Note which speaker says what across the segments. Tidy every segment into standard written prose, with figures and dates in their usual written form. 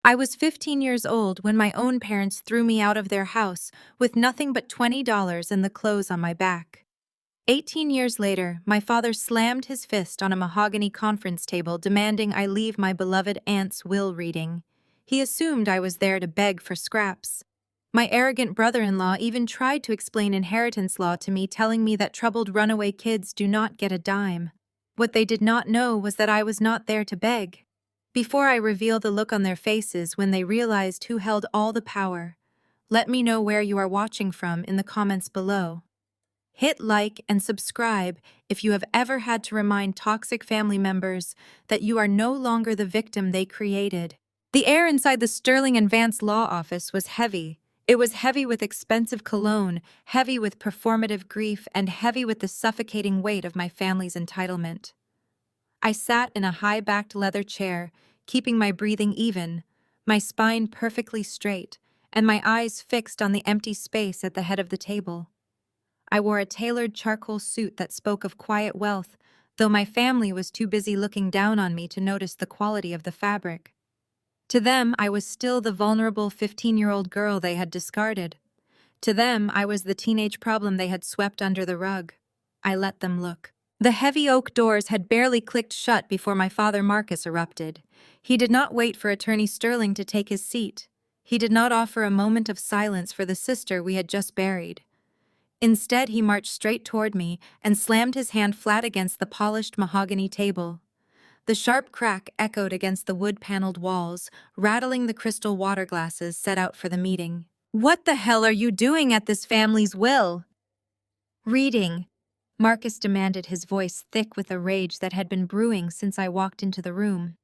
Speaker 1: I was 15 years old when my own parents threw me out of their house with nothing but $20 and the clothes on my back. 18 years later, my father slammed his fist on a mahogany conference table demanding I leave my beloved aunt's will reading. He assumed I was there to beg for scraps. My arrogant brother-in-law even tried to explain inheritance law to me, telling me that troubled runaway kids do not get a dime. What they did not know was that I was not there to beg. Before I reveal the look on their faces when they realized who held all the power, let me know where you are watching from in the comments below. Hit like and subscribe if you have ever had to remind toxic family members that you are no longer the victim they created. The air inside the Sterling and Vance law office was heavy. It was heavy with expensive cologne, heavy with performative grief, and heavy with the suffocating weight of my family's entitlement. I sat in a high-backed leather chair, keeping my breathing even, my spine perfectly straight, and my eyes fixed on the empty space at the head of the table. I wore a tailored charcoal suit that spoke of quiet wealth, though my family was too busy looking down on me to notice the quality of the fabric. To them, I was still the vulnerable 15-year-old girl they had discarded. To them, I was the teenage problem they had swept under the rug. I let them look. The heavy oak doors had barely clicked shut before my father Marcus erupted. He did not wait for Attorney Sterling to take his seat. He did not offer a moment of silence for the sister we had just buried. Instead, he marched straight toward me and slammed his hand flat against the polished mahogany table. The sharp crack echoed against the wood-paneled walls, rattling the crystal water glasses set out for the meeting. "What the hell are you doing at this family's will?" "Reading," Marcus demanded, his voice thick with a rage that had been brewing since I walked into the room.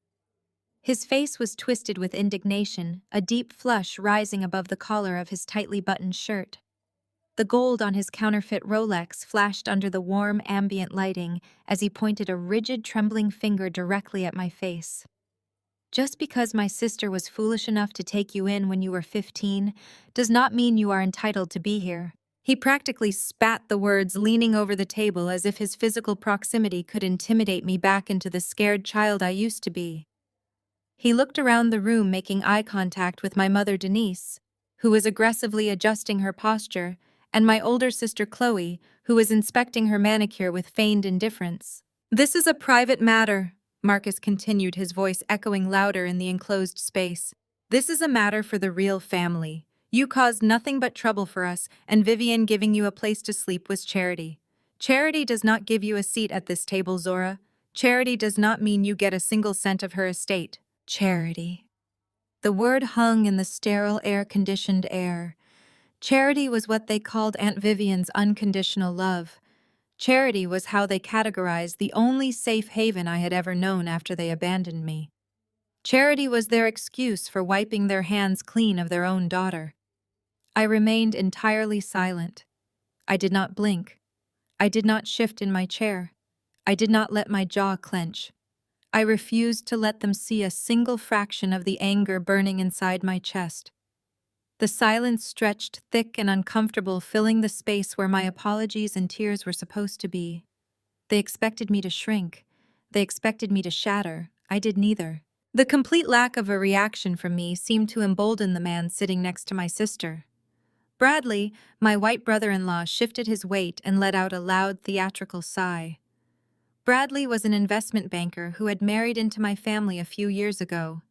Speaker 1: His face was twisted with indignation, a deep flush rising above the collar of his tightly buttoned shirt. The gold on his counterfeit Rolex flashed under the warm, ambient lighting as he pointed a rigid, trembling finger directly at my face. "Just because my sister was foolish enough to take you in when you were 15 does not mean you are entitled to be here." He practically spat the words, leaning over the table as if his physical proximity could intimidate me back into the scared child I used to be. He looked around the room, making eye contact with my mother Denise, who was aggressively adjusting her posture, and my older sister Chloe, who was inspecting her manicure with feigned indifference. "This is a private matter," Marcus continued, his voice echoing louder in the enclosed space. "This is a matter for the real family. You caused nothing but trouble for us, and Vivian giving you a place to sleep was charity. Charity does not give you a seat at this table, Zora. Charity does not mean you get a single cent of her estate. Charity." The word hung in the sterile, air-conditioned air. Charity was what they called Aunt Vivian's unconditional love. Charity was how they categorized the only safe haven I had ever known after they abandoned me. Charity was their excuse for wiping their hands clean of their own daughter. I remained entirely silent. I did not blink. I did not shift in my chair. I did not let my jaw clench. I refused to let them see a single fraction of the anger burning inside my chest. The silence stretched thick and uncomfortable, filling the space where my apologies and tears were supposed to be. They expected me to shrink. They expected me to shatter. I did neither. The complete lack of a reaction from me seemed to embolden the man sitting next to my sister. Bradley, my white brother-in-law, shifted his weight and let out a loud, theatrical sigh. Bradley was an investment banker who had married into my family a few years ago.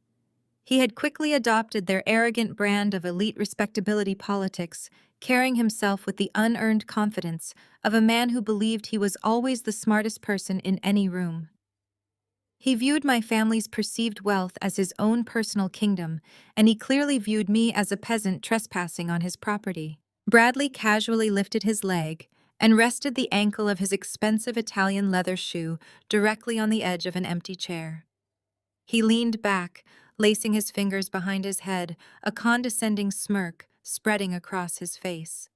Speaker 1: He had quickly adopted their arrogant brand of elite respectability politics, carrying himself with the unearned confidence of a man who believed he was always the smartest person in any room. He viewed my family's perceived wealth as his own personal kingdom, and he clearly viewed me as a peasant trespassing on his property. Bradley casually lifted his leg and rested the ankle of his expensive Italian leather shoe directly on the edge of an empty chair. He leaned back, lacing his fingers behind his head, a condescending smirk spreading across his face.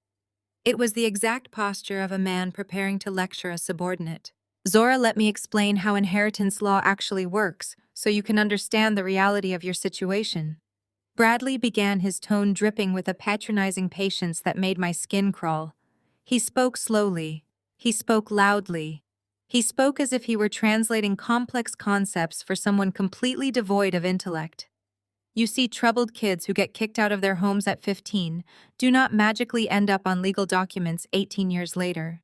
Speaker 1: It was the exact posture of a man preparing to lecture a subordinate. "Zora, let me explain how inheritance law actually works, so you can understand the reality of your situation." Bradley began, his tone dripping with a patronizing patience that made my skin crawl. He spoke slowly. He spoke loudly. He spoke as if he were translating complex concepts for someone completely devoid of intellect. You see, troubled kids who get kicked out of their homes at 15 do not magically end up on legal documents 18 years later.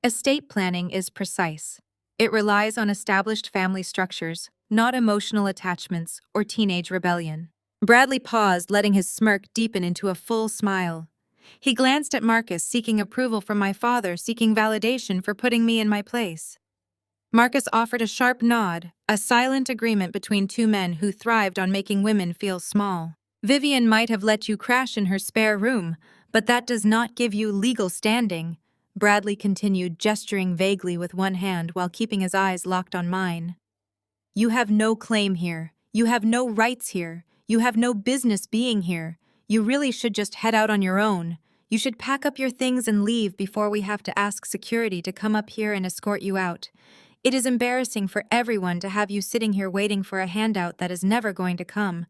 Speaker 1: Estate planning is precise. It relies on established family structures, not emotional attachments or teenage rebellion. Bradley paused, letting his smirk deepen into a full smile. He glanced at Marcus, seeking approval from my father, seeking validation for putting me in my place. Marcus offered a sharp nod, a silent agreement between two men who thrived on making women feel small. Vivian might have let you crash in her spare room, but that does not give you legal standing, Bradley continued, gesturing vaguely with one hand while keeping his eyes locked on mine. You have no claim here. You have no rights here. You have no business being here. You really should just head out on your own. You should pack up your things and leave before we have to ask security to come up here and escort you out. It is embarrassing for everyone to have you sitting here waiting for a handout that is never going to come.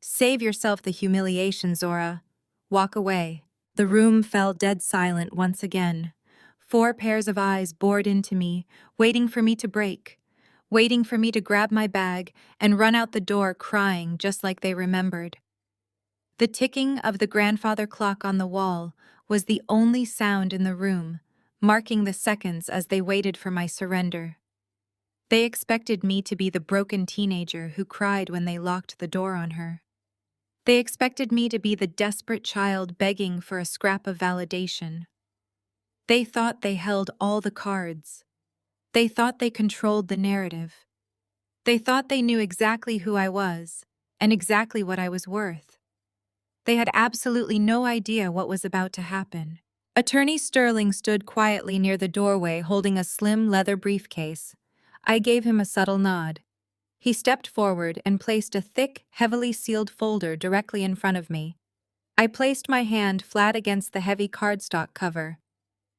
Speaker 1: Save yourself the humiliation, Zora. Walk away. The room fell dead silent once again. 4 pairs of eyes bored into me, waiting for me to break, waiting for me to grab my bag and run out the door crying just like they remembered. The ticking of the grandfather clock on the wall was the only sound in the room, marking the seconds as they waited for my surrender. They expected me to be the broken teenager who cried when they locked the door on her. They expected me to be the desperate child begging for a scrap of validation. They thought they held all the cards. They thought they controlled the narrative. They thought they knew exactly who I was and exactly what I was worth. They had absolutely no idea what was about to happen. Attorney Sterling stood quietly near the doorway holding a slim leather briefcase. I gave him a subtle nod. He stepped forward and placed a thick, heavily sealed folder directly in front of me. I placed my hand flat against the heavy cardstock cover.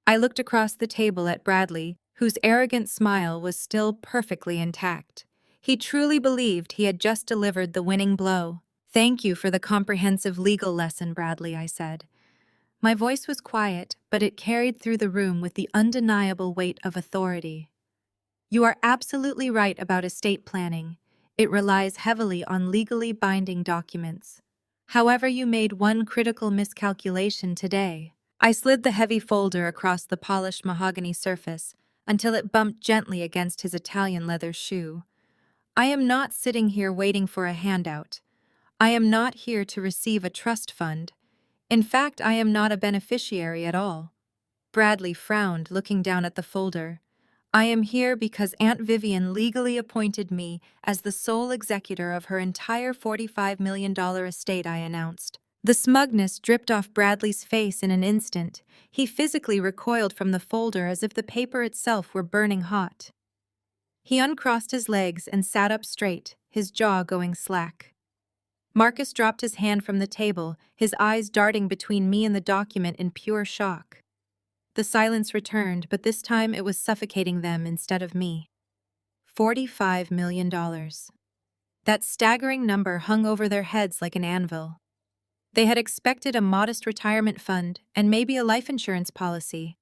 Speaker 1: I looked across the table at Bradley, whose arrogant smile was still perfectly intact. He truly believed he had just delivered the winning blow. "Thank you for the comprehensive legal lesson, Bradley," I said. My voice was quiet, but it carried through the room with the undeniable weight of authority. You are absolutely right about estate planning. It relies heavily on legally binding documents. However, you made one critical miscalculation today. I slid the heavy folder across the polished mahogany surface until it bumped gently against his Italian leather shoe. I am not sitting here waiting for a handout. I am not here to receive a trust fund. In fact, I am not a beneficiary at all. Bradley frowned, looking down at the folder. I am here because Aunt Vivian legally appointed me as the sole executor of her entire $45 million estate, I announced. The smugness dripped off Bradley's face in an instant. He physically recoiled from the folder as if the paper itself were burning hot. He uncrossed his legs and sat up straight, his jaw going slack. Marcus dropped his hand from the table, his eyes darting between me and the document in pure shock. The silence returned, but this time it was suffocating them instead of me. $45 million. That staggering number hung over their heads like an anvil. They had expected a modest retirement fund and maybe a life insurance policy.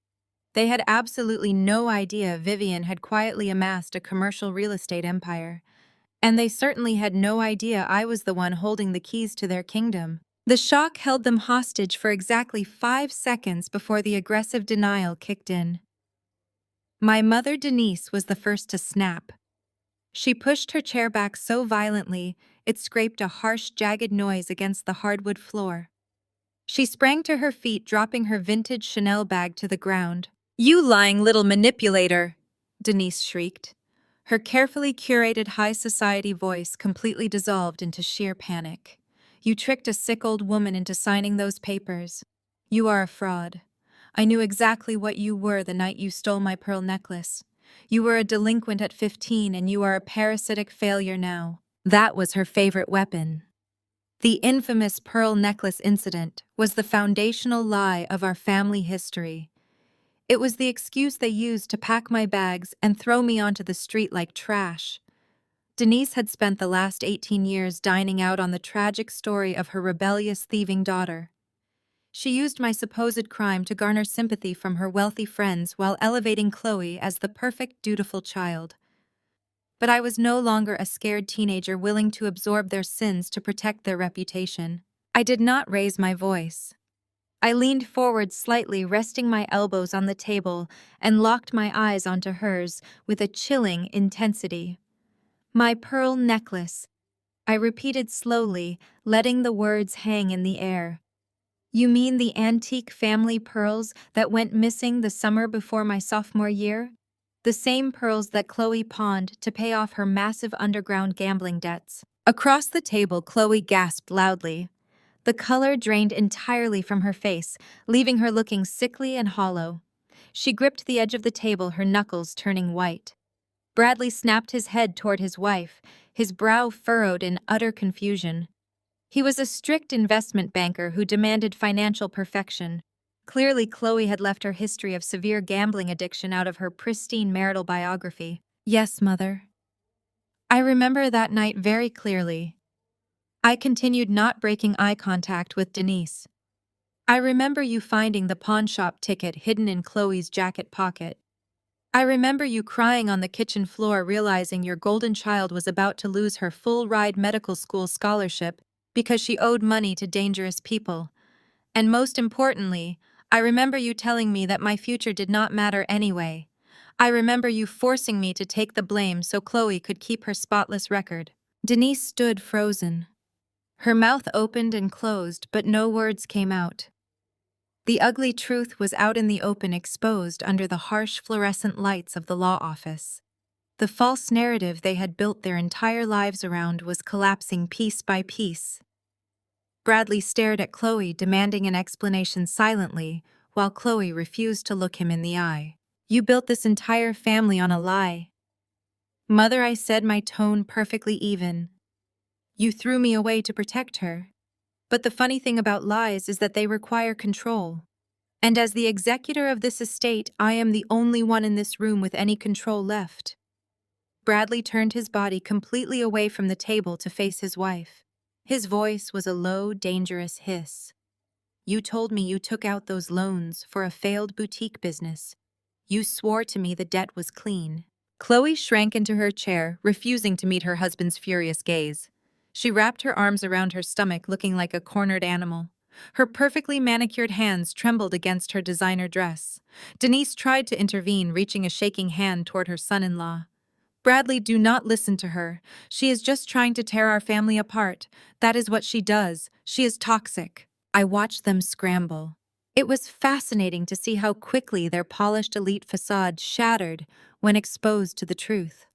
Speaker 1: They had absolutely no idea Vivian had quietly amassed a commercial real estate empire. And they certainly had no idea I was the one holding the keys to their kingdom. The shock held them hostage for exactly 5 seconds before the aggressive denial kicked in. My mother, Denise, was the first to snap. She pushed her chair back so violently, it scraped a harsh, jagged noise against the hardwood floor. She sprang to her feet, dropping her vintage Chanel bag to the ground. "You lying little manipulator!" Denise shrieked. Her carefully curated high society voice completely dissolved into sheer panic. "You tricked a sick old woman into signing those papers. You are a fraud. I knew exactly what you were the night you stole my pearl necklace. You were a delinquent at 15 and you are a parasitic failure now." That was her favorite weapon. The infamous pearl necklace incident was the foundational lie of our family history. It was the excuse they used to pack my bags and throw me onto the street like trash. Denise had spent the last 18 years dining out on the tragic story of her rebellious, thieving daughter. She used my supposed crime to garner sympathy from her wealthy friends while elevating Chloe as the perfect, dutiful child. But I was no longer a scared teenager willing to absorb their sins to protect their reputation. I did not raise my voice. I leaned forward slightly, resting my elbows on the table, and locked my eyes onto hers with a chilling intensity. My pearl necklace, I repeated slowly, letting the words hang in the air. You mean the antique family pearls that went missing the summer before my sophomore year? The same pearls that Chloe pawned to pay off her massive underground gambling debts. Across the table, Chloe gasped loudly. The color drained entirely from her face, leaving her looking sickly and hollow. She gripped the edge of the table, her knuckles turning white. Bradley snapped his head toward his wife, his brow furrowed in utter confusion. He was a strict investment banker who demanded financial perfection. Clearly, Chloe had left her history of severe gambling addiction out of her pristine marital biography. Yes, Mother. I remember that night very clearly. I continued, not breaking eye contact with Denise. I remember you finding the pawn shop ticket hidden in Chloe's jacket pocket. I remember you crying on the kitchen floor, realizing your golden child was about to lose her full-ride medical school scholarship because she owed money to dangerous people. And most importantly, I remember you telling me that my future did not matter anyway. I remember you forcing me to take the blame so Chloe could keep her spotless record. Denise stood frozen. Her mouth opened and closed, but no words came out. The ugly truth was out in the open, exposed under the harsh fluorescent lights of the law office. The false narrative they had built their entire lives around was collapsing piece by piece. Bradley stared at Chloe, demanding an explanation silently, while Chloe refused to look him in the eye. You built this entire family on a lie. Mother, I said, my tone perfectly even. You threw me away to protect her. But the funny thing about lies is that they require control. And as the executor of this estate, I am the only one in this room with any control left. Bradley turned his body completely away from the table to face his wife. His voice was a low, dangerous hiss. You told me you took out those loans for a failed boutique business. You swore to me the debt was clean. Chloe shrank into her chair, refusing to meet her husband's furious gaze. She wrapped her arms around her stomach, looking like a cornered animal. Her perfectly manicured hands trembled against her designer dress. Denise tried to intervene, reaching a shaking hand toward her son-in-law. Bradley, do not listen to her. She is just trying to tear our family apart. That is what she does. She is toxic. I watched them scramble. It was fascinating to see how quickly their polished elite facade shattered when exposed to the truth.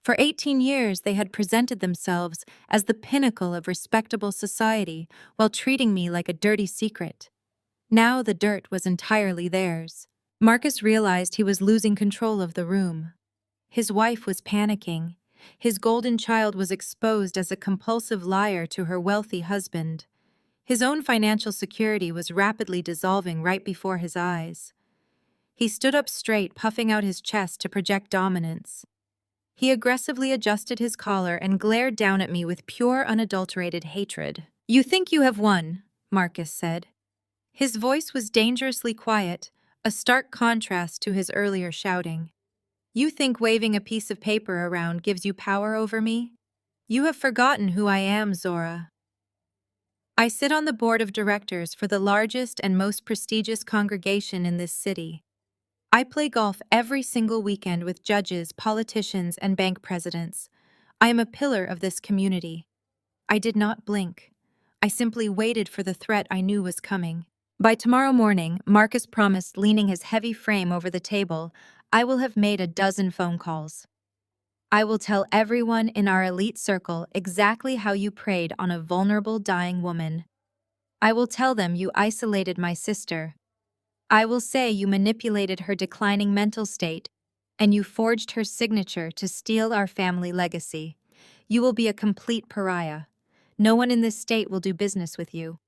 Speaker 1: For 18 years, they had presented themselves as the pinnacle of respectable society while treating me like a dirty secret. Now the dirt was entirely theirs. Marcus realized he was losing control of the room. His wife was panicking. His golden child was exposed as a compulsive liar to her wealthy husband. His own financial security was rapidly dissolving right before his eyes. He stood up straight, puffing out his chest to project dominance. He aggressively adjusted his collar and glared down at me with pure, unadulterated hatred. You think you have won, Marcus said. His voice was dangerously quiet, a stark contrast to his earlier shouting. You think waving a piece of paper around gives you power over me? You have forgotten who I am, Zora. I sit on the board of directors for the largest and most prestigious congregation in this city. I play golf every single weekend with judges, politicians, and bank presidents. I am a pillar of this community. I did not blink. I simply waited for the threat I knew was coming. By tomorrow morning, Marcus promised, leaning his heavy frame over the table, I will have made a dozen phone calls. I will tell everyone in our elite circle exactly how you preyed on a vulnerable, dying woman. I will tell them you isolated my sister. I will say you manipulated her declining mental state, and you forged her signature to steal our family legacy. You will be a complete pariah. No one in this state will do business with you.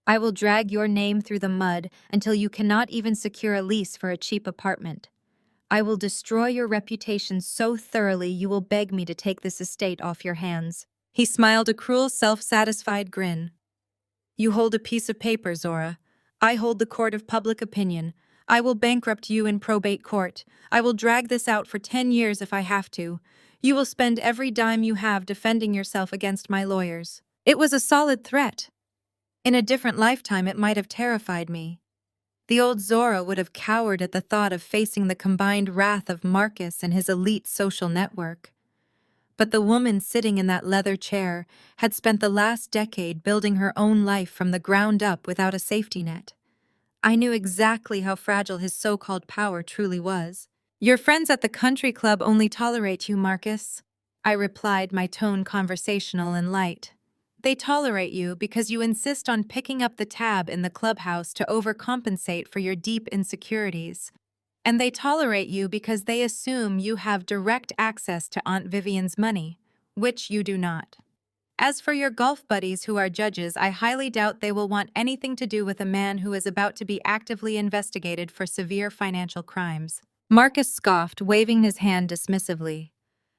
Speaker 1: I will drag your name through the mud until you cannot even secure a lease for a cheap apartment. I will destroy your reputation so thoroughly you will beg me to take this estate off your hands. He smiled a cruel, self-satisfied grin. You hold a piece of paper, Zora. I hold the court of public opinion. I will bankrupt you in probate court. I will drag this out for 10 years if I have to. You will spend every dime you have defending yourself against my lawyers. It was a solid threat. In a different lifetime, it might have terrified me. The old Zora would have cowered at the thought of facing the combined wrath of Marcus and his elite social network. But the woman sitting in that leather chair had spent the last decade building her own life from the ground up without a safety net. I knew exactly how fragile his so-called power truly was. Your friends at the country club only tolerate you, Marcus, I replied, my tone conversational and light. They tolerate you because you insist on picking up the tab in the clubhouse to overcompensate for your deep insecurities. And they tolerate you because they assume you have direct access to Aunt Vivian's money, which you do not. As for your golf buddies who are judges, I highly doubt they will want anything to do with a man who is about to be actively investigated for severe financial crimes. Marcus scoffed, waving his hand dismissively.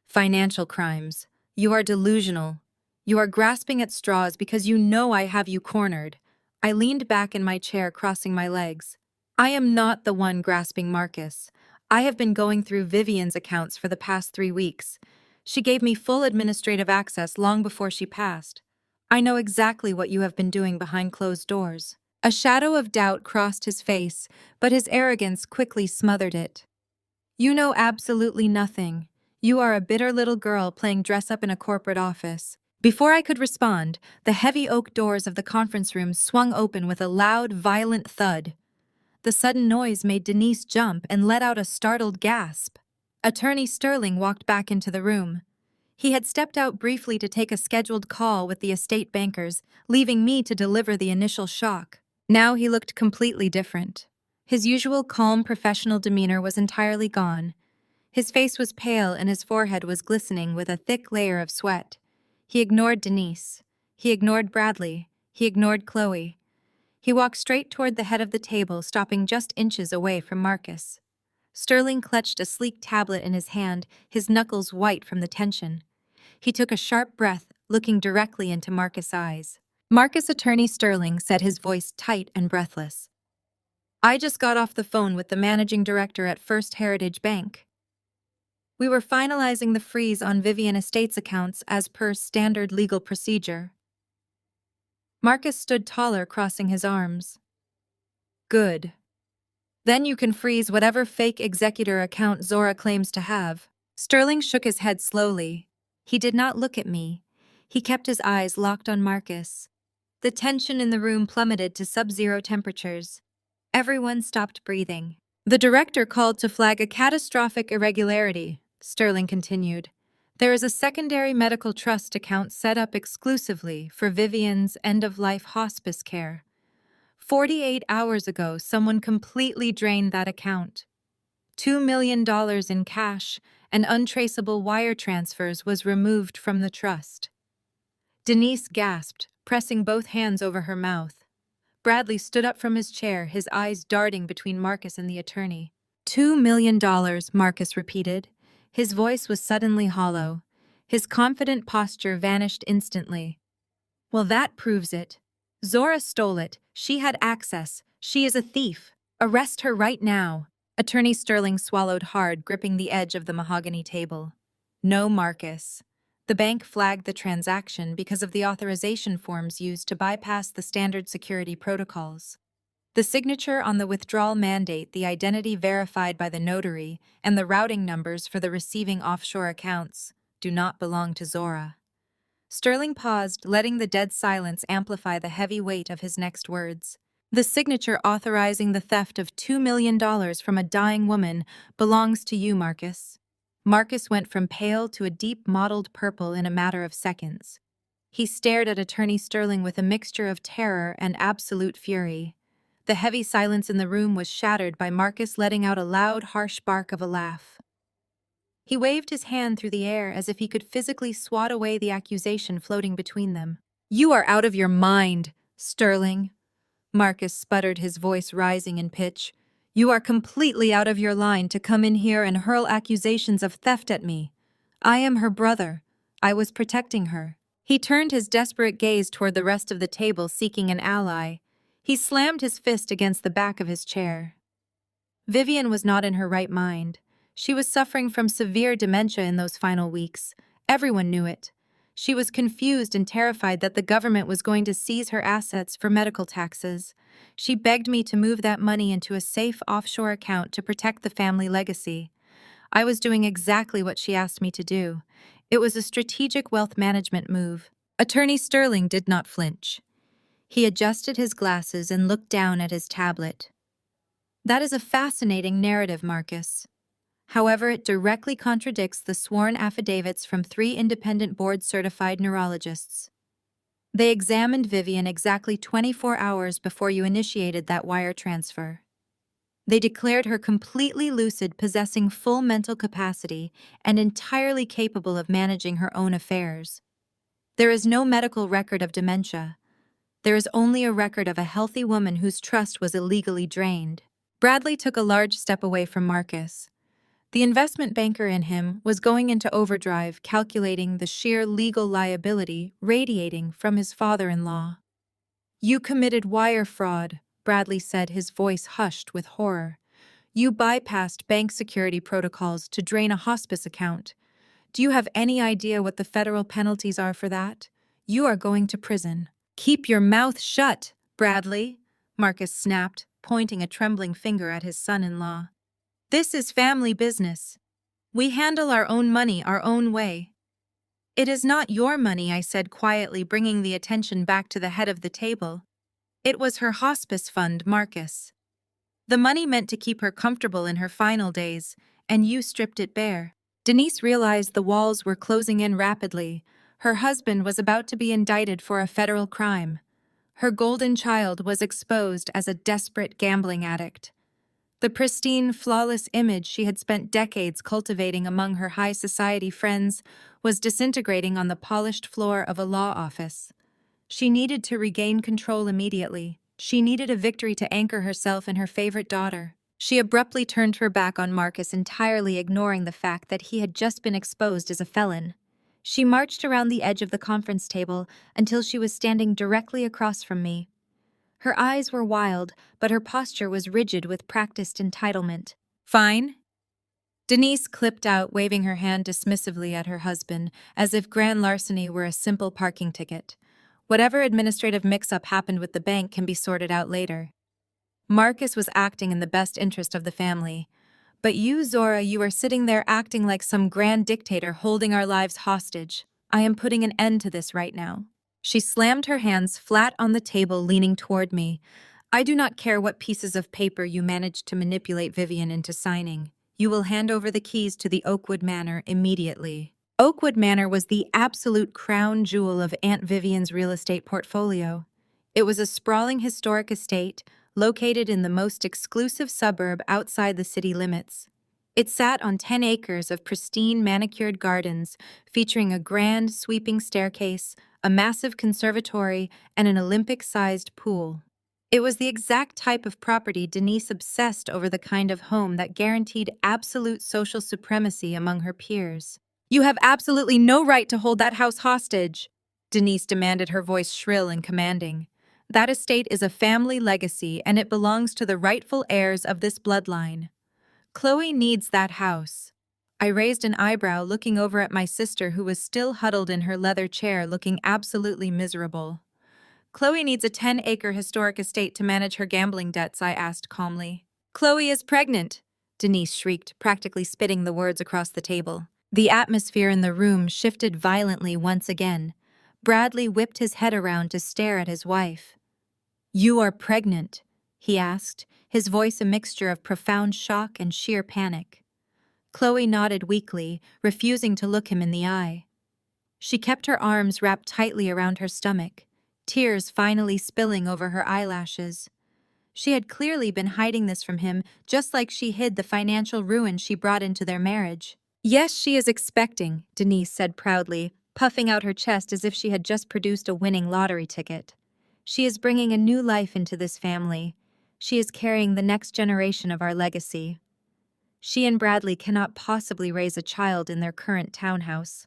Speaker 1: Financial crimes. You are delusional. You are grasping at straws because you know I have you cornered. I leaned back in my chair, crossing my legs. I am not the one grasping, Marcus. I have been going through Vivian's accounts for the past 3 weeks. She gave me full administrative access long before she passed. I know exactly what you have been doing behind closed doors. A shadow of doubt crossed his face, but his arrogance quickly smothered it. You know absolutely nothing. You are a bitter little girl playing dress-up in a corporate office. Before I could respond, the heavy oak doors of the conference room swung open with a loud, violent thud. The sudden noise made Denise jump and let out a startled gasp. Attorney Sterling walked back into the room. He had stepped out briefly to take a scheduled call with the estate bankers, leaving me to deliver the initial shock. Now he looked completely different. His usual calm professional demeanor was entirely gone. His face was pale and his forehead was glistening with a thick layer of sweat. He ignored Denise. He ignored Bradley. He ignored Chloe. He walked straight toward the head of the table, stopping just inches away from Marcus. Sterling clutched a sleek tablet in his hand, his knuckles white from the tension. He took a sharp breath, looking directly into Marcus' eyes. Marcus Attorney Sterling said, his voice tight and breathless. I just got off the phone with the managing director at First Heritage Bank. We were finalizing the freeze on Vivian Estates accounts as per standard legal procedure. Marcus stood taller, crossing his arms. Good. Then you can freeze whatever fake executor account Zora claims to have. Sterling shook his head slowly. He did not look at me. He kept his eyes locked on Marcus. The tension in the room plummeted to sub-zero temperatures. Everyone stopped breathing. The director called to flag a catastrophic irregularity, Sterling continued. There is a secondary medical trust account set up exclusively for Vivian's end-of-life hospice care. 48 hours ago, someone completely drained that account. $2 million in cash and untraceable wire transfers was removed from the trust. Denise gasped, pressing both hands over her mouth. Bradley stood up from his chair, his eyes darting between Marcus and the attorney. $2 million, Marcus repeated. His voice was suddenly hollow. His confident posture vanished instantly. Well, that proves it. Zora stole it. She had access. She is a thief. Arrest her right now. Attorney Sterling swallowed hard, gripping the edge of the mahogany table. No, Marcus. The bank flagged the transaction because of the authorization forms used to bypass the standard security protocols. The signature on the withdrawal mandate, the identity verified by the notary, and the routing numbers for the receiving offshore accounts do not belong to Zora. Sterling paused, letting the dead silence amplify the heavy weight of his next words. The signature authorizing the theft of $2 million from a dying woman belongs to you, Marcus. Marcus went from pale to a deep mottled purple in a matter of seconds. He stared at Attorney Sterling with a mixture of terror and absolute fury. The heavy silence in the room was shattered by Marcus letting out a loud, harsh bark of a laugh. He waved his hand through the air as if he could physically swat away the accusation floating between them. You are out of your mind, Sterling. Marcus sputtered, his voice rising in pitch. You are completely out of your line to come in here and hurl accusations of theft at me. I am her brother. I was protecting her. He turned his desperate gaze toward the rest of the table, seeking an ally. He slammed his fist against the back of his chair. Vivian was not in her right mind. She was suffering from severe dementia in those final weeks. Everyone knew it. She was confused and terrified that the government was going to seize her assets for medical taxes. She begged me to move that money into a safe offshore account to protect the family legacy. I was doing exactly what she asked me to do. It was a strategic wealth management move. Attorney Sterling did not flinch. He adjusted his glasses and looked down at his tablet. That is a fascinating narrative, Marcus. However, it directly contradicts the sworn affidavits from 3 independent board-certified neurologists. They examined Vivian exactly 24 hours before you initiated that wire transfer. They declared her completely lucid, possessing full mental capacity, and entirely capable of managing her own affairs. There is no medical record of dementia. There is only a record of a healthy woman whose trust was illegally drained. Bradley took a large step away from Marcus. The investment banker in him was going into overdrive, calculating the sheer legal liability radiating from his father-in-law. "You committed wire fraud," Bradley said, his voice hushed with horror. "You bypassed bank security protocols to drain a hospice account. Do you have any idea what the federal penalties are for that? You are going to prison." "Keep your mouth shut, Bradley," Marcus snapped, pointing a trembling finger at his son-in-law. "This is family business. We handle our own money our own way." "It is not your money," I said quietly, bringing the attention back to the head of the table. "It was her hospice fund, Marcus. The money meant to keep her comfortable in her final days, and you stripped it bare." Denise realized the walls were closing in rapidly. Her husband was about to be indicted for a federal crime. Her golden child was exposed as a desperate gambling addict. The pristine, flawless image she had spent decades cultivating among her high society friends was disintegrating on the polished floor of a law office. She needed to regain control immediately. She needed a victory to anchor herself in her favorite daughter. She abruptly turned her back on Marcus, entirely ignoring the fact that he had just been exposed as a felon. She marched around the edge of the conference table until she was standing directly across from me. Her eyes were wild, but her posture was rigid with practiced entitlement. "Fine." Denise clipped out, waving her hand dismissively at her husband, as if grand larceny were a simple parking ticket. "Whatever administrative mix-up happened with the bank can be sorted out later." Marcus was acting in the best interest of the family. "But you, Zora, you are sitting there acting like some grand dictator holding our lives hostage. I am putting an end to this right now." She slammed her hands flat on the table, leaning toward me. "I do not care what pieces of paper you managed to manipulate Vivian into signing. You will hand over the keys to the Oakwood Manor immediately." Oakwood Manor was the absolute crown jewel of Aunt Vivian's real estate portfolio. It was a sprawling historic estate located in the most exclusive suburb outside the city limits. It sat on 10 acres of pristine manicured gardens featuring a grand sweeping staircase, a massive conservatory, and an Olympic-sized pool. It was the exact type of property Denise obsessed over, the kind of home that guaranteed absolute social supremacy among her peers. "You have absolutely no right to hold that house hostage," Denise demanded, her voice shrill and commanding. "That estate is a family legacy, and it belongs to the rightful heirs of this bloodline. Chloe needs that house." I raised an eyebrow, looking over at my sister, who was still huddled in her leather chair, looking absolutely miserable. "Chloe needs a 10-acre historic estate to manage her gambling debts," I asked calmly. "Chloe is pregnant," Denise shrieked, practically spitting the words across the table. The atmosphere in the room shifted violently once again. Bradley whipped his head around to stare at his wife. "You are pregnant?" he asked, his voice a mixture of profound shock and sheer panic. Chloe nodded weakly, refusing to look him in the eye. She kept her arms wrapped tightly around her stomach, tears finally spilling over her eyelashes. She had clearly been hiding this from him, just like she hid the financial ruin she brought into their marriage. "Yes, she is expecting," Denise said proudly, puffing out her chest as if she had just produced a winning lottery ticket. "She is bringing a new life into this family. She is carrying the next generation of our legacy. She and Bradley cannot possibly raise a child in their current townhouse.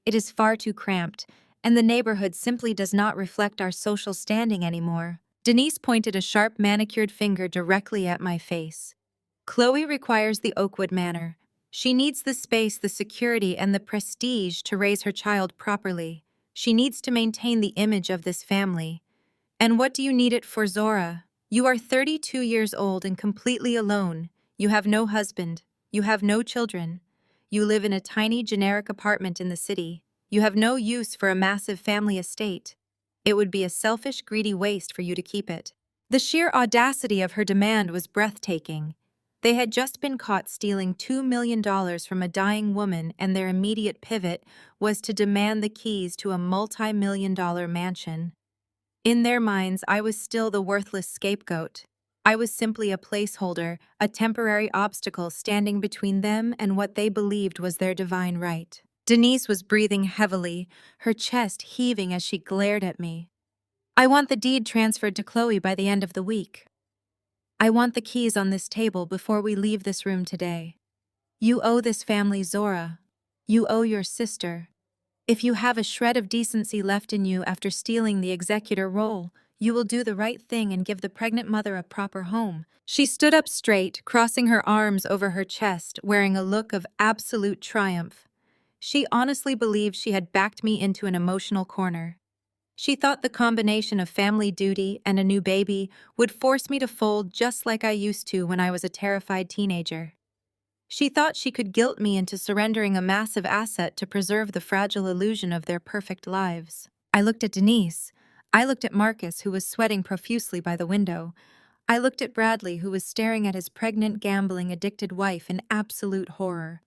Speaker 1: It is far too cramped, and the neighborhood simply does not reflect our social standing anymore." Denise pointed a sharp manicured finger directly at my face. "Chloe requires the Oakwood Manor. She needs the space, the security, and the prestige to raise her child properly. She needs to maintain the image of this family. And what do you need it for, Zora? You are 32 years old and completely alone. You have no husband. You have no children. You live in a tiny generic apartment in the city. You have no use for a massive family estate. It would be a selfish, greedy waste for you to keep it. The sheer audacity of her demand was breathtaking. They had just been caught stealing $2 million from a dying woman, and their immediate pivot was to demand the keys to a multi-million-dollar mansion. In their minds, I was still the worthless scapegoat. I was simply a placeholder, a temporary obstacle standing between them and what they believed was their divine right. Denise was breathing heavily, her chest heaving as she glared at me. I want the deed transferred to Chloe by the end of the week. I want the keys on this table before we leave this room today. You owe this family, Zora. You owe your sister. If you have a shred of decency left in you after stealing the executor role, you will do the right thing and give the pregnant mother a proper home. She stood up straight, crossing her arms over her chest, wearing a look of absolute triumph. She honestly believed she had backed me into an emotional corner. She thought the combination of family duty and a new baby would force me to fold just like I used to when I was a terrified teenager. She thought she could guilt me into surrendering a massive asset to preserve the fragile illusion of their perfect lives. I looked at Denise. I looked at Marcus, who was sweating profusely by the window. I looked at Bradley, who was staring at his pregnant, gambling, addicted wife in absolute horror.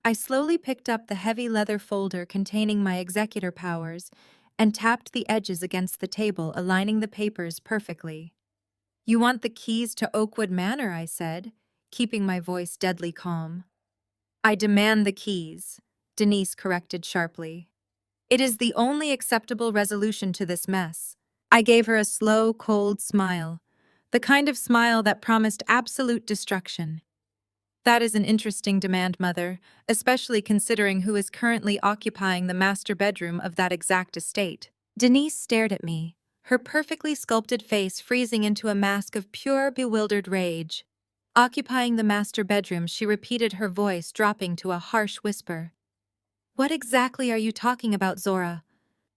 Speaker 1: I slowly picked up the heavy leather folder containing my executor powers and tapped the edges against the table, aligning the papers perfectly. You want the keys to Oakwood Manor, I said, keeping my voice deadly calm. I demand the keys, Denise corrected sharply. It is the only acceptable resolution to this mess. I gave her a slow, cold smile, the kind of smile that promised absolute destruction. That is an interesting demand, Mother, especially considering who is currently occupying the master bedroom of that exact estate. Denise stared at me, her perfectly sculpted face freezing into a mask of pure, bewildered rage. Occupying the master bedroom, she repeated, her voice dropping to a harsh whisper. What exactly are you talking about, Zora?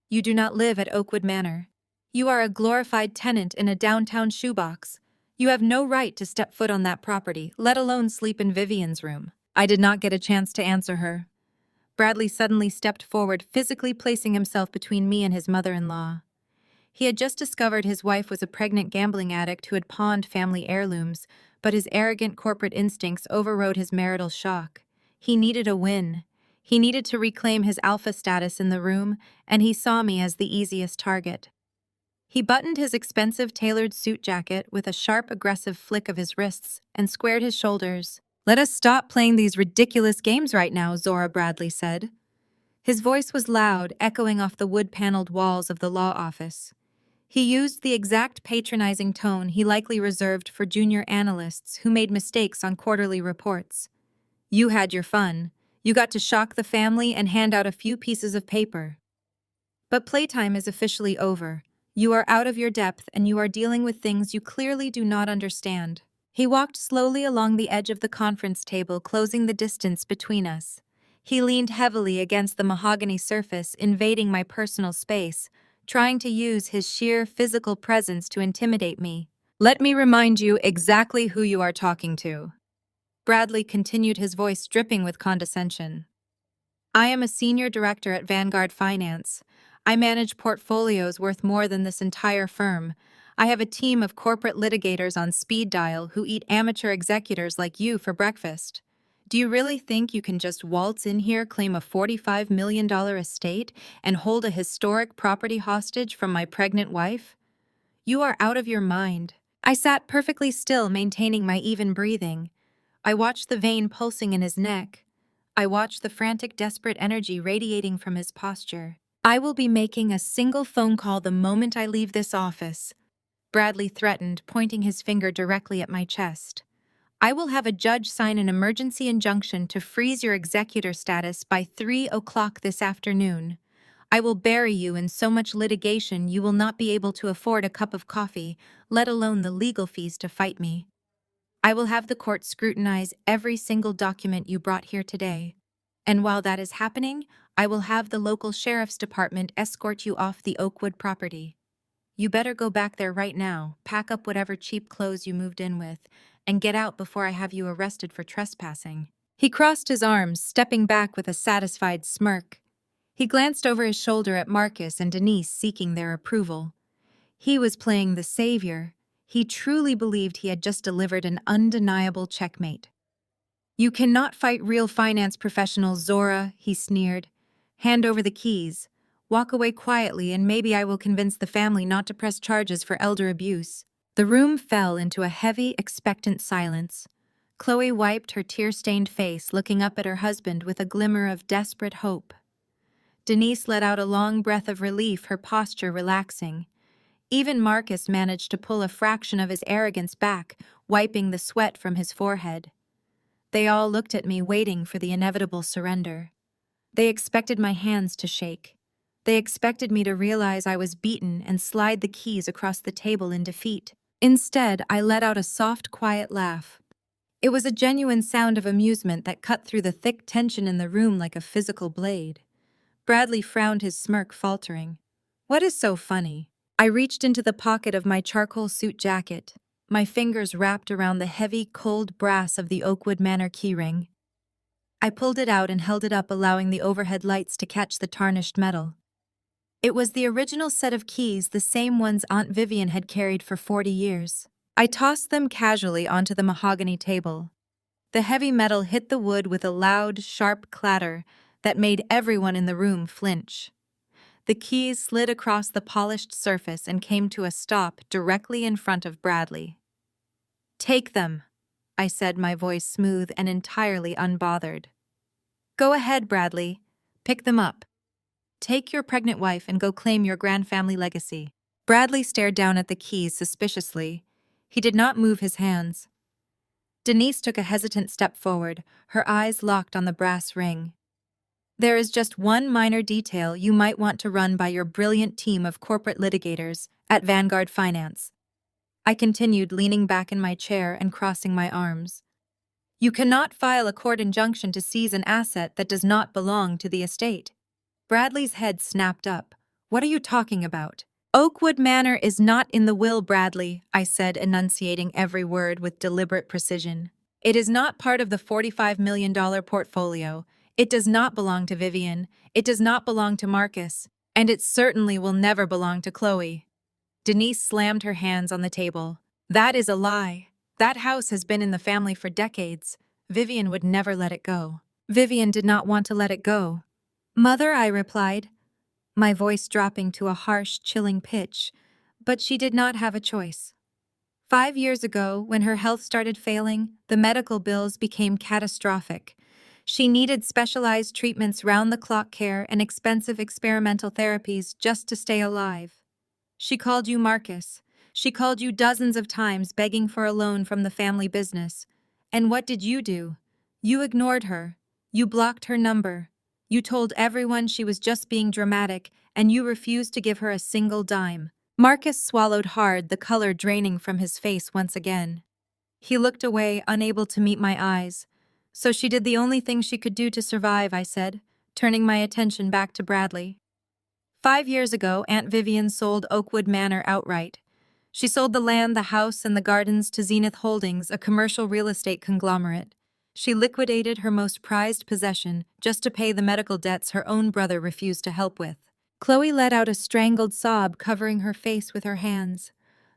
Speaker 1: You do not live at Oakwood Manor. You are a glorified tenant in a downtown shoebox. You have no right to step foot on that property, let alone sleep in Vivian's room. I did not get a chance to answer her. Bradley suddenly stepped forward, physically placing himself between me and his mother-in-law. He had just discovered his wife was a pregnant gambling addict who had pawned family heirlooms, but his arrogant corporate instincts overrode his marital shock. He needed a win. He needed to reclaim his alpha status in the room, and he saw me as the easiest target. He buttoned his expensive tailored suit jacket with a sharp, aggressive flick of his wrists and squared his shoulders. Let us stop playing these ridiculous games right now, Zora, Bradley said. His voice was loud, echoing off the wood-paneled walls of the law office. He used the exact patronizing tone he likely reserved for junior analysts who made mistakes on quarterly reports. You had your fun. You got to shock the family and hand out a few pieces of paper. But playtime is officially over. You are out of your depth and you are dealing with things you clearly do not understand. He walked slowly along the edge of the conference table, closing the distance between us. He leaned heavily against the mahogany surface, invading my personal space, trying to use his sheer physical presence to intimidate me. Let me remind you exactly who you are talking to. Bradley continued, his voice dripping with condescension. I am a senior director at Vanguard Finance. I manage portfolios worth more than this entire firm. I have a team of corporate litigators on speed dial who eat amateur executors like you for breakfast. Do you really think you can just waltz in here, claim a $45 million estate, and hold a historic property hostage from my pregnant wife? You are out of your mind. I sat perfectly still, maintaining my even breathing. I watched the vein pulsing in his neck. I watched the frantic, desperate energy radiating from his posture. I will be making a single phone call the moment I leave this office, Bradley threatened, pointing his finger directly at my chest. I will have a judge sign an emergency injunction to freeze your executor status by 3 o'clock this afternoon. I will bury you in so much litigation you will not be able to afford a cup of coffee, let alone the legal fees to fight me. I will have the court scrutinize every single document you brought here today. And while that is happening, I will have the local sheriff's department escort you off the Oakwood property. You better go back there right now, pack up whatever cheap clothes you moved in with, and get out before I have you arrested for trespassing. He crossed his arms, stepping back with a satisfied smirk. He glanced over his shoulder at Marcus and Denise, seeking their approval. He was playing the savior. He truly believed he had just delivered an undeniable checkmate. You cannot fight real finance professionals, Zora, he sneered. Hand over the keys. Walk away quietly, and maybe I will convince the family not to press charges for elder abuse. The room fell into a heavy, expectant silence. Chloe wiped her tear-stained face, looking up at her husband with a glimmer of desperate hope. Denise let out a long breath of relief, her posture relaxing. Even Marcus managed to pull a fraction of his arrogance back, wiping the sweat from his forehead. They all looked at me, waiting for the inevitable surrender. They expected my hands to shake. They expected me to realize I was beaten and slide the keys across the table in defeat. Instead, I let out a soft, quiet laugh. It was a genuine sound of amusement that cut through the thick tension in the room like a physical blade. Bradley frowned, his smirk faltering. What is so funny? I reached into the pocket of my charcoal suit jacket, my fingers wrapped around the heavy, cold brass of the Oakwood Manor keyring. I pulled it out and held it up, allowing the overhead lights to catch the tarnished metal. It was the original set of keys, the same ones Aunt Vivian had carried for 40 years. I tossed them casually onto the mahogany table. The heavy metal hit the wood with a loud, sharp clatter that made everyone in the room flinch. The keys slid across the polished surface and came to a stop directly in front of Bradley. Take them, I said, my voice smooth and entirely unbothered. Go ahead, Bradley. Pick them up. Take your pregnant wife and go claim your grand family legacy. Bradley stared down at the keys suspiciously. He did not move his hands. Denise took a hesitant step forward, her eyes locked on the brass ring. There is just one minor detail you might want to run by your brilliant team of corporate litigators at Vanguard Finance. I continued, leaning back in my chair and crossing my arms. You cannot file a court injunction to seize an asset that does not belong to the estate. Bradley's head snapped up. What are you talking about? Oakwood Manor is not in the will, Bradley, I said, enunciating every word with deliberate precision. It is not part of the $45 million portfolio. It does not belong to Vivian. It does not belong to Marcus. And it certainly will never belong to Chloe. Denise slammed her hands on the table. That is a lie. That house has been in the family for decades. Vivian would never let it go. Vivian did not want to let it go. Mother, I replied, my voice dropping to a harsh, chilling pitch, but she did not have a choice. 5 years ago, when her health started failing, the medical bills became catastrophic. She needed specialized treatments, round-the-clock care, and expensive experimental therapies just to stay alive. She called you, Marcus. She called you dozens of times, begging for a loan from the family business. And what did you do? You ignored her. You blocked her number. You told everyone she was just being dramatic, and you refused to give her a single dime. Marcus swallowed hard, the color draining from his face once again. He looked away, unable to meet my eyes. So she did the only thing she could do to survive, I said, turning my attention back to Bradley. 5 years ago, Aunt Vivian sold Oakwood Manor outright. She sold the land, the house, and the gardens to Zenith Holdings, a commercial real estate conglomerate. She liquidated her most prized possession just to pay the medical debts her own brother refused to help with. Chloe let out a strangled sob, covering her face with her hands.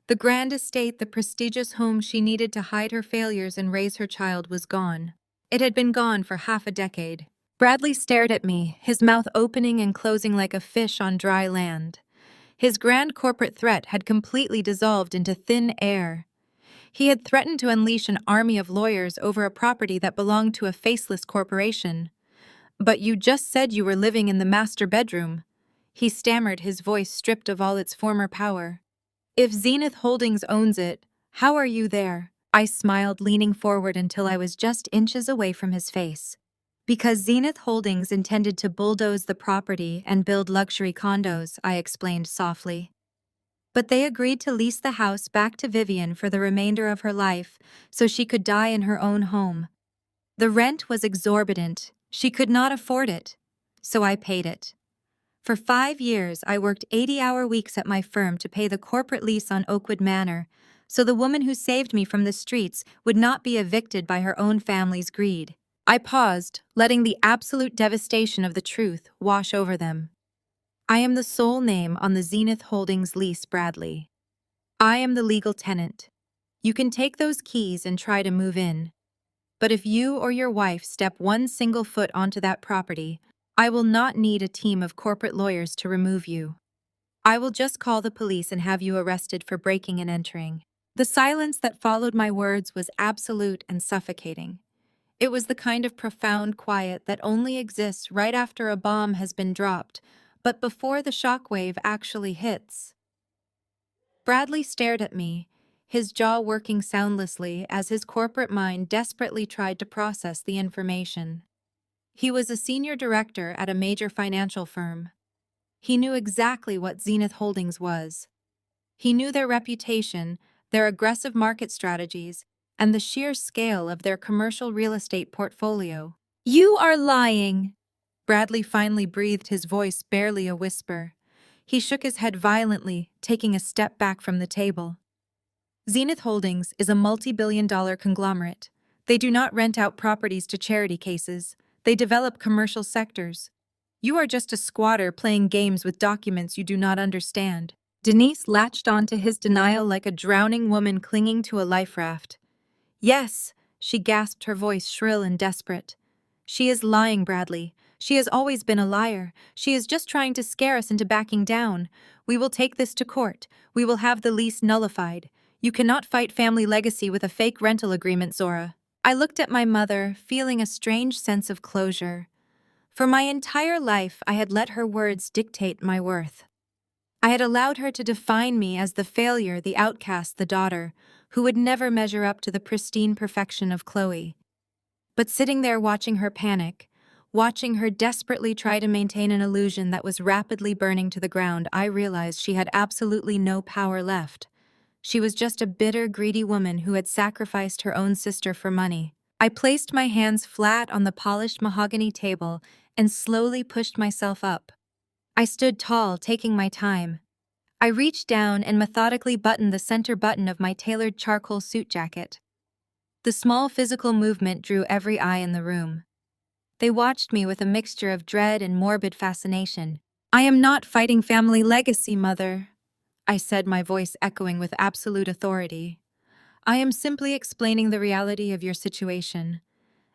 Speaker 1: The grand estate, the prestigious home she needed to hide her failures and raise her child, was gone. It had been gone for half a decade. Bradley stared at me, his mouth opening and closing like a fish on dry land. His grand corporate threat had completely dissolved into thin air. He had threatened to unleash an army of lawyers over a property that belonged to a faceless corporation. But you just said you were living in the master bedroom. He stammered, his voice stripped of all its former power. If Zenith Holdings owns it, how are you there? I smiled, leaning forward until I was just inches away from his face. Because Zenith Holdings intended to bulldoze the property and build luxury condos, I explained softly. But they agreed to lease the house back to Vivian for the remainder of her life so she could die in her own home. The rent was exorbitant. She could not afford it. So I paid it. For 5 years, I worked 80-hour weeks at my firm to pay the corporate lease on Oakwood Manor, so the woman who saved me from the streets would not be evicted by her own family's greed. I paused, letting the absolute devastation of the truth wash over them. I am the sole name on the Zenith Holdings lease, Bradley. I am the legal tenant. You can take those keys and try to move in. But if you or your wife step one single foot onto that property, I will not need a team of corporate lawyers to remove you. I will just call the police and have you arrested for breaking and entering. The silence that followed my words was absolute and suffocating. It was the kind of profound quiet that only exists right after a bomb has been dropped, but before the shockwave actually hits. Bradley stared at me, his jaw working soundlessly as his corporate mind desperately tried to process the information. He was a senior director at a major financial firm. He knew exactly what Zenith Holdings was. He knew their reputation, their aggressive market strategies, and the sheer scale of their commercial real estate portfolio. "You are lying!" Bradley finally breathed, his voice barely a whisper. He shook his head violently, taking a step back from the table. Zenith Holdings is a multi-billion-dollar conglomerate. They do not rent out properties to charity cases. They develop commercial sectors. You are just a squatter playing games with documents you do not understand. Denise latched onto his denial like a drowning woman clinging to a life raft. "Yes," she gasped, her voice shrill and desperate. "She is lying, Bradley. She has always been a liar. She is just trying to scare us into backing down. We will take this to court. We will have the lease nullified. You cannot fight family legacy with a fake rental agreement, Zora." I looked at my mother, feeling a strange sense of closure. For my entire life, I had let her words dictate my worth. I had allowed her to define me as the failure, the outcast, the daughter, who would never measure up to the pristine perfection of Chloe. But sitting there watching her panic, watching her desperately try to maintain an illusion that was rapidly burning to the ground, I realized she had absolutely no power left. She was just a bitter, greedy woman who had sacrificed her own sister for money. I placed my hands flat on the polished mahogany table and slowly pushed myself up. I stood tall, taking my time. I reached down and methodically buttoned the center button of my tailored charcoal suit jacket. The small physical movement drew every eye in the room. They watched me with a mixture of dread and morbid fascination. "I am not fighting family legacy, Mother," I said, my voice echoing with absolute authority. "I am simply explaining the reality of your situation.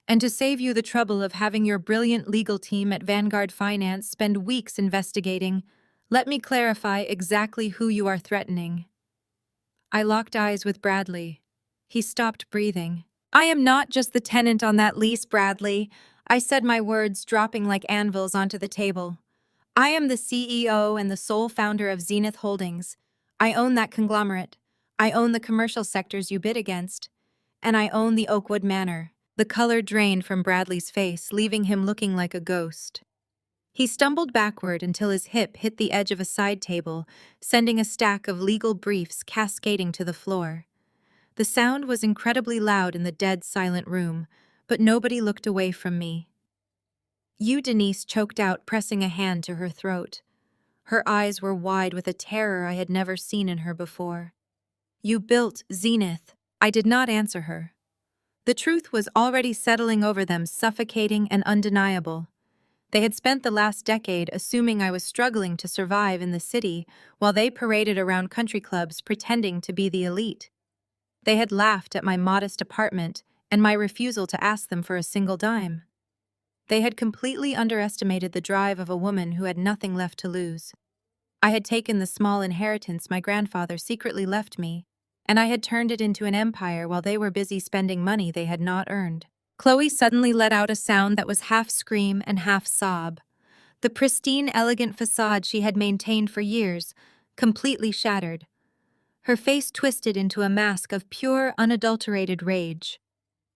Speaker 1: And to save you the trouble of having your brilliant legal team at Vanguard Finance spend weeks investigating, let me clarify exactly who you are threatening." I locked eyes with Bradley. He stopped breathing. "I am not just the tenant on that lease, Bradley," I said, my words dropping like anvils onto the table. "I am the CEO and the sole founder of Zenith Holdings. I own that conglomerate. I own the commercial sectors you bid against. And I own the Oakwood Manor." The color drained from Bradley's face, leaving him looking like a ghost. He stumbled backward until his hip hit the edge of a side table, sending a stack of legal briefs cascading to the floor. The sound was incredibly loud in the dead, silent room, but nobody looked away from me. "You," Denise choked out, pressing a hand to her throat. Her eyes were wide with a terror I had never seen in her before. "You built Zenith." I did not answer her. The truth was already settling over them, suffocating and undeniable. They had spent the last decade assuming I was struggling to survive in the city while they paraded around country clubs pretending to be the elite. They had laughed at my modest apartment and my refusal to ask them for a single dime. They had completely underestimated the drive of a woman who had nothing left to lose. I had taken the small inheritance my grandfather secretly left me, and I had turned it into an empire while they were busy spending money they had not earned. Chloe suddenly let out a sound that was half scream and half sob. The pristine, elegant facade she had maintained for years, completely shattered. Her face twisted into a mask of pure, unadulterated rage.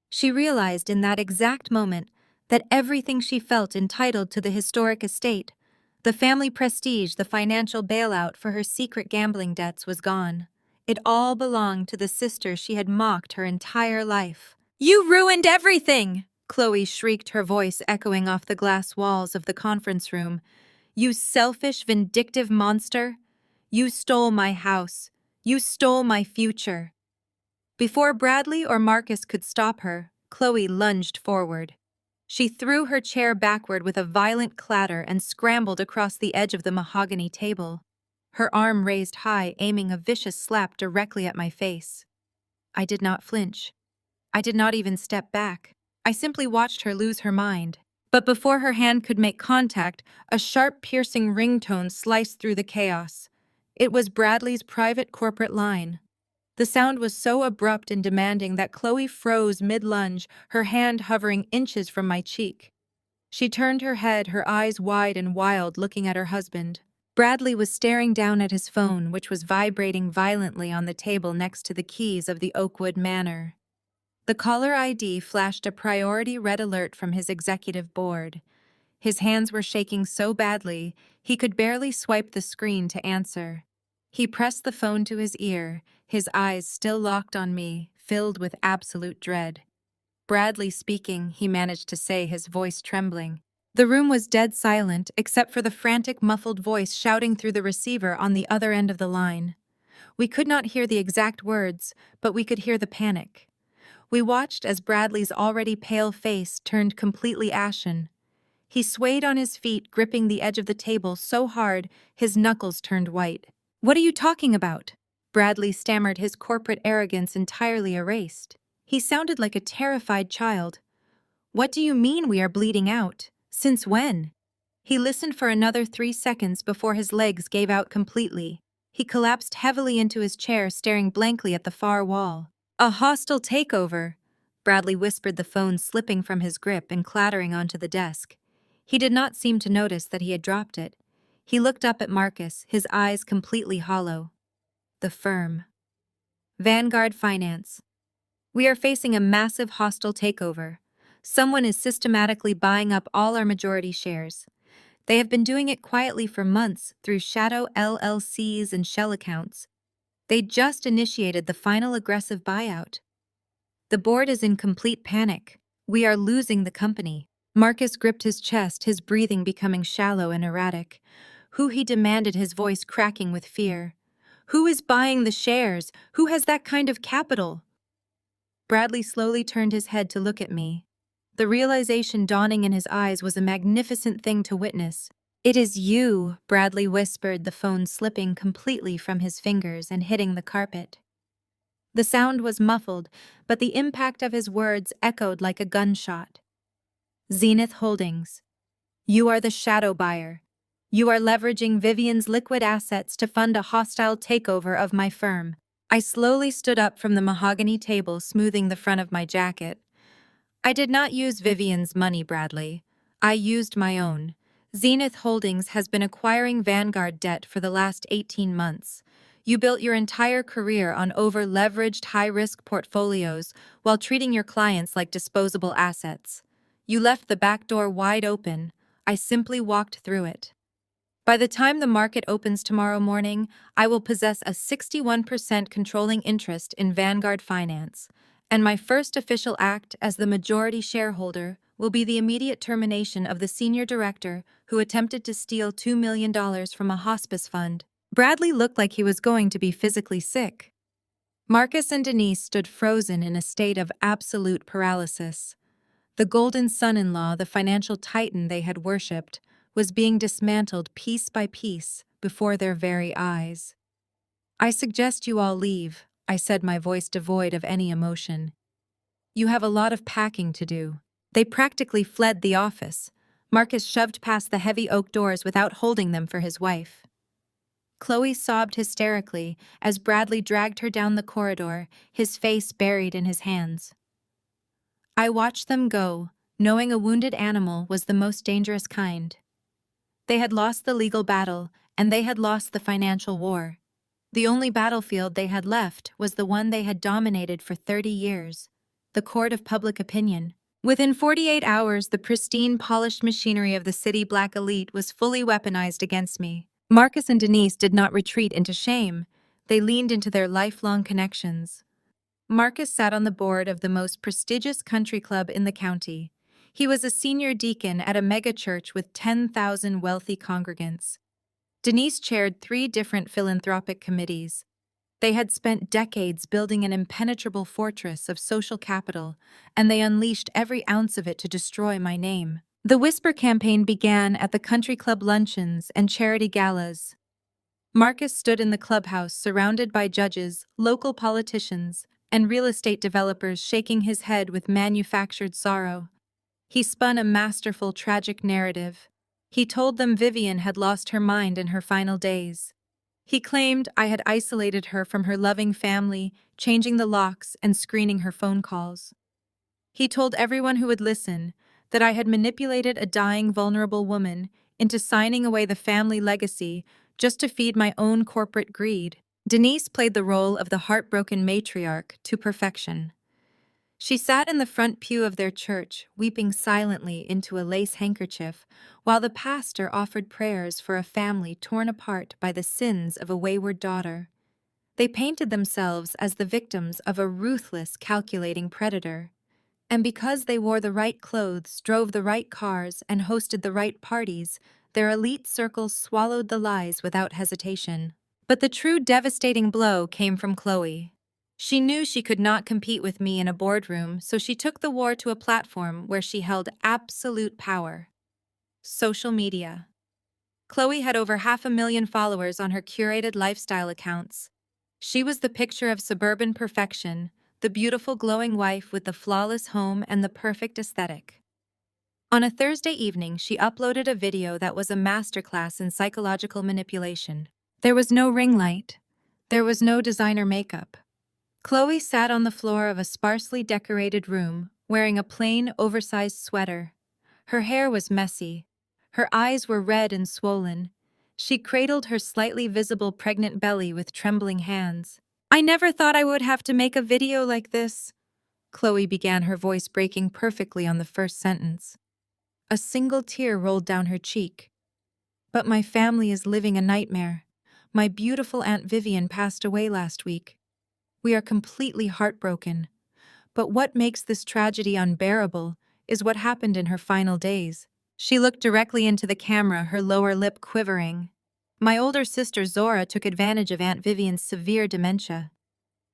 Speaker 1: She realized in that exact moment that everything she felt entitled to the historic estate, The family prestige, the financial bailout for her secret gambling debts was gone. It all belonged to the sister she had mocked her entire life. "You ruined everything!" Chloe shrieked, her voice echoing off the glass walls of the conference room. "You selfish, vindictive monster! You stole my house. You stole my future." Before Bradley or Marcus could stop her, Chloe lunged forward. She threw her chair backward with a violent clatter and scrambled across the edge of the mahogany table. Her arm raised high, aiming a vicious slap directly at my face. I did not flinch. I did not even step back. I simply watched her lose her mind. But before her hand could make contact, a sharp, piercing ringtone sliced through the chaos. It was Bradley's private corporate line. The sound was so abrupt and demanding that Chloe froze mid-lunge, her hand hovering inches from my cheek. She turned her head, her eyes wide and wild, looking at her husband. Bradley was staring down at his phone, which was vibrating violently on the table next to the keys of the Oakwood Manor. The caller ID flashed a priority red alert from his executive board. His hands were shaking so badly, he could barely swipe the screen to answer. He pressed the phone to his ear, his eyes still locked on me, filled with absolute dread. "Bradley speaking," he managed to say, his voice trembling. The room was dead silent, except for the frantic, muffled voice shouting through the receiver on the other end of the line. We could not hear the exact words, but we could hear the panic. We watched as Bradley's already pale face turned completely ashen. He swayed on his feet, gripping the edge of the table so hard his knuckles turned white. "What are you talking about?" Bradley stammered, his corporate arrogance entirely erased. He sounded like a terrified child. "What do you mean we are bleeding out? Since when?" He listened for another 3 seconds before his legs gave out completely. He collapsed heavily into his chair, staring blankly at the far wall. "A hostile takeover," Bradley whispered, the phone slipping from his grip and clattering onto the desk. He did not seem to notice that he had dropped it. He looked up at Marcus, his eyes completely hollow. "The firm. Vanguard Finance. We are facing a massive hostile takeover. Someone is systematically buying up all our majority shares. They have been doing it quietly for months through shadow LLCs and shell accounts. They just initiated the final aggressive buyout. The board is in complete panic. We are losing the company." Marcus gripped his chest, his breathing becoming shallow and erratic. "Who?" he demanded, his voice cracking with fear. "Who is buying the shares? Who has that kind of capital?" Bradley slowly turned his head to look at me. The realization dawning in his eyes was a magnificent thing to witness. "It is you," Bradley whispered, the phone slipping completely from his fingers and hitting the carpet. The sound was muffled, but the impact of his words echoed like a gunshot. "Zenith Holdings. You are the shadow buyer. You are leveraging Vivian's liquid assets to fund a hostile takeover of my firm." I slowly stood up from the mahogany table, smoothing the front of my jacket. "I did not use Vivian's money, Bradley. I used my own. Zenith Holdings has been acquiring Vanguard debt for the last 18 months. You built your entire career on over-leveraged high-risk portfolios while treating your clients like disposable assets. You left the back door wide open. I simply walked through it. By the time the market opens tomorrow morning, I will possess a 61% controlling interest in Vanguard Finance, and my first official act as the majority shareholder will be the immediate termination of the senior director who attempted to steal $2 million from a hospice fund." Bradley looked like he was going to be physically sick. Marcus and Denise stood frozen in a state of absolute paralysis. The golden son-in-law, the financial titan they had worshipped, was being dismantled piece by piece before their very eyes. "I suggest you all leave," I said, my voice devoid of any emotion. "You have a lot of packing to do." They practically fled the office. Marcus shoved past the heavy oak doors without holding them for his wife. Chloe sobbed hysterically as Bradley dragged her down the corridor, his face buried in his hands. I watched them go, knowing a wounded animal was the most dangerous kind. They had lost the legal battle, and they had lost the financial war. The only battlefield they had left was the one they had dominated for 30 years, the court of public opinion. Within 48 hours, the pristine, polished machinery of the city black elite was fully weaponized against me. Marcus and Denise did not retreat into shame. They leaned into their lifelong connections. Marcus sat on the board of the most prestigious country club in the county. He was a senior deacon at a megachurch with 10,000 wealthy congregants. Denise chaired 3 different philanthropic committees. They had spent decades building an impenetrable fortress of social capital, and they unleashed every ounce of it to destroy my name. The Whisper campaign began at the country club luncheons and charity galas. Marcus stood in the clubhouse surrounded by judges, local politicians, and real estate developers shaking his head with manufactured sorrow. He spun a masterful, tragic narrative. He told them Vivian had lost her mind in her final days. He claimed I had isolated her from her loving family, changing the locks and screening her phone calls. He told everyone who would listen that I had manipulated a dying, vulnerable woman into signing away the family legacy just to feed my own corporate greed. Denise played the role of the heartbroken matriarch to perfection. She sat in the front pew of their church, weeping silently into a lace handkerchief, while the pastor offered prayers for a family torn apart by the sins of a wayward daughter. They painted themselves as the victims of a ruthless, calculating predator. And because they wore the right clothes, drove the right cars, and hosted the right parties, their elite circles swallowed the lies without hesitation. But the true devastating blow came from Chloe. She knew she could not compete with me in a boardroom, so she took the war to a platform where she held absolute power: social media. Chloe had over 500,000 followers on her curated lifestyle accounts. She was the picture of suburban perfection, the beautiful glowing wife with the flawless home and the perfect aesthetic. On a Thursday evening, she uploaded a video that was a masterclass in psychological manipulation. There was no ring light. There was no designer makeup. Chloe sat on the floor of a sparsely decorated room, wearing a plain, oversized sweater. Her hair was messy. Her eyes were red and swollen. She cradled her slightly visible pregnant belly with trembling hands. "I never thought I would have to make a video like this," Chloe began, her voice breaking perfectly on the first sentence. A single tear rolled down her cheek. "But my family is living a nightmare. My beautiful Aunt Vivian passed away last week. We are completely heartbroken. But what makes this tragedy unbearable is what happened in her final days." She looked directly into the camera, her lower lip quivering. "My older sister Zora took advantage of Aunt Vivian's severe dementia.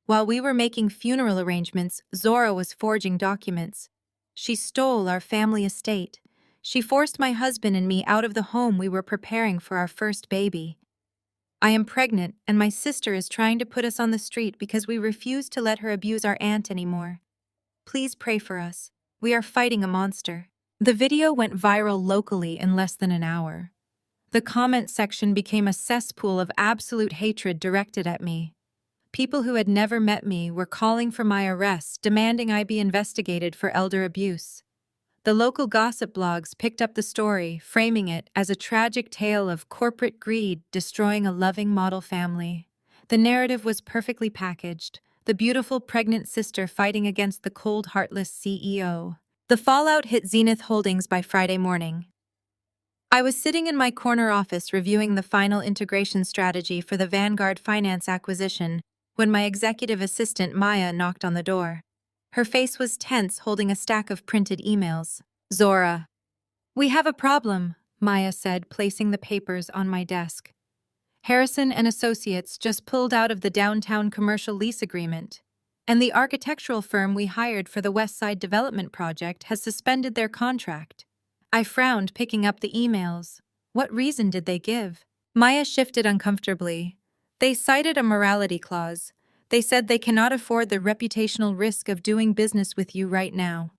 Speaker 1: While we were making funeral arrangements, Zora was forging documents. She stole our family estate. She forced my husband and me out of the home we were preparing for our first baby. I am pregnant, and my sister is trying to put us on the street because we refuse to let her abuse our aunt anymore. Please pray for us. We are fighting a monster." The video went viral locally in less than an hour. The comment section became a cesspool of absolute hatred directed at me. People who had never met me were calling for my arrest, demanding I be investigated for elder abuse. The local gossip blogs picked up the story, framing it as a tragic tale of corporate greed destroying a loving model family. The narrative was perfectly packaged: the beautiful pregnant sister fighting against the cold, heartless CEO. The fallout hit Zenith Holdings by Friday morning. I was sitting in my corner office reviewing the final integration strategy for the Vanguard Finance acquisition when my executive assistant Maya knocked on the door. Her face was tense, holding a stack of printed emails. "Zora, we have a problem," Maya said, placing the papers on my desk. "Harrison and Associates just pulled out of the downtown commercial lease agreement, and the architectural firm we hired for the West Side Development project has suspended their contract." I frowned, picking up the emails. What reason did they give? Maya shifted uncomfortably. "They cited a morality clause. They said they cannot afford the reputational risk of doing business with you right now."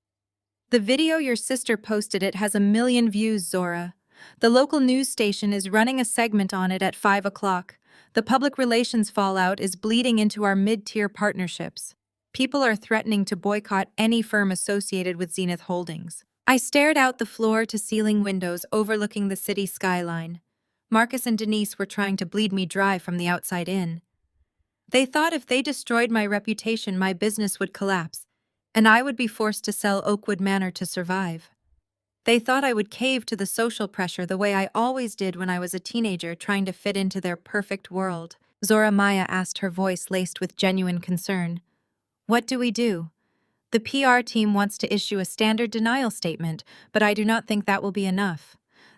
Speaker 1: "The video your sister posted it has 1 million views, Zora. The local news station is running a segment on it at 5 o'clock. The public relations fallout is bleeding into our mid-tier partnerships. People are threatening to boycott any firm associated with Zenith Holdings." I stared out the floor-to-ceiling windows overlooking the city skyline. Marcus and Denise were trying to bleed me dry from the outside in. They thought if they destroyed my reputation, my business would collapse. and I would be forced to sell Oakwood Manor to survive. They thought I would cave to the social pressure the way I always did when I was a teenager trying to fit into their perfect world. Zora Maya asked, her voice laced with genuine concern. What do we do? The PR team wants to issue a standard denial statement, but I do not think that will be enough.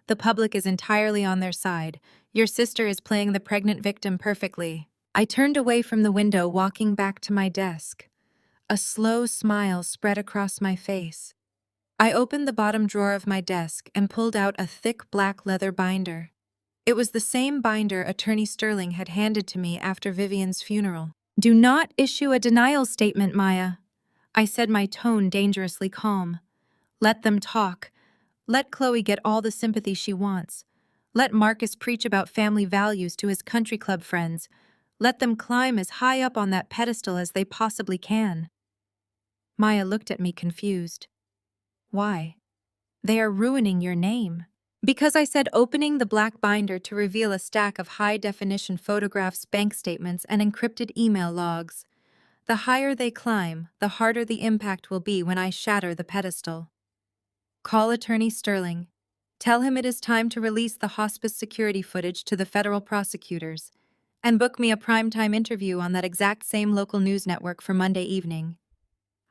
Speaker 1: The public is entirely on their side. Your sister is playing the pregnant victim perfectly. I turned away from the window, walking back to my desk. A slow smile spread across my face. I opened the bottom drawer of my desk and pulled out a thick black leather binder. It was the same binder Attorney Sterling had handed to me after Vivian's funeral. Do not issue a denial statement, Maya. I said, my tone dangerously calm. Let them talk. Let Chloe get all the sympathy she wants. Let Marcus preach about family values to his country club friends. Let them climb as high up on that pedestal as they possibly can. Maya looked at me confused. Why? They are ruining your name. Because I said, opening the black binder to reveal a stack of high-definition photographs, bank statements, and encrypted email logs. The higher they climb, the harder the impact will be when I shatter the pedestal. Call Attorney Sterling. Tell him it is time to release the hospice security footage to the federal prosecutors, and book me a primetime interview on that exact same local news network for Monday evening.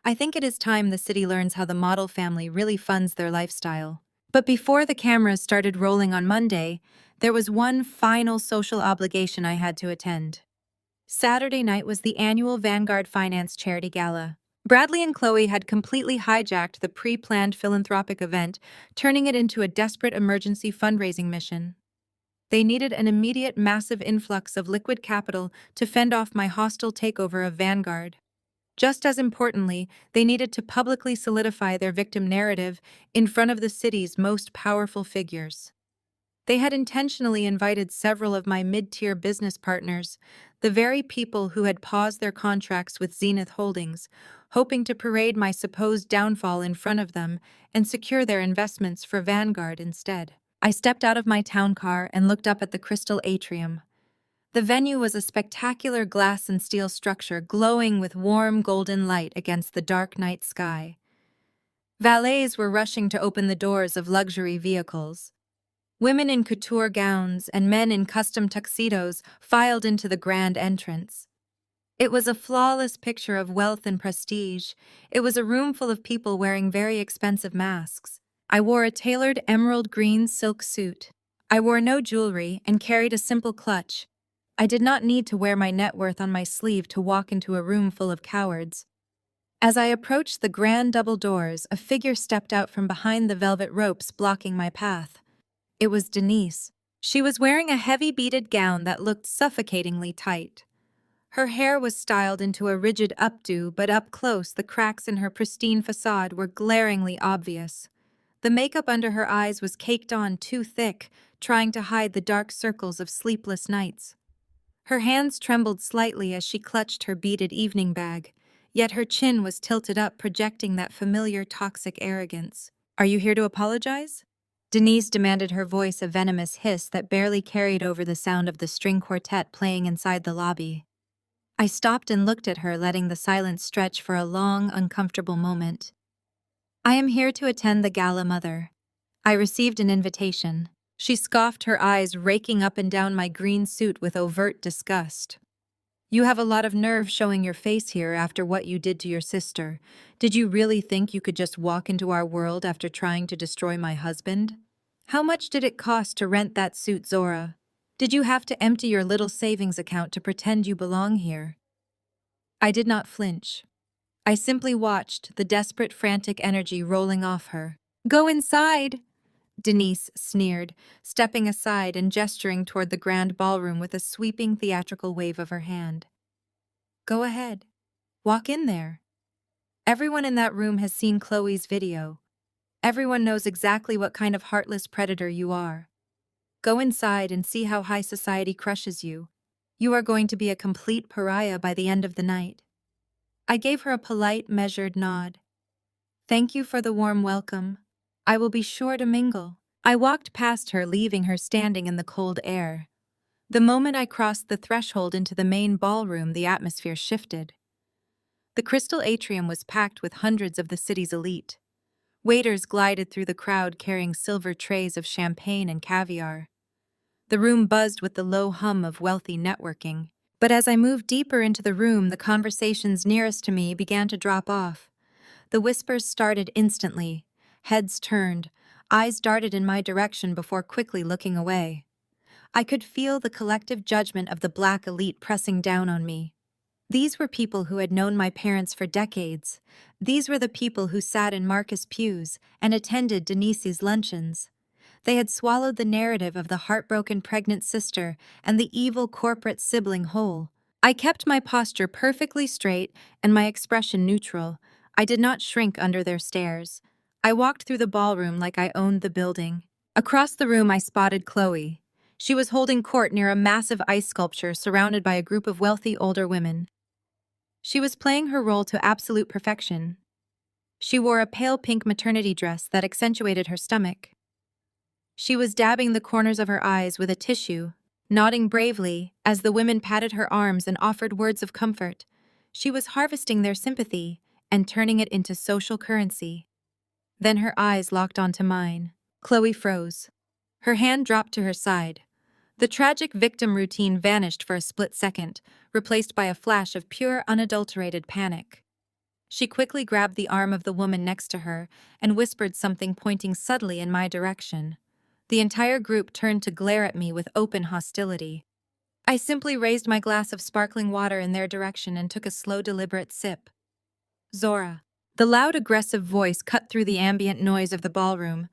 Speaker 1: I think it is time the city learns how the model family really funds their lifestyle. But before the cameras started rolling on Monday, there was one final social obligation I had to attend. Saturday night was the annual Vanguard Finance Charity Gala. Bradley and Chloe had completely hijacked the pre-planned philanthropic event, turning it into a desperate emergency fundraising mission. They needed an immediate massive influx of liquid capital to fend off my hostile takeover of Vanguard. Just as importantly, they needed to publicly solidify their victim narrative in front of the city's most powerful figures. They had intentionally invited several of my mid-tier business partners, the very people who had paused their contracts with Zenith Holdings, hoping to parade my supposed downfall in front of them and secure their investments for Vanguard instead. I stepped out of my town car and looked up at the crystal atrium. The venue was a spectacular glass and steel structure glowing with warm golden light against the dark night sky. Valets were rushing to open the doors of luxury vehicles. Women in couture gowns and men in custom tuxedos filed into the grand entrance. It was a flawless picture of wealth and prestige. It was a room full of people wearing very expensive masks. I wore a tailored emerald green silk suit. I wore no jewelry and carried a simple clutch. I did not need to wear my net worth on my sleeve to walk into a room full of cowards. As I approached the grand double doors, a figure stepped out from behind the velvet ropes blocking my path. It was Denise. She was wearing a heavy beaded gown that looked suffocatingly tight. Her hair was styled into a rigid updo, but up close the cracks in her pristine facade were glaringly obvious. The makeup under her eyes was caked on too thick, trying to hide the dark circles of sleepless nights. Her hands trembled slightly as she clutched her beaded evening bag, yet her chin was tilted up, projecting that familiar toxic arrogance. Are you here to apologize? Denise demanded, her voice a venomous hiss that barely carried over the sound of the string quartet playing inside the lobby. I stopped and looked at her, letting the silence stretch for a long, uncomfortable moment. I am here to attend the gala, Mother. I received an invitation. She scoffed, her eyes raking up and down my green suit with overt disgust. You have a lot of nerve showing your face here after what you did to your sister. Did you really think you could just walk into our world after trying to destroy my husband? How much did it cost to rent that suit, Zora? Did you have to empty your little savings account to pretend you belong here? I did not flinch. I simply watched the desperate, frantic energy rolling off her. Go inside, Denise sneered, stepping aside and gesturing toward the grand ballroom with a sweeping theatrical wave of her hand. Go ahead. Walk in there. Everyone in that room has seen Chloe's video. Everyone knows exactly what kind of heartless predator you are. Go inside and see how high society crushes you. You are going to be a complete pariah by the end of the night. I gave her a polite, measured nod. Thank you for the warm welcome. I will be sure to mingle. I walked past her, leaving her standing in the cold air. The moment I crossed the threshold into the main ballroom, the atmosphere shifted. The The crystal atrium was packed with hundreds of the city's elite. Waiters glided through the crowd carrying silver trays of champagne and caviar. The room buzzed with the low hum of wealthy networking. But as I moved deeper into the room, the conversations nearest to me began to drop off. The whispers started instantly. Heads turned, eyes darted in my direction before quickly looking away. I could feel the collective judgment of the black elite pressing down on me. These were people who had known my parents for decades. These were the people who sat in Marcus' pews and attended Denise's luncheons. They had swallowed the narrative of the heartbroken pregnant sister and the evil corporate sibling whole. I kept my posture perfectly straight and my expression neutral. I did not shrink under their stares. I walked through the ballroom like I owned the building. Across the room I spotted Chloe. She was holding court near a massive ice sculpture surrounded by a group of wealthy older women. She was playing her role to absolute perfection. She wore a pale pink maternity dress that accentuated her stomach. She was dabbing the corners of her eyes with a tissue, nodding bravely as the women patted her arms and offered words of comfort. She was harvesting their sympathy and turning it into social currency. Then her eyes locked onto mine. Chloe froze. Her hand dropped to her side. The tragic victim routine vanished for a split second, replaced by a flash of pure, unadulterated panic. She quickly grabbed the arm of the woman next to her and whispered something pointing subtly in my direction. The entire group turned to glare at me with open hostility. I simply raised my glass of sparkling water in their direction and took a slow, deliberate sip. Zora. The loud, aggressive voice cut through the ambient noise of the ballroom.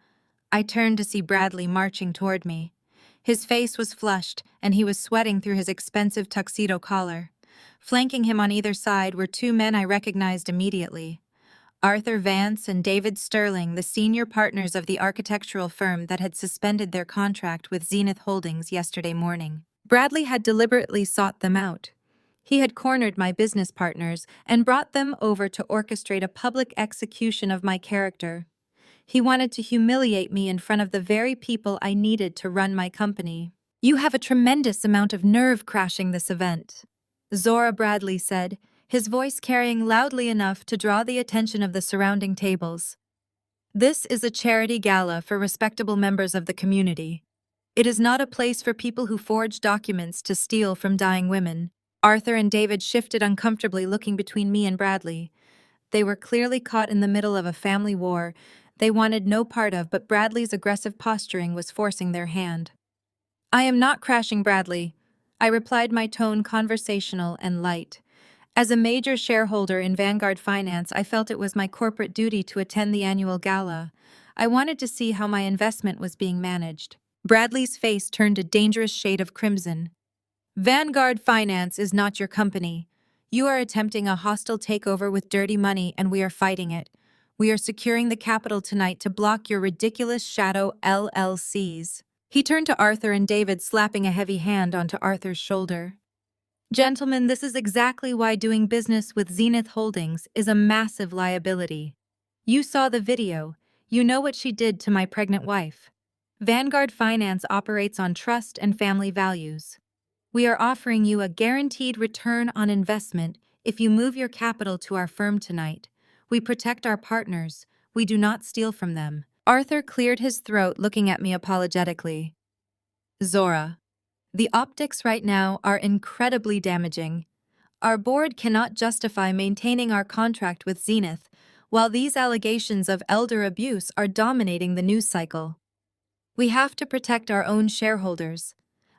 Speaker 1: I turned to see Bradley marching toward me. His face was flushed, and he was sweating through his expensive tuxedo collar. Flanking him on either side were two men I recognized immediately. Arthur Vance and David Sterling, the senior partners of the architectural firm that had suspended their contract with Zenith Holdings yesterday morning. Bradley had deliberately sought them out. He had cornered my business partners and brought them over to orchestrate a public execution of my character. He wanted to humiliate me in front of the very people I needed to run my company. "You have a tremendous amount of nerve crashing this event," Zora Bradley said, his voice carrying loudly enough to draw the attention of the surrounding tables. "This is a charity gala for respectable members of the community. It is not a place for people who forge documents to steal from dying women." Arthur and David shifted uncomfortably, looking between me and Bradley. They were clearly caught in the middle of a family war they wanted no part of, but Bradley's aggressive posturing was forcing their hand. "I am not crashing, Bradley," I replied, my tone conversational and light. As a major shareholder in Vanguard Finance, I felt it was my corporate duty to attend the annual gala. I wanted to see how my investment was being managed. Bradley's face turned a dangerous shade of crimson. "Vanguard Finance is not your company. You are attempting a hostile takeover with dirty money, and we are fighting it. We are securing the capital tonight to block your ridiculous shadow LLCs." He turned to Arthur and David, slapping a heavy hand onto Arthur's shoulder. "Gentlemen, this is exactly why doing business with Zenith Holdings is a massive liability. You saw the video. You know what she did to my pregnant wife. Vanguard Finance operates on trust and family values. We are offering you a guaranteed return on investment if you move your capital to our firm tonight. We protect our partners. We do not steal from them." Arthur cleared his throat, looking at me apologetically. "Zora, the optics right now are incredibly damaging. Our board cannot justify maintaining our contract with Zenith, while these allegations of elder abuse are dominating the news cycle. We have to protect our own shareholders.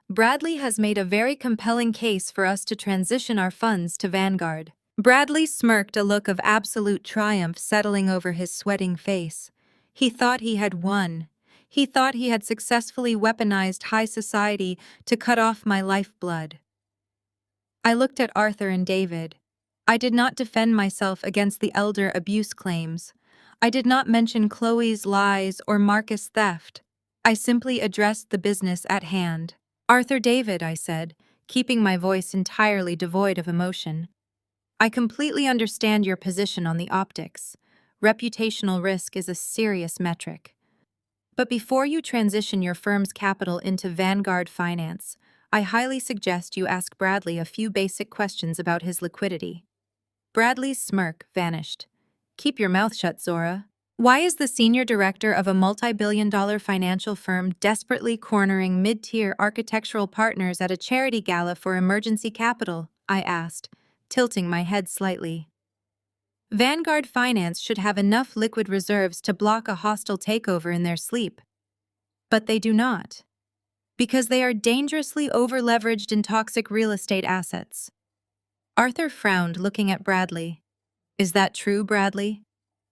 Speaker 1: Bradley has made a very compelling case for us to transition our funds to Vanguard." Bradley smirked, a look of absolute triumph settling over his sweating face. He thought he had won. He thought he had successfully weaponized high society to cut off my lifeblood. I looked at Arthur and David. I did not defend myself against the elder abuse claims. I did not mention Chloe's lies or Marcus' theft. I simply addressed the business at hand. "Arthur David," I said, keeping my voice entirely devoid of emotion. "I completely understand your position on the optics. Reputational risk is a serious metric. But before you transition your firm's capital into Vanguard Finance, I highly suggest you ask Bradley a few basic questions about his liquidity." Bradley's smirk vanished. Keep your mouth shut, Zora. Why is the senior director of a multi-billion-dollar financial firm desperately cornering mid-tier architectural partners at a charity gala for emergency capital? I asked, tilting my head slightly. Vanguard Finance should have enough liquid reserves to block a hostile takeover in their sleep. But they do not. Because they are dangerously over-leveraged in toxic real estate assets. Arthur frowned, looking at Bradley. Is that true, Bradley?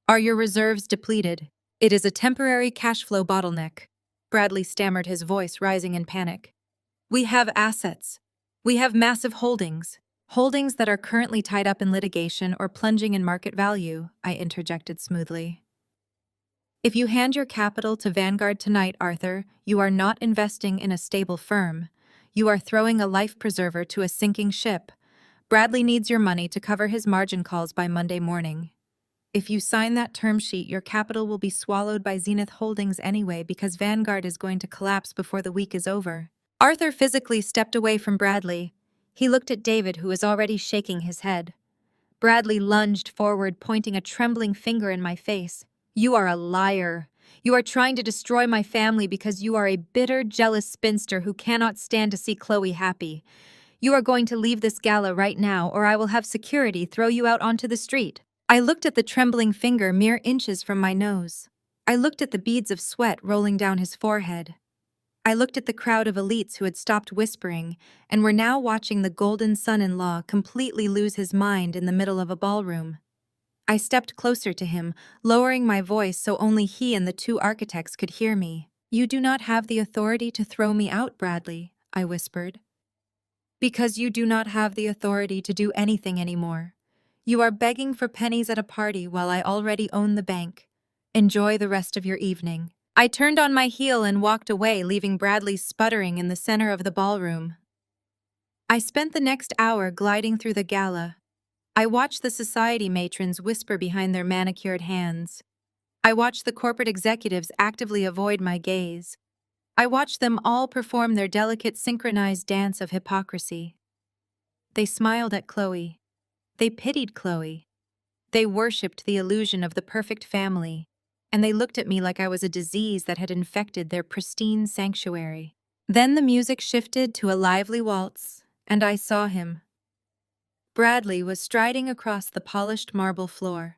Speaker 1: Are your reserves depleted? It is a temporary cash flow bottleneck. Bradley stammered, his voice rising in panic. We have assets. We have massive holdings. Holdings that are currently tied up in litigation or plunging in market value, I interjected smoothly. If you hand your capital to Vanguard tonight, Arthur, you are not investing in a stable firm. You are throwing a life preserver to a sinking ship. Bradley needs your money to cover his margin calls by Monday morning. If you sign that term sheet, your capital will be swallowed by Zenith Holdings anyway because Vanguard is going to collapse before the week is over. Arthur physically stepped away from Bradley. He looked at David, who was already shaking his head. Bradley lunged forward, pointing a trembling finger in my face. You are a liar. You are trying to destroy my family because you are a bitter, jealous spinster who cannot stand to see Chloe happy. You are going to leave this gala right now, or I will have security throw you out onto the street. I looked at the trembling finger mere inches from my nose. I looked at the beads of sweat rolling down his forehead. I looked at the crowd of elites who had stopped whispering and were now watching the golden son-in-law completely lose his mind in the middle of a ballroom. I stepped closer to him, lowering my voice so only he and the two architects could hear me. You do not have the authority to throw me out, Bradley, I whispered. Because you do not have the authority to do anything anymore. You are begging for pennies at a party while I already own the bank. Enjoy the rest of your evening. I turned on my heel and walked away, leaving Bradley sputtering in the center of the ballroom. I spent the next hour gliding through the gala. I watched the society matrons whisper behind their manicured hands. I watched the corporate executives actively avoid my gaze. I watched them all perform their delicate synchronized dance of hypocrisy. They smiled at Chloe. They pitied Chloe. They worshipped the illusion of the perfect family, and they looked at me like I was a disease that had infected their pristine sanctuary. Then the music shifted to a lively waltz, and I saw him. Bradley was striding across the polished marble floor.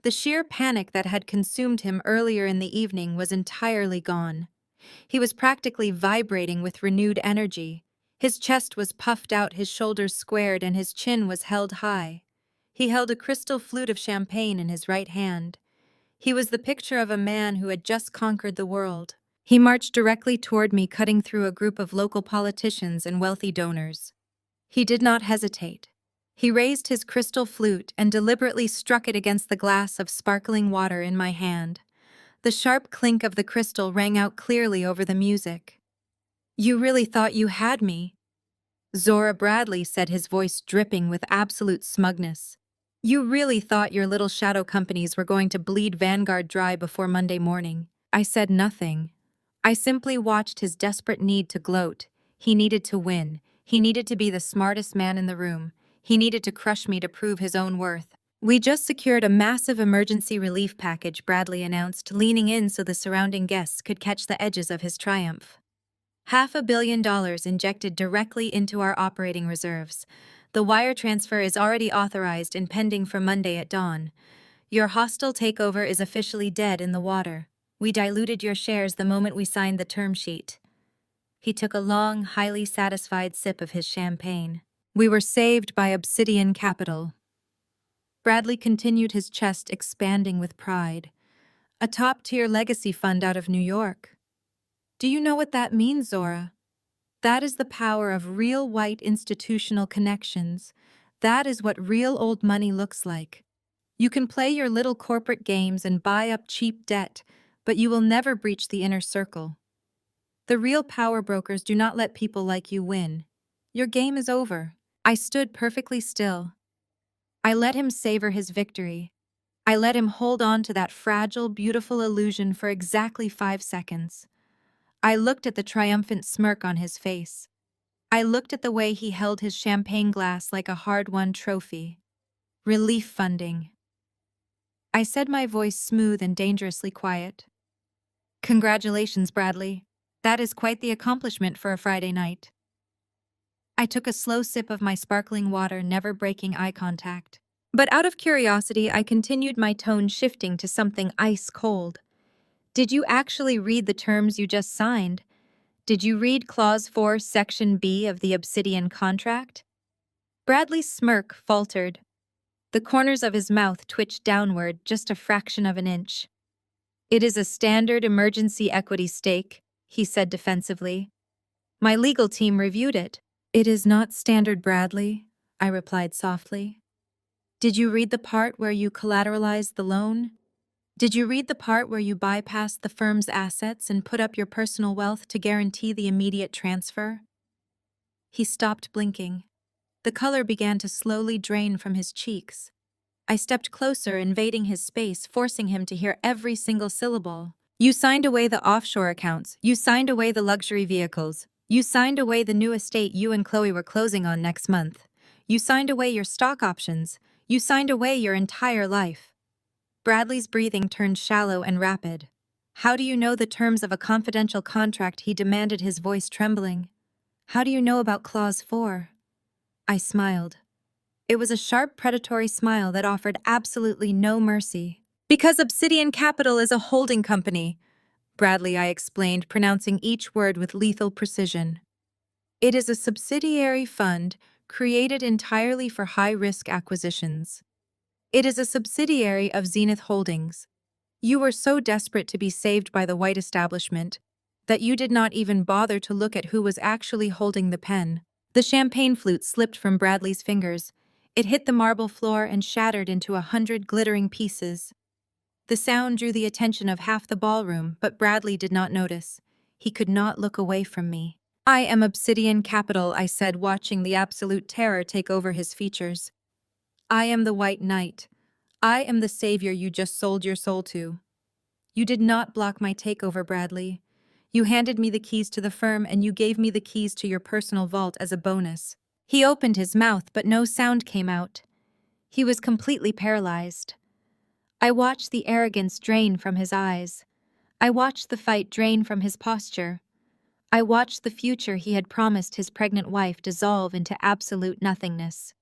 Speaker 1: The sheer panic that had consumed him earlier in the evening was entirely gone. He was practically vibrating with renewed energy. His chest was puffed out, his shoulders squared, and his chin was held high. He held a crystal flute of champagne in his right hand. He was the picture of a man who had just conquered the world. He marched directly toward me, cutting through a group of local politicians and wealthy donors. He did not hesitate. He raised his crystal flute and deliberately struck it against the glass of sparkling water in my hand. The sharp clink of the crystal rang out clearly over the music. You really thought you had me? Zora Bradley said, his voice dripping with absolute smugness. You really thought your little shadow companies were going to bleed Vanguard dry before Monday morning? I said nothing. I simply watched his desperate need to gloat. He needed to win. He needed to be the smartest man in the room. He needed to crush me to prove his own worth. We just secured a massive emergency relief package, Bradley announced, leaning in so the surrounding guests could catch the edges of his triumph. $500 million injected directly into our operating reserves. The wire transfer is already authorized and pending for Monday at dawn. Your hostile takeover is officially dead in the water. We diluted your shares the moment we signed the term sheet. He took a long, highly satisfied sip of his champagne. We were saved by Obsidian Capital. Bradley continued, his chest expanding with pride. A top-tier legacy fund out of New York. Do you know what that means, Zora? That is the power of real white institutional connections. That is what real old money looks like. You can play your little corporate games and buy up cheap debt, but you will never breach the inner circle. The real power brokers do not let people like you win. Your game is over. I stood perfectly still. I let him savor his victory. I let him hold on to that fragile, beautiful illusion for exactly 5 seconds. I looked at the triumphant smirk on his face. I looked at the way he held his champagne glass like a hard-won trophy. Relief funding. I said, my voice smooth and dangerously quiet. Congratulations, Bradley. That is quite the accomplishment for a Friday night. I took a slow sip of my sparkling water, never breaking eye contact. But out of curiosity, I continued, my tone shifting to something ice cold. Did you actually read the terms you just signed? Did you read Clause 4, Section B of the Obsidian contract? Bradley's smirk faltered. The corners of his mouth twitched downward just a fraction of an inch. It is a standard emergency equity stake, he said defensively. My legal team reviewed it. It is not standard, Bradley, I replied softly. Did you read the part where you collateralized the loan? Did you read the part where you bypassed the firm's assets and put up your personal wealth to guarantee the immediate transfer? He stopped blinking. The color began to slowly drain from his cheeks. I stepped closer, invading his space, forcing him to hear every single syllable. You signed away the offshore accounts. You signed away the luxury vehicles. You signed away the new estate you and Chloe were closing on next month. You signed away your stock options. You signed away your entire life. Bradley's breathing turned shallow and rapid. How do you know the terms of a confidential contract? He demanded, his voice trembling. How do you know about Clause 4? I smiled. It was a sharp, predatory smile that offered absolutely no mercy. Because Obsidian Capital is a holding company, Bradley, I explained, pronouncing each word with lethal precision. It is a subsidiary fund created entirely for high-risk acquisitions. It is a subsidiary of Zenith Holdings. You were so desperate to be saved by the white establishment that you did not even bother to look at who was actually holding the pen. The champagne flute slipped from Bradley's fingers. It hit the marble floor and shattered into 100 glittering pieces. The sound drew the attention of half the ballroom, but Bradley did not notice. He could not look away from me. I am Obsidian Capital, I said, watching the absolute terror take over his features. I am the White Knight. I am the savior you just sold your soul to. You did not block my takeover, Bradley. You handed me the keys to the firm, and you gave me the keys to your personal vault as a bonus. He opened his mouth, but no sound came out. He was completely paralyzed. I watched the arrogance drain from his eyes. I watched the fight drain from his posture. I watched the future he had promised his pregnant wife dissolve into absolute nothingness.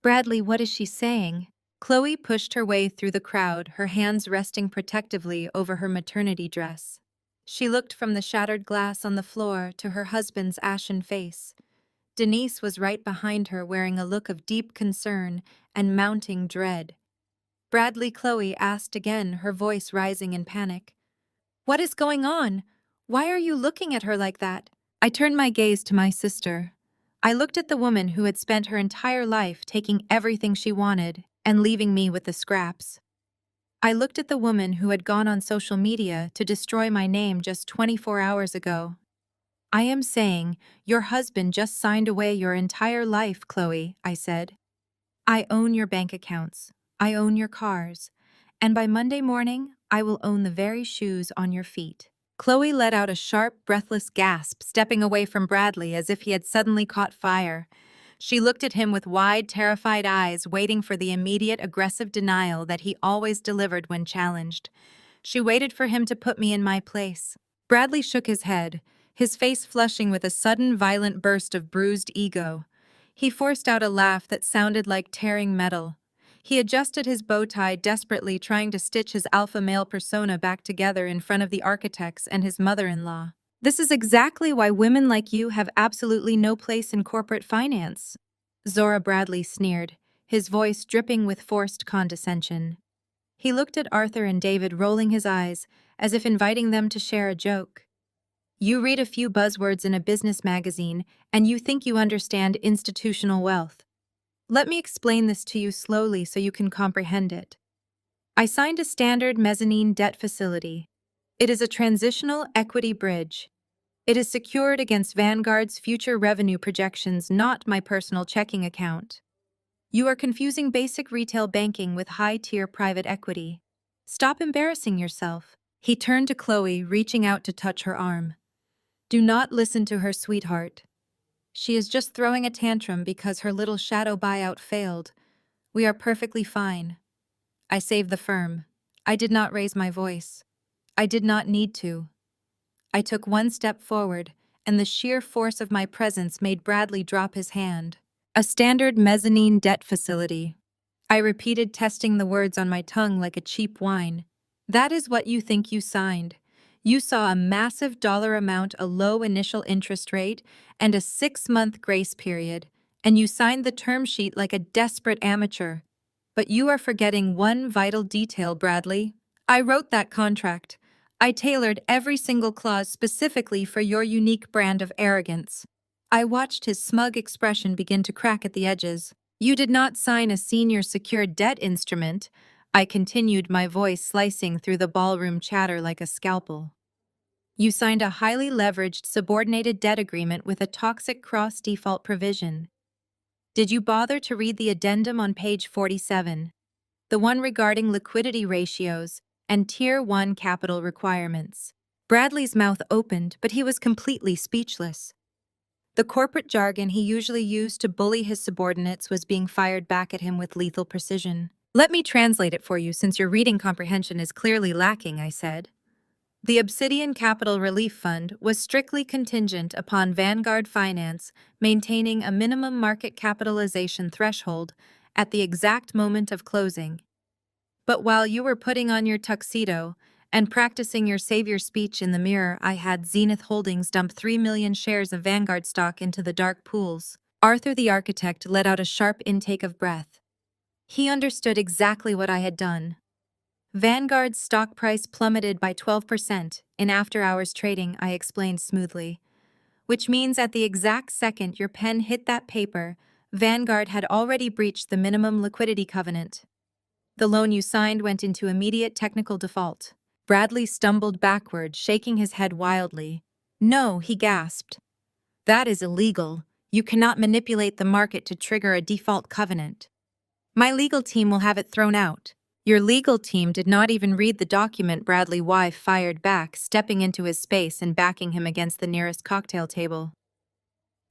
Speaker 1: Bradley, what is she saying? Chloe pushed her way through the crowd, her hands resting protectively over her maternity dress. She looked from the shattered glass on the floor to her husband's ashen face. Denise was right behind her, wearing a look of deep concern and mounting dread. Bradley, Chloe asked again, her voice rising in panic. What is going on? Why are you looking at her like that? I turned my gaze to my sister. I looked at the woman who had spent her entire life taking everything she wanted and leaving me with the scraps. I looked at the woman who had gone on social media to destroy my name just 24 hours ago. I am saying, your husband just signed away your entire life, Chloe, I said. I own your bank accounts. I own your cars. And by Monday morning, I will own the very shoes on your feet. Chloe let out a sharp, breathless gasp, stepping away from Bradley as if he had suddenly caught fire. She looked at him with wide, terrified eyes, waiting for the immediate, aggressive denial that he always delivered when challenged. She waited for him to put me in my place. Bradley shook his head, his face flushing with a sudden, violent burst of bruised ego. He forced out a laugh that sounded like tearing metal. He adjusted his bow tie, desperately trying to stitch his alpha male persona back together in front of the architects and his mother-in-law. This is exactly why women like you have absolutely no place in corporate finance, Zora Bradley sneered, his voice dripping with forced condescension. He looked at Arthur and David, rolling his eyes, as if inviting them to share a joke. You read a few buzzwords in a business magazine, and you think you understand institutional wealth. Let me explain this to you slowly so you can comprehend it. I signed a standard mezzanine debt facility. It is a transitional equity bridge. It is secured against Vanguard's future revenue projections, not my personal checking account. You are confusing basic retail banking with high-tier private equity. Stop embarrassing yourself. He turned to Chloe, reaching out to touch her arm. Do not listen to her, sweetheart. She is just throwing a tantrum because her little shadow buyout failed. We are perfectly fine. I saved the firm. I did not raise my voice. I did not need to. I took one step forward, and the sheer force of my presence made Bradley drop his hand. A standard mezzanine debt facility. I repeated, testing the words on my tongue like a cheap wine. That is what you think you signed. You saw a massive dollar amount, a low initial interest rate, and a 6-month grace period, and you signed the term sheet like a desperate amateur. But you are forgetting one vital detail, Bradley. I wrote that contract. I tailored every single clause specifically for your unique brand of arrogance. I watched his smug expression begin to crack at the edges. You did not sign a senior secured debt instrument. I continued, my voice slicing through the ballroom chatter like a scalpel. You signed a highly leveraged subordinated debt agreement with a toxic cross-default provision. Did you bother to read the addendum on page 47? The one regarding liquidity ratios and Tier 1 capital requirements. Bradley's mouth opened, but he was completely speechless. The corporate jargon he usually used to bully his subordinates was being fired back at him with lethal precision. Let me translate it for you since your reading comprehension is clearly lacking, I said. The Obsidian Capital Relief Fund was strictly contingent upon Vanguard Finance maintaining a minimum market capitalization threshold at the exact moment of closing. But while you were putting on your tuxedo and practicing your savior speech in the mirror, I had Zenith Holdings dump 3 million shares of Vanguard stock into the dark pools. Arthur the architect let out a sharp intake of breath. He understood exactly what I had done. Vanguard's stock price plummeted by 12% in after-hours trading, I explained smoothly. Which means at the exact second your pen hit that paper, Vanguard had already breached the minimum liquidity covenant. The loan you signed went into immediate technical default. Bradley stumbled backward, shaking his head wildly. No, he gasped. That is illegal. You cannot manipulate the market to trigger a default covenant. My legal team will have it thrown out. Your legal team did not even read the document, Bradley Y fired back, stepping into his space and backing him against the nearest cocktail table.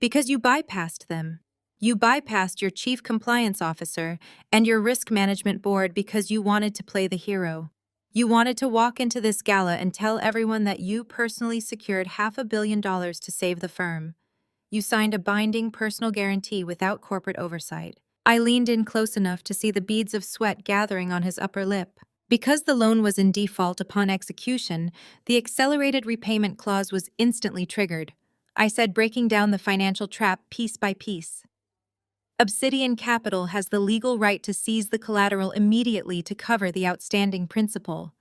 Speaker 1: Because you bypassed them. You bypassed your chief compliance officer and your risk management board because you wanted to play the hero. You wanted to walk into this gala and tell everyone that you personally secured $500 million to save the firm. You signed a binding personal guarantee without corporate oversight. I leaned in close enough to see the beads of sweat gathering on his upper lip. Because the loan was in default upon execution, the accelerated repayment clause was instantly triggered. I said, breaking down the financial trap piece by piece. Obsidian Capital has the legal right to seize the collateral immediately to cover the outstanding principal.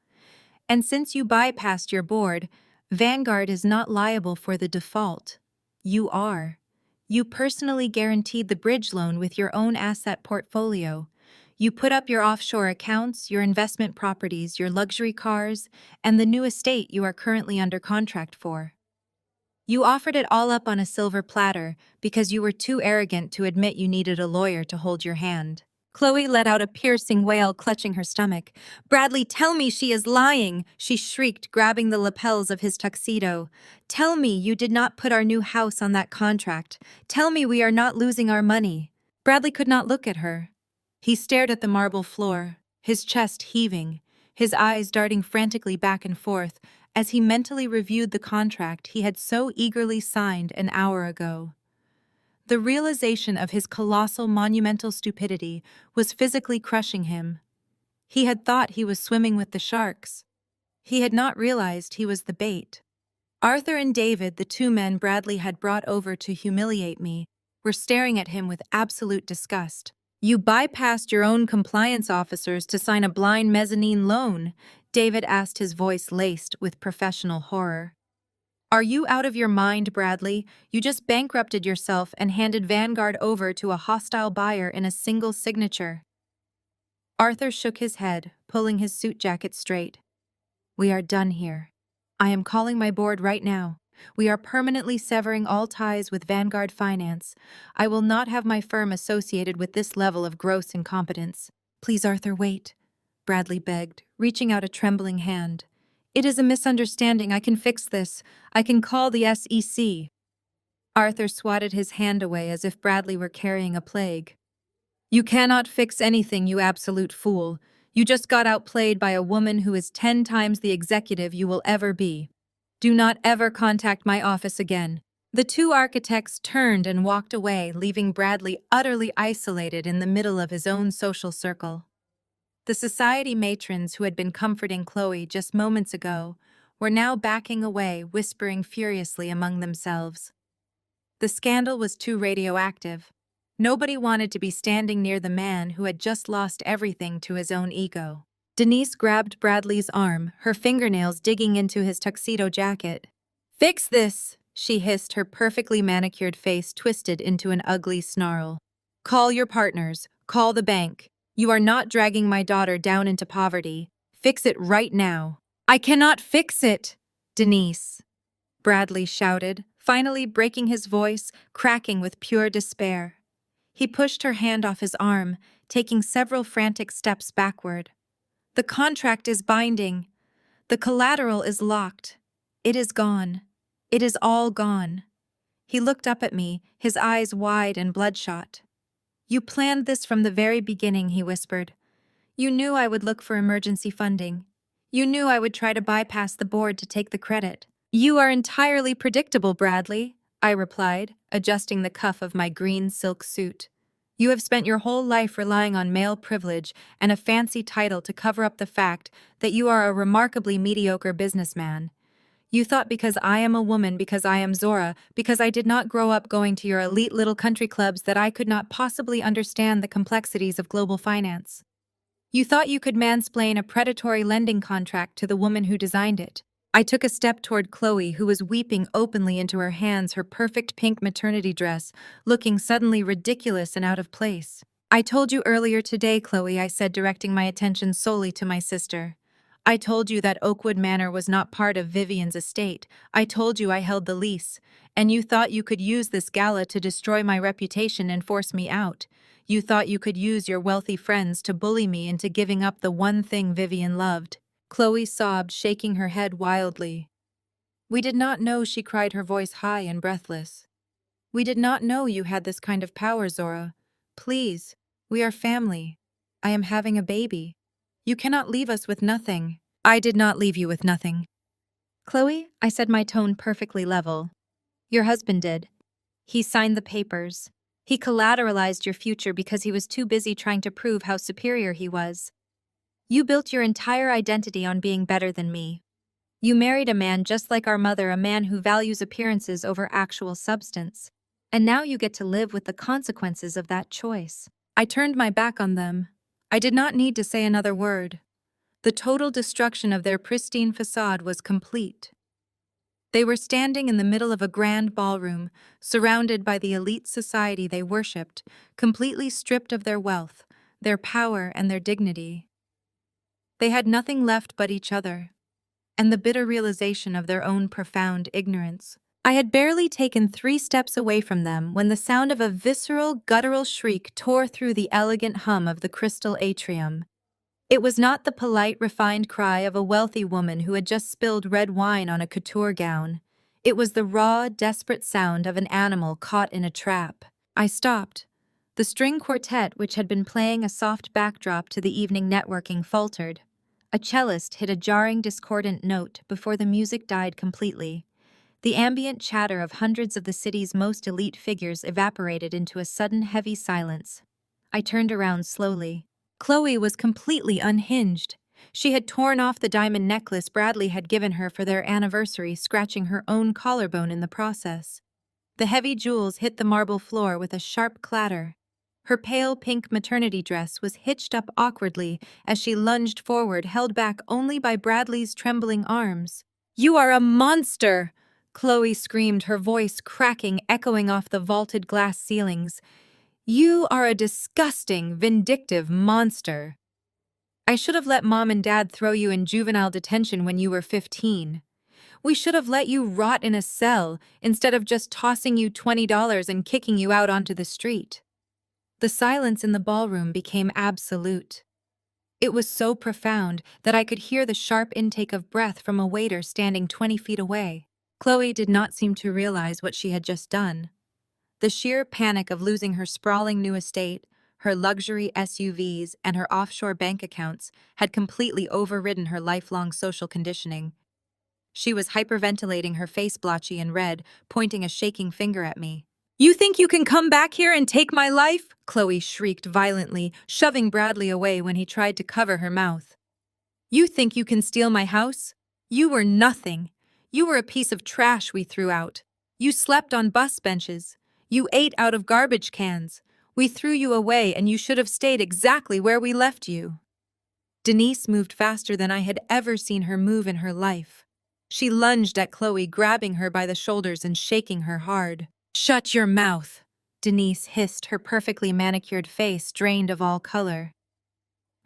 Speaker 1: And since you bypassed your board, Vanguard is not liable for the default. You are. You personally guaranteed the bridge loan with your own asset portfolio. You put up your offshore accounts, your investment properties, your luxury cars, and the new estate you are currently under contract for. You offered it all up on a silver platter because you were too arrogant to admit you needed a lawyer to hold your hand. Chloe let out a piercing wail, clutching her stomach. Bradley, tell me she is lying, she shrieked, grabbing the lapels of his tuxedo. Tell me you did not put our new house on that contract. Tell me we are not losing our money. Bradley could not look at her. He stared at the marble floor, his chest heaving, his eyes darting frantically back and forth as he mentally reviewed the contract he had so eagerly signed an hour ago. The realization of his colossal, monumental stupidity was physically crushing him. He had thought he was swimming with the sharks. He had not realized he was the bait. Arthur and David, the two men Bradley had brought over to humiliate me, were staring at him with absolute disgust. You bypassed your own compliance officers to sign a blind mezzanine loan, David asked, his voice laced with professional horror. Are you out of your mind, Bradley? You just bankrupted yourself and handed Vanguard over to a hostile buyer in a single signature. Arthur shook his head, pulling his suit jacket straight. We are done here. I am calling my board right now. We are permanently severing all ties with Vanguard Finance. I will not have my firm associated with this level of gross incompetence. Please, Arthur, wait, Bradley begged, reaching out a trembling hand. It is a misunderstanding. I can fix this. I can call the SEC. Arthur swatted his hand away as if Bradley were carrying a plague. You cannot fix anything, you absolute fool. You just got outplayed by a woman who is 10 times the executive you will ever be. Do not ever contact my office again. The two architects turned and walked away, leaving Bradley utterly isolated in the middle of his own social circle. The society matrons who had been comforting Chloe just moments ago were now backing away, whispering furiously among themselves. The scandal was too radioactive. Nobody wanted to be standing near the man who had just lost everything to his own ego. Denise grabbed Bradley's arm, her fingernails digging into his tuxedo jacket. "Fix this!" she hissed, her perfectly manicured face twisted into an ugly snarl. "Call your partners. Call the bank. You are not dragging my daughter down into poverty. Fix it right now." "I cannot fix it!" Denise, Bradley shouted, finally breaking his voice, cracking with pure despair. He pushed her hand off his arm, taking several frantic steps backward. "The contract is binding. The collateral is locked. It is gone. It is all gone." He looked up at me, his eyes wide and bloodshot. "You planned this from the very beginning," he whispered. "You knew I would look for emergency funding. You knew I would try to bypass the board to take the credit." "You are entirely predictable, Bradley," I replied, adjusting the cuff of my green silk suit. "You have spent your whole life relying on male privilege and a fancy title to cover up the fact that you are a remarkably mediocre businessman. You thought because I am a woman, because I am Zora, because I did not grow up going to your elite little country clubs that I could not possibly understand the complexities of global finance. You thought you could mansplain a predatory lending contract to the woman who designed it." I took a step toward Chloe, who was weeping openly into her hands, her perfect pink maternity dress, looking suddenly ridiculous and out of place. "I told you earlier today, Chloe," I said, directing my attention solely to my sister. "I told you that Oakwood Manor was not part of Vivian's estate. I told you I held the lease. And you thought you could use this gala to destroy my reputation and force me out. You thought you could use your wealthy friends to bully me into giving up the one thing Vivian loved." Chloe sobbed, shaking her head wildly. "We did not know," she cried, her voice high and breathless. "We did not know you had this kind of power, Zora. Please, we are family. I am having a baby. You cannot leave us with nothing." "I did not leave you with nothing, Chloe," I said, my tone perfectly level. "Your husband did. He signed the papers. He collateralized your future because he was too busy trying to prove how superior he was. You built your entire identity on being better than me. You married a man just like our mother, a man who values appearances over actual substance. And now you get to live with the consequences of that choice." I turned my back on them. I did not need to say another word. The total destruction of their pristine facade was complete. They were standing in the middle of a grand ballroom, surrounded by the elite society they worshipped, completely stripped of their wealth, their power, and their dignity. They had nothing left but each other, and the bitter realization of their own profound ignorance. I had barely taken 3 steps away from them when the sound of a visceral, guttural shriek tore through the elegant hum of the crystal atrium. It was not the polite, refined cry of a wealthy woman who had just spilled red wine on a couture gown. It was the raw, desperate sound of an animal caught in a trap. I stopped. The string quartet, which had been playing a soft backdrop to the evening networking, faltered. A cellist hit a jarring, discordant note before the music died completely. The ambient chatter of hundreds of the city's most elite figures evaporated into a sudden, heavy silence. I turned around slowly. Chloe was completely unhinged. She had torn off the diamond necklace Bradley had given her for their anniversary, scratching her own collarbone in the process. The heavy jewels hit the marble floor with a sharp clatter. Her pale pink maternity dress was hitched up awkwardly as she lunged forward, held back only by Bradley's trembling arms. "You are a monster!" Chloe screamed, her voice cracking, echoing off the vaulted glass ceilings. "You are a disgusting, vindictive monster. I should have let Mom and Dad throw you in juvenile detention when you were 15. We should have let you rot in a cell instead of just tossing you $20 and kicking you out onto the street." The silence in the ballroom became absolute. It was so profound that I could hear the sharp intake of breath from a waiter standing 20 feet away. Chloe did not seem to realize what she had just done. The sheer panic of losing her sprawling new estate, her luxury SUVs, and her offshore bank accounts had completely overridden her lifelong social conditioning. She was hyperventilating, her face blotchy and red, pointing a shaking finger at me. "You think you can come back here and take my life?" Chloe shrieked violently, shoving Bradley away when he tried to cover her mouth. "You think you can steal my house? You were nothing. You were a piece of trash we threw out. You slept on bus benches. You ate out of garbage cans. We threw you away and you should have stayed exactly where we left you." Denise moved faster than I had ever seen her move in her life. She lunged at Chloe, grabbing her by the shoulders and shaking her hard. "Shut your mouth," Denise hissed, her perfectly manicured face drained of all color.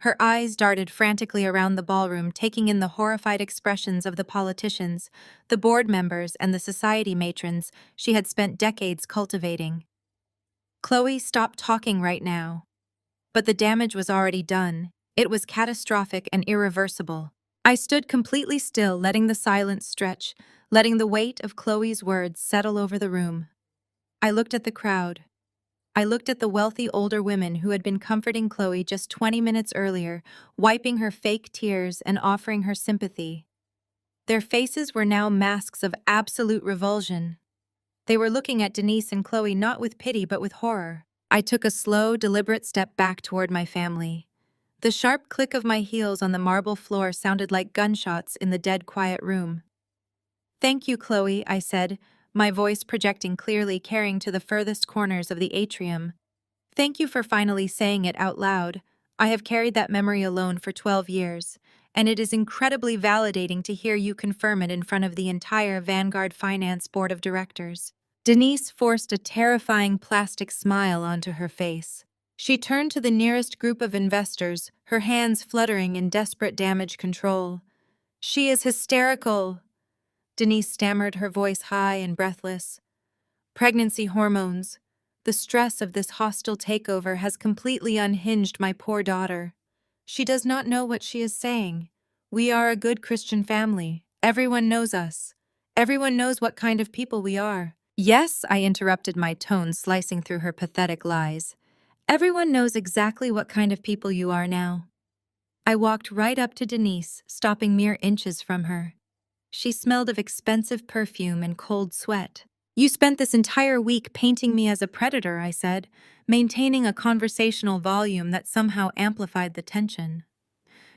Speaker 1: Her eyes darted frantically around the ballroom, taking in the horrified expressions of the politicians, the board members, and the society matrons she had spent decades cultivating. "Chloe, stop talking right now." But the damage was already done. It was catastrophic and irreversible. I stood completely still, letting the silence stretch, letting the weight of Chloe's words settle over the room. I looked at the crowd. I looked at the wealthy older women who had been comforting Chloe just 20 minutes earlier, wiping her fake tears and offering her sympathy. Their faces were now masks of absolute revulsion. They were looking at Denise and Chloe not with pity but with horror. I took a slow, deliberate step back toward my family. The sharp click of my heels on the marble floor sounded like gunshots in the dead quiet room. "Thank you, Chloe," I said, my voice projecting clearly, carrying to the furthest corners of the atrium. "Thank you for finally saying it out loud. I have carried that memory alone for 12 years, and it is incredibly validating to hear you confirm it in front of the entire Vanguard Finance Board of Directors." Denise forced a terrifying plastic smile onto her face. She turned to the nearest group of investors, her hands fluttering in desperate damage control. "She is hysterical," Denise stammered, her voice high and breathless. "Pregnancy hormones. The stress of this hostile takeover has completely unhinged my poor daughter. She does not know what she is saying. We are a good Christian family. Everyone knows us. Everyone knows what kind of people we are." "Yes," I interrupted, my tone slicing through her pathetic lies. "Everyone knows exactly what kind of people you are now." I walked right up to Denise, stopping mere inches from her. She smelled of expensive perfume and cold sweat. "You spent this entire week painting me as a predator," I said, maintaining a conversational volume that somehow amplified the tension.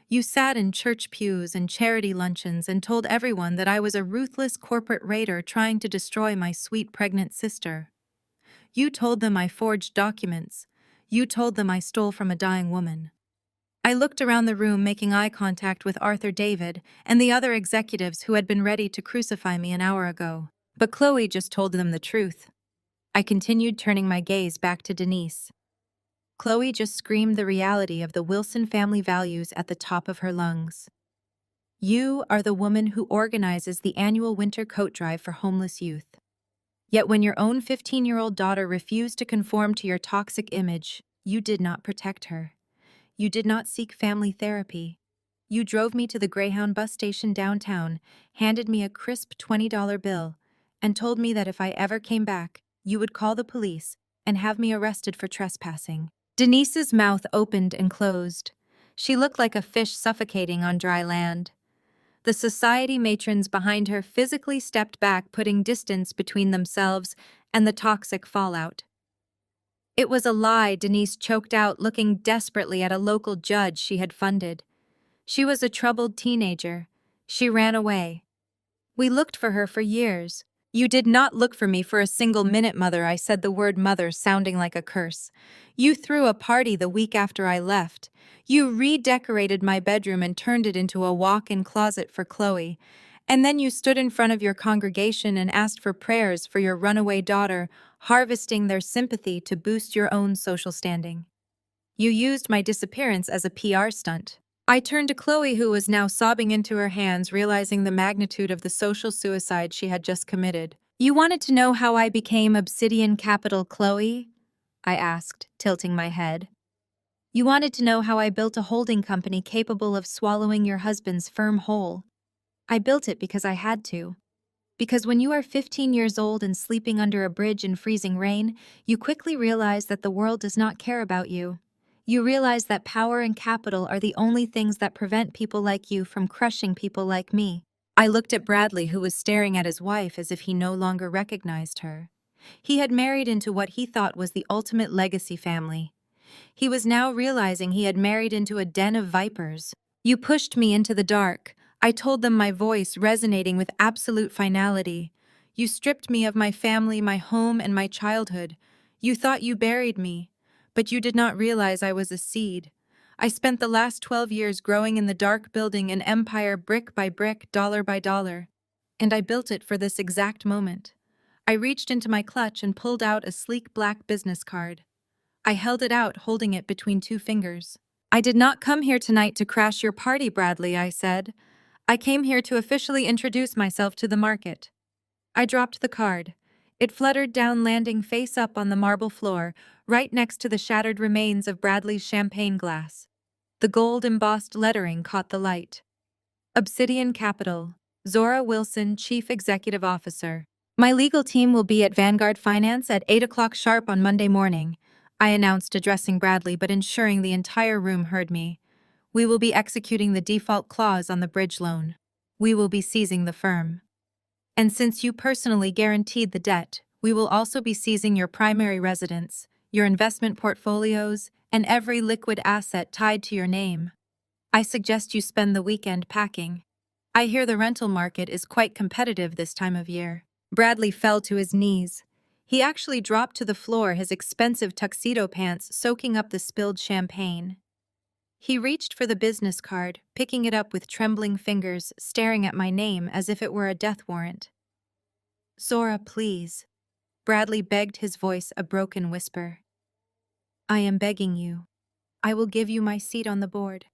Speaker 1: "You sat in church pews and charity luncheons and told everyone that I was a ruthless corporate raider trying to destroy my sweet pregnant sister. You told them I forged documents. You told them I stole from a dying woman." I looked around the room, making eye contact with Arthur David and the other executives who had been ready to crucify me an hour ago. But Chloe just told them the truth. I continued, turning my gaze back to Denise. Chloe just screamed the reality of the Wilson family values at the top of her lungs. You are the woman who organizes the annual winter coat drive for homeless youth. Yet when your own 15-year-old daughter refused to conform to your toxic image, you did not protect her. You did not seek family therapy. You drove me to the Greyhound bus station downtown, handed me a crisp $20 bill, and told me that if I ever came back, you would call the police and have me arrested for trespassing. Denise's mouth opened and closed. She looked like a fish suffocating on dry land. The society matrons behind her physically stepped back, putting distance between themselves and the toxic fallout. "It was a lie," Denise choked out, looking desperately at a local judge she had funded. "She was a troubled teenager. She ran away. We looked for her for years." "You did not look for me for a single minute, Mother," I said, the word mother sounding like a curse. "You threw a party the week after I left. You redecorated my bedroom and turned it into a walk-in closet for Chloe. And then you stood in front of your congregation and asked for prayers for your runaway daughter, harvesting their sympathy to boost your own social standing. You used my disappearance as a PR stunt." I turned to Chloe, who was now sobbing into her hands, realizing the magnitude of the social suicide she had just committed. "You wanted to know how I became Obsidian Capital, Chloe?" I asked, tilting my head. "You wanted to know how I built a holding company capable of swallowing your husband's firm whole. I built it because I had to. Because when you are 15 years old and sleeping under a bridge in freezing rain, you quickly realize that the world does not care about you. You realize that power and capital are the only things that prevent people like you from crushing people like me. I looked at Bradley, who was staring at his wife as if he no longer recognized her. He had married into what he thought was the ultimate legacy family. He was now realizing he had married into a den of vipers. You pushed me into the dark. I told them, my voice resonating with absolute finality. You stripped me of my family, my home, and my childhood. You thought you buried me, but you did not realize I was a seed. I spent the last 12 years growing in the dark, building an empire brick by brick, dollar by dollar. And I built it for this exact moment. I reached into my clutch and pulled out a sleek black business card. I held it out, holding it between two fingers. I did not come here tonight to crash your party, Bradley, I said. I came here to officially introduce myself to the market. I dropped the card. It fluttered down, landing face up on the marble floor, right next to the shattered remains of Bradley's champagne glass. The gold-embossed lettering caught the light. Obsidian Capital, Zora Wilson, Chief Executive Officer. My legal team will be at Vanguard Finance at 8 o'clock sharp on Monday morning, I announced, addressing Bradley but ensuring the entire room heard me. We will be executing the default clause on the bridge loan. We will be seizing the firm. And since you personally guaranteed the debt, we will also be seizing your primary residence, your investment portfolios, and every liquid asset tied to your name. I suggest you spend the weekend packing. I hear the rental market is quite competitive this time of year. Bradley fell to his knees. He actually dropped to the floor, his expensive tuxedo pants soaking up the spilled champagne. He reached for the business card, picking it up with trembling fingers, staring at my name as if it were a death warrant. Zora, please. Bradley begged, his voice a broken whisper. I am begging you. I will give you my seat on the board.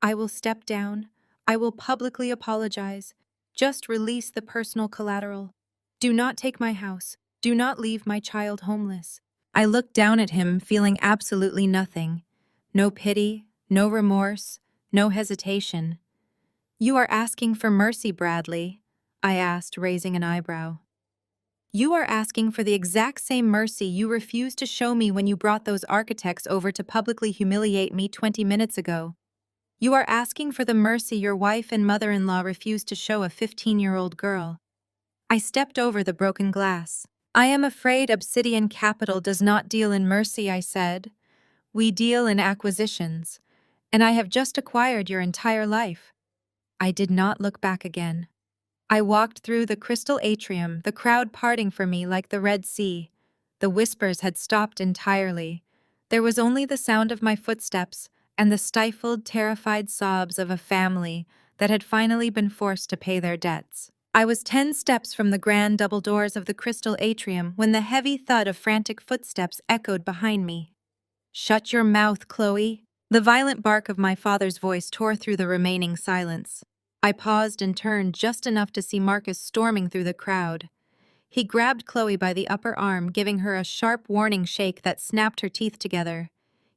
Speaker 1: I will step down. I will publicly apologize. Just release the personal collateral. Do not take my house. Do not leave my child homeless. I looked down at him, feeling absolutely nothing. No pity, no remorse, no hesitation. You are asking for mercy, Bradley? I asked, raising an eyebrow. You are asking for the exact same mercy you refused to show me when you brought those architects over to publicly humiliate me 20 minutes ago. You are asking for the mercy your wife and mother-in-law refused to show a 15-year-old girl. I stepped over the broken glass. I am afraid Obsidian Capital does not deal in mercy, I said. We deal in acquisitions, and I have just acquired your entire life. I did not look back again. I walked through the crystal atrium, the crowd parting for me like the Red Sea. The whispers had stopped entirely. There was only the sound of my footsteps and the stifled, terrified sobs of a family that had finally been forced to pay their debts. I was 10 steps from the grand double doors of the crystal atrium when the heavy thud of frantic footsteps echoed behind me. Shut your mouth, Chloe. The violent bark of my father's voice tore through the remaining silence. I paused and turned just enough to see Marcus storming through the crowd. He grabbed Chloe by the upper arm, giving her a sharp warning shake that snapped her teeth together.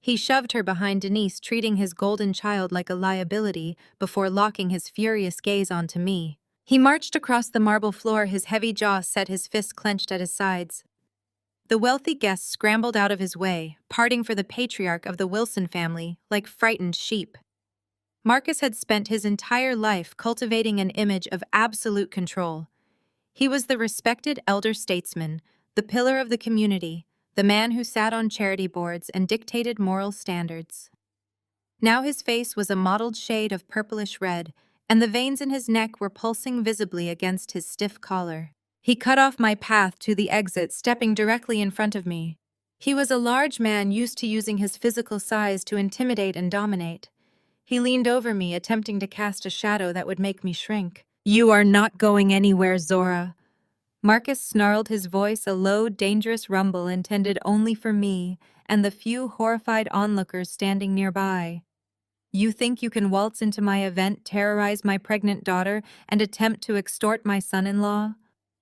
Speaker 1: He shoved her behind Denise, treating his golden child like a liability before locking his furious gaze onto me. He marched across the marble floor, his heavy jaw set, his fists clenched at his sides. The wealthy guests scrambled out of his way, parting for the patriarch of the Wilson family like frightened sheep. Marcus had spent his entire life cultivating an image of absolute control. He was the respected elder statesman, the pillar of the community, the man who sat on charity boards and dictated moral standards. Now his face was a mottled shade of purplish red, and the veins in his neck were pulsing visibly against his stiff collar. He cut off my path to the exit, stepping directly in front of me. He was a large man used to using his physical size to intimidate and dominate. He leaned over me, attempting to cast a shadow that would make me shrink. You are not going anywhere, Zora. Marcus snarled, his voice a low, dangerous rumble intended only for me and the few horrified onlookers standing nearby. You think you can waltz into my event, terrorize my pregnant daughter, and attempt to extort my son-in-law?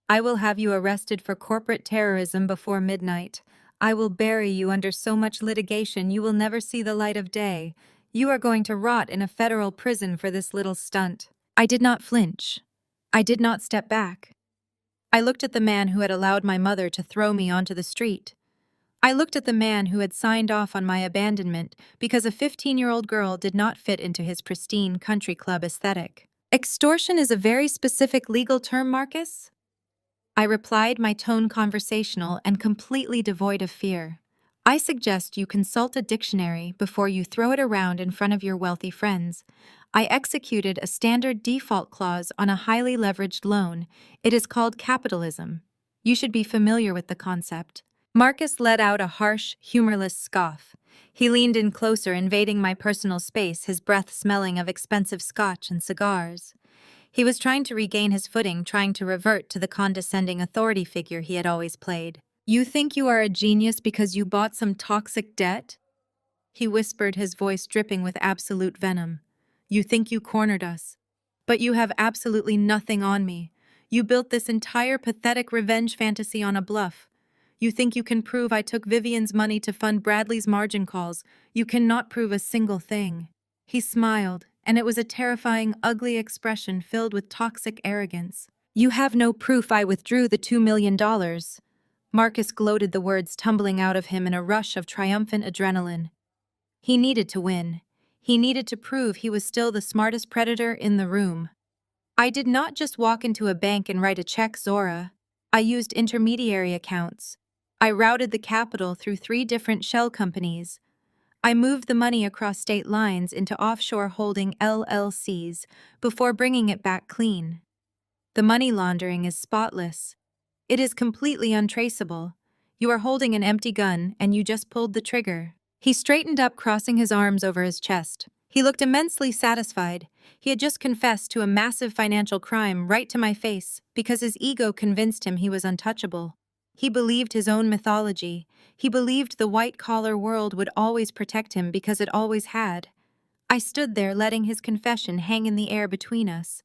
Speaker 1: I will have you arrested for corporate terrorism before midnight. I will bury you under so much litigation you will never see the light of day. You are going to rot in a federal prison for this little stunt. I did not flinch. I did not step back. I looked at the man who had allowed my mother to throw me onto the street. I looked at the man who had signed off on my abandonment because a 15-year-old girl did not fit into his pristine country club aesthetic. Extortion is a very specific legal term, Marcus? I replied, my tone conversational and completely devoid of fear. I suggest you consult a dictionary before you throw it around in front of your wealthy friends. I executed a standard default clause on a highly leveraged loan. It is called capitalism. You should be familiar with the concept. Marcus let out a harsh, humorless scoff. He leaned in closer, invading my personal space, his breath smelling of expensive scotch and cigars. He was trying to regain his footing, trying to revert to the condescending authority figure he had always played. You think you are a genius because you bought some toxic debt? He whispered, his voice dripping with absolute venom. You think you cornered us. But you have absolutely nothing on me. You built this entire pathetic revenge fantasy on a bluff. You think you can prove I took Vivian's money to fund Bradley's margin calls. You cannot prove a single thing. He smiled, and it was a terrifying, ugly expression filled with toxic arrogance. You have no proof I withdrew the $2 million. Marcus gloated, the words tumbling out of him in a rush of triumphant adrenaline. He needed to win. He needed to prove he was still the smartest predator in the room. I did not just walk into a bank and write a check, Zora. I used intermediary accounts. I routed the capital through 3 different shell companies. I moved the money across state lines into offshore holding LLCs before bringing it back clean. The money laundering is spotless. It is completely untraceable. You are holding an empty gun and you just pulled the trigger. He straightened up, crossing his arms over his chest. He looked immensely satisfied. He had just confessed to a massive financial crime right to my face because his ego convinced him he was untouchable. He believed his own mythology. He believed the white-collar world would always protect him because it always had. I stood there, letting his confession hang in the air between us.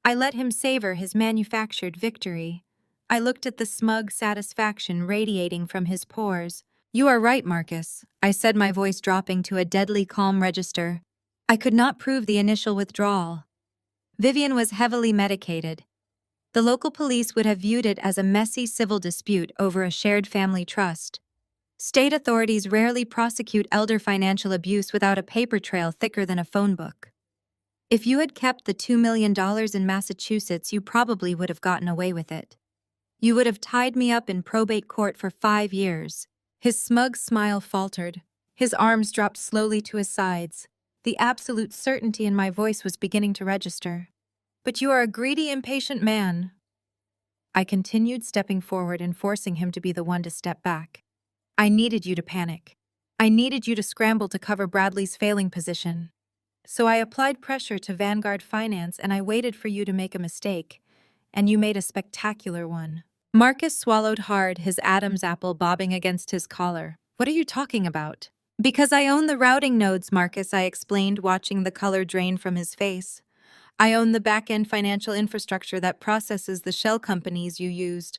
Speaker 1: I let him savor his manufactured victory. I looked at the smug satisfaction radiating from his pores. You are right, Marcus, I said, my voice dropping to a deadly calm register. I could not prove the initial withdrawal. Vivian was heavily medicated. The local police would have viewed it as a messy civil dispute over a shared family trust. State authorities rarely prosecute elder financial abuse without a paper trail thicker than a phone book. If you had kept the $2 million in Massachusetts, you probably would have gotten away with it. You would have tied me up in probate court for 5 years. His smug smile faltered. His arms dropped slowly to his sides. The absolute certainty in my voice was beginning to register. But you are a greedy, impatient man. I continued, stepping forward and forcing him to be the one to step back. I needed you to panic. I needed you to scramble to cover Bradley's failing position. So I applied pressure to Vanguard Finance and I waited for you to make a mistake. And you made a spectacular one. Marcus swallowed hard, his Adam's apple bobbing against his collar. What are you talking about? Because I own the routing nodes, Marcus, I explained, watching the color drain from his face. I own the back-end financial infrastructure that processes the shell companies you used.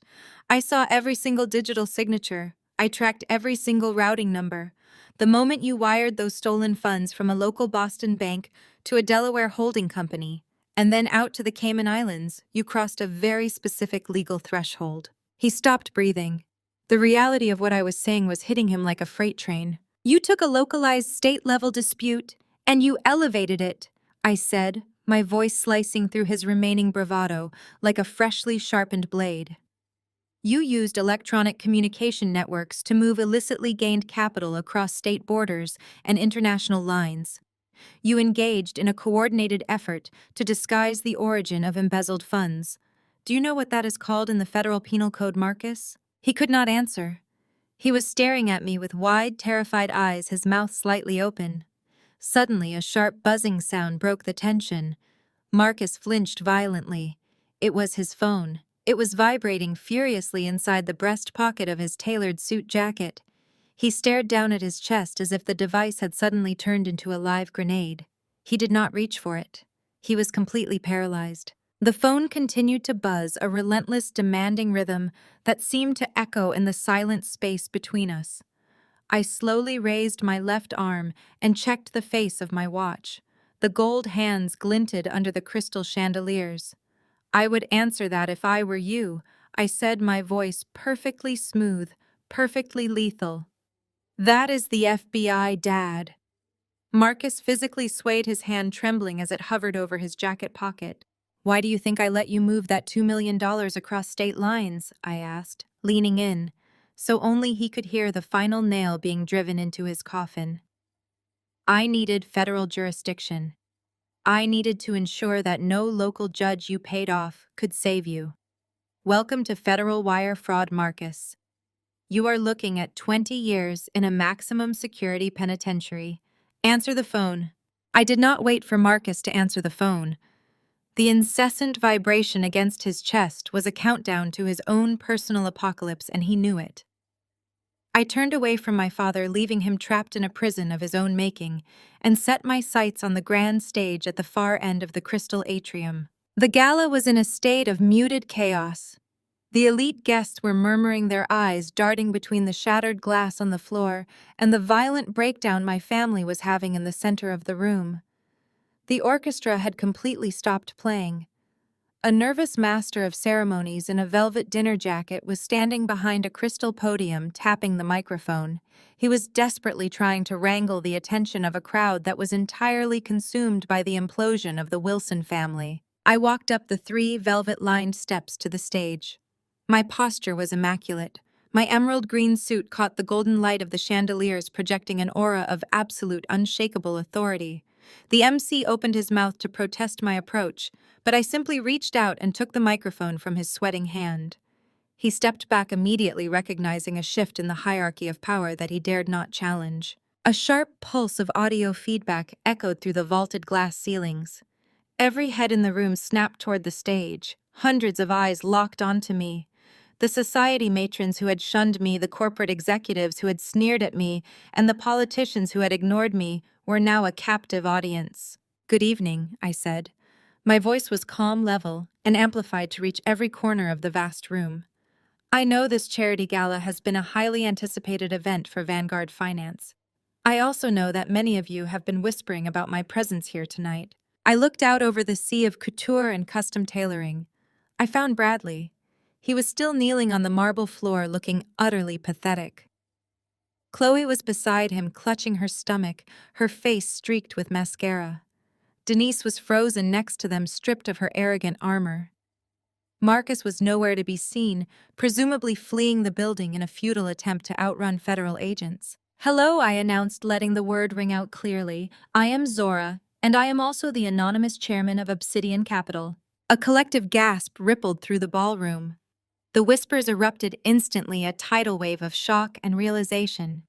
Speaker 1: I saw every single digital signature. I tracked every single routing number. The moment you wired those stolen funds from a local Boston bank to a Delaware holding company, and then out to the Cayman Islands, you crossed a very specific legal threshold. He stopped breathing. The reality of what I was saying was hitting him like a freight train. You took a localized state-level dispute, and you elevated it, I said, my voice slicing through his remaining bravado like a freshly sharpened blade. You used electronic communication networks to move illicitly gained capital across state borders and international lines. You engaged in a coordinated effort to disguise the origin of embezzled funds. Do you know what that is called in the Federal Penal Code, Marcus? He could not answer. He was staring at me with wide, terrified eyes, his mouth slightly open. Suddenly, a sharp buzzing sound broke the tension. Marcus flinched violently. It was his phone. It was vibrating furiously inside the breast pocket of his tailored suit jacket. He stared down at his chest as if the device had suddenly turned into a live grenade. He did not reach for it. He was completely paralyzed. The phone continued to buzz, a relentless, demanding rhythm that seemed to echo in the silent space between us. I slowly raised my left arm and checked the face of my watch. The gold hands glinted under the crystal chandeliers. I would answer that if I were you, I said, my voice perfectly smooth, perfectly lethal. That is the FBI, Dad. Marcus physically swayed his hand, trembling as it hovered over his jacket pocket. Why do you think I let you move that $2 million across state lines? I asked, leaning in, so only he could hear the final nail being driven into his coffin. I needed federal jurisdiction. I needed to ensure that no local judge you paid off could save you. Welcome to federal wire fraud, Marcus. You are looking at 20 years in a maximum security penitentiary. Answer the phone. I did not wait for Marcus to answer the phone. The incessant vibration against his chest was a countdown to his own personal apocalypse, and he knew it. I turned away from my father, leaving him trapped in a prison of his own making, and set my sights on the grand stage at the far end of the crystal atrium. The gala was in a state of muted chaos. The elite guests were murmuring, their eyes darting between the shattered glass on the floor and the violent breakdown my family was having in the center of the room. The orchestra had completely stopped playing. A nervous master of ceremonies in a velvet dinner jacket was standing behind a crystal podium, tapping the microphone. He was desperately trying to wrangle the attention of a crowd that was entirely consumed by the implosion of the Wilson family. I walked up the 3 velvet-lined steps to the stage. My posture was immaculate. My emerald green suit caught the golden light of the chandeliers, projecting an aura of absolute, unshakable authority. The MC opened his mouth to protest my approach, but I simply reached out and took the microphone from his sweating hand. He stepped back immediately, recognizing a shift in the hierarchy of power that he dared not challenge. A sharp pulse of audio feedback echoed through the vaulted glass ceilings. Every head in the room snapped toward the stage. Hundreds of eyes locked onto me. The society matrons who had shunned me, the corporate executives who had sneered at me, and the politicians who had ignored me were now a captive audience. "Good evening," I said. My voice was calm, level, and amplified to reach every corner of the vast room. "I know this charity gala has been a highly anticipated event for Vanguard Finance. I also know that many of you have been whispering about my presence here tonight." I looked out over the sea of couture and custom tailoring. I found Bradley. He was still kneeling on the marble floor, looking utterly pathetic. Chloe was beside him, clutching her stomach, her face streaked with mascara. Denise was frozen next to them, stripped of her arrogant armor. Marcus was nowhere to be seen, presumably fleeing the building in a futile attempt to outrun federal agents. "Hello," I announced, letting the word ring out clearly. "I am Zora, and I am also the anonymous chairman of Obsidian Capital." A collective gasp rippled through the ballroom. The whispers erupted instantly, a tidal wave of shock and realization.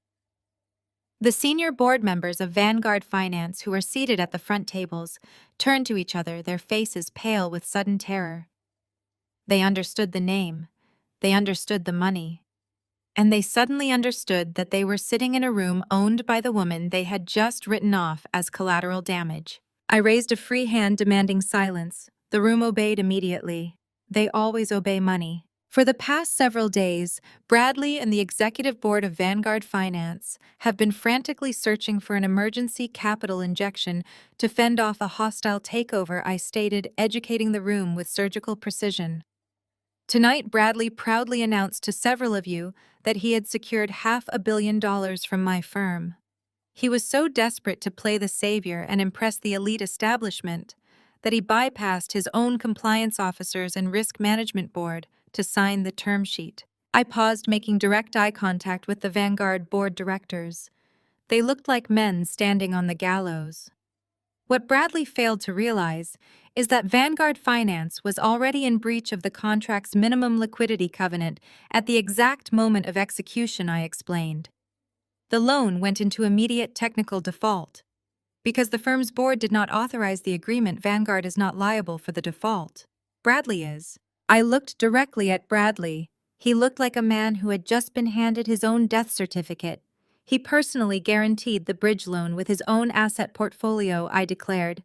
Speaker 1: The senior board members of Vanguard Finance, who were seated at the front tables, turned to each other, their faces pale with sudden terror. They understood the name. They understood the money. And they suddenly understood that they were sitting in a room owned by the woman they had just written off as collateral damage. I raised a free hand, demanding silence. The room obeyed immediately. They always obey money. For the past several days, Bradley and the executive board of Vanguard Finance have been frantically searching for an emergency capital injection to fend off a hostile takeover, I stated, educating the room with surgical precision. Tonight, Bradley proudly announced to several of you that he had secured $500 million from my firm. He was so desperate to play the savior and impress the elite establishment that he bypassed his own compliance officers and risk management board to sign the term sheet. I paused, making direct eye contact with the Vanguard board directors. They looked like men standing on the gallows. What Bradley failed to realize is that Vanguard Finance was already in breach of the contract's minimum liquidity covenant at the exact moment of execution, I explained. The loan went into immediate technical default. Because the firm's board did not authorize the agreement, Vanguard is not liable for the default. Bradley is. I looked directly at Bradley. He looked like a man who had just been handed his own death certificate. He personally guaranteed the bridge loan with his own asset portfolio, I declared.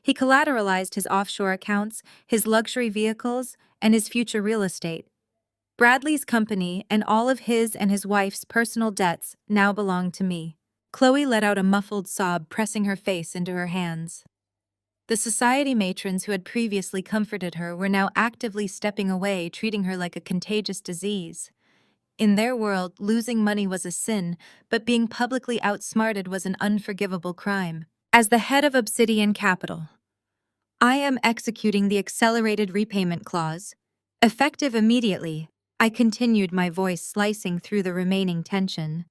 Speaker 1: He collateralized his offshore accounts, his luxury vehicles, and his future real estate. Bradley's company and all of his and his wife's personal debts now belong to me. Chloe let out a muffled sob, pressing her face into her hands. The society matrons who had previously comforted her were now actively stepping away, treating her like a contagious disease. In their world, losing money was a sin, but being publicly outsmarted was an unforgivable crime. As the head of Obsidian Capital, I am executing the accelerated repayment clause. Effective immediately, I continued, my voice slicing through the remaining tension.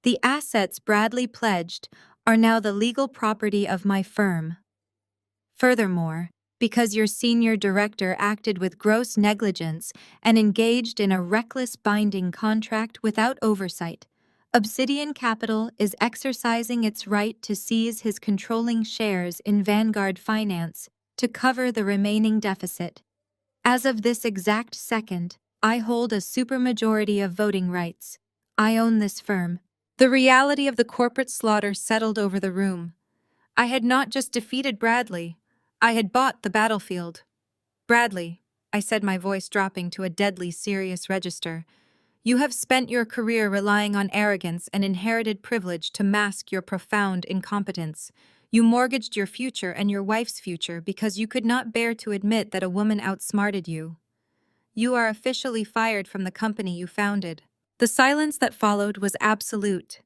Speaker 1: The assets Bradley pledged are now the legal property of my firm. Furthermore, because your senior director acted with gross negligence and engaged in a reckless binding contract without oversight, Obsidian Capital is exercising its right to seize his controlling shares in Vanguard Finance to cover the remaining deficit. As of this exact second, I hold a supermajority of voting rights. I own this firm. The reality of the corporate slaughter settled over the room. I had not just defeated Bradley, I had bought the battlefield. Bradley, I said, my voice dropping to a deadly serious register, you have spent your career relying on arrogance and inherited privilege to mask your profound incompetence. You mortgaged your future and your wife's future because you could not bear to admit that a woman outsmarted you. You are officially fired from the company you founded. The silence that followed was absolute.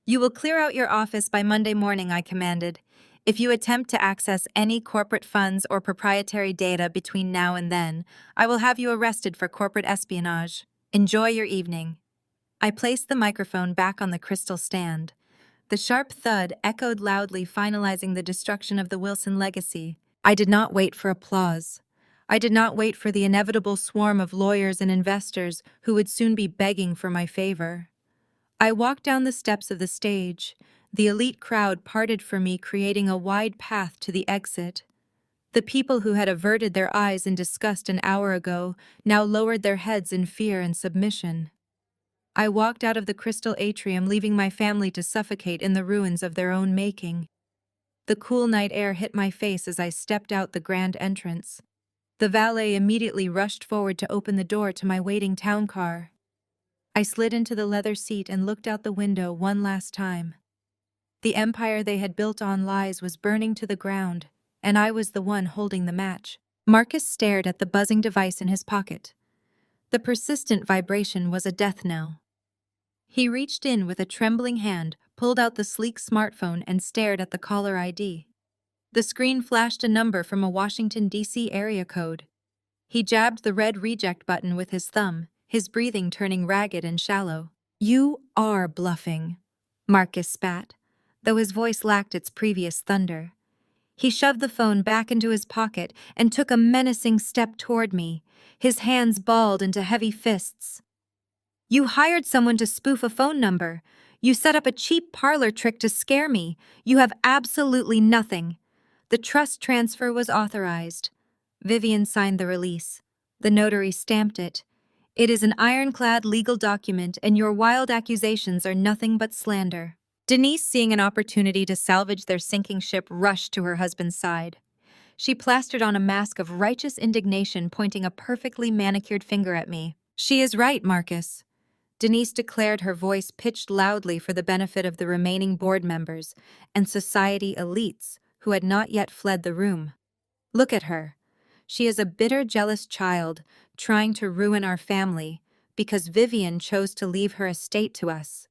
Speaker 1: You will clear out your office by Monday morning, I commanded. If you attempt to access any corporate funds or proprietary data between now and then, I will have you arrested for corporate espionage. Enjoy your evening. I placed the microphone back on the crystal stand. The sharp thud echoed loudly, finalizing the destruction of the Wilson legacy. I did not wait for applause. I did not wait for the inevitable swarm of lawyers and investors who would soon be begging for my favor. I walked down the steps of the stage. The elite crowd parted for me, creating a wide path to the exit. The people who had averted their eyes in disgust an hour ago now lowered their heads in fear and submission. I walked out of the crystal atrium, leaving my family to suffocate in the ruins of their own making. The cool night air hit my face as I stepped out the grand entrance. The valet immediately rushed forward to open the door to my waiting town car. I slid into the leather seat and looked out the window one last time. The empire they had built on lies was burning to the ground, and I was the one holding the match. Marcus stared at the buzzing device in his pocket. The persistent vibration was a death knell. He reached in with a trembling hand, pulled out the sleek smartphone, and stared at the caller ID. The screen flashed a number from a Washington, D.C. area code. He jabbed the red reject button with his thumb, his breathing turning ragged and shallow. "You are bluffing," Marcus spat, though his voice lacked its previous thunder. He shoved the phone back into his pocket and took a menacing step toward me, his hands balled into heavy fists. "You hired someone to spoof a phone number. You set up a cheap parlor trick to scare me. You have absolutely nothing." The trust transfer was authorized. Vivian signed the release. The notary stamped it. "It is an ironclad legal document, and your wild accusations are nothing but slander." Denise, seeing an opportunity to salvage their sinking ship, rushed to her husband's side. She plastered on a mask of righteous indignation, pointing a perfectly manicured finger at me. "She is right, Marcus," Denise declared, her voice pitched loudly for the benefit of the remaining board members and society elites who had not yet fled the room. "Look at her. She is a bitter, jealous child trying to ruin our family because Vivian chose to leave her estate to us.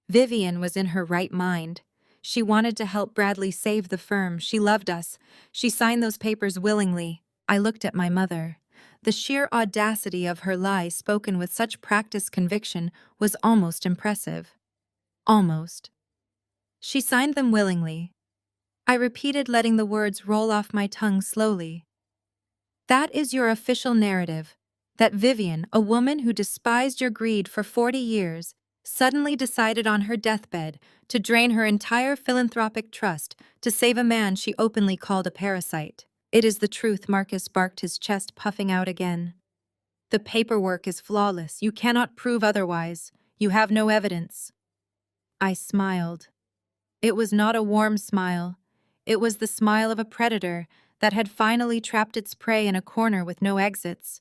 Speaker 1: Vivian was in her right mind. She wanted to help Bradley save the firm. She loved us. She signed those papers willingly." I looked at my mother. The sheer audacity of her lie, spoken with such practiced conviction, was almost impressive. Almost. "She signed them willingly," I repeated, letting the words roll off my tongue slowly. "That is your official narrative, that Vivian, a woman who despised your greed for 40 years, suddenly decided on her deathbed to drain her entire philanthropic trust to save a man she openly called a parasite." "It is the truth," Marcus barked, his chest puffing out again. "The paperwork is flawless. You cannot prove otherwise. You have no evidence." I smiled. It was not a warm smile. It was the smile of a predator that had finally trapped its prey in a corner with no exits.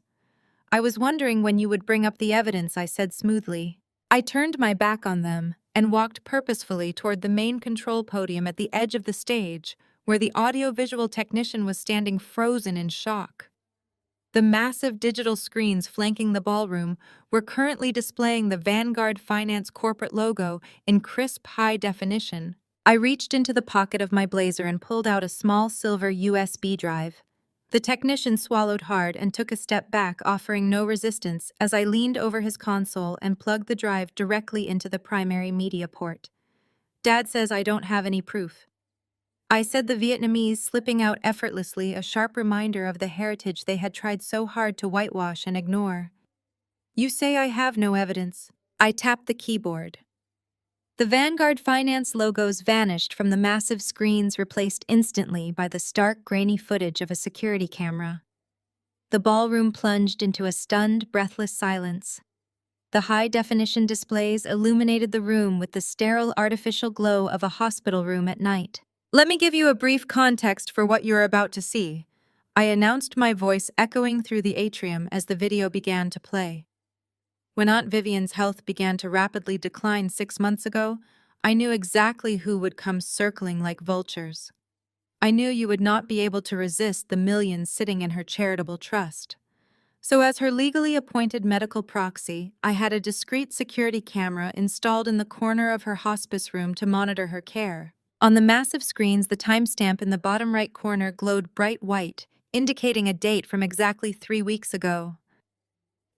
Speaker 1: "I was wondering when you would bring up the evidence," I said smoothly. I turned my back on them and walked purposefully toward the main control podium at the edge of the stage, where the audiovisual technician was standing frozen in shock. The massive digital screens flanking the ballroom were currently displaying the Vanguard Finance corporate logo in crisp high definition. I reached into the pocket of my blazer and pulled out a small silver USB drive. The technician swallowed hard and took a step back, offering no resistance as I leaned over his console and plugged the drive directly into the primary media port. "Dad says I don't have any proof," I said, the Vietnamese slipping out effortlessly, a sharp reminder of the heritage they had tried so hard to whitewash and ignore. "You say I have no evidence." I tapped the keyboard. The Vanguard Finance logos vanished from the massive screens, replaced instantly by the stark, grainy footage of a security camera. The ballroom plunged into a stunned, breathless silence. The high-definition displays illuminated the room with the sterile, artificial glow of a hospital room at night. "Let me give you a brief context for what you're about to see," I announced, my voice echoing through the atrium as the video began to play. When Aunt Vivian's health began to rapidly decline 6 months ago, I knew exactly who would come circling like vultures. I knew you would not be able to resist the millions sitting in her charitable trust. So as her legally appointed medical proxy, I had a discreet security camera installed in the corner of her hospice room to monitor her care. On the massive screens, the timestamp in the bottom right corner glowed bright white, indicating a date from exactly 3 weeks ago.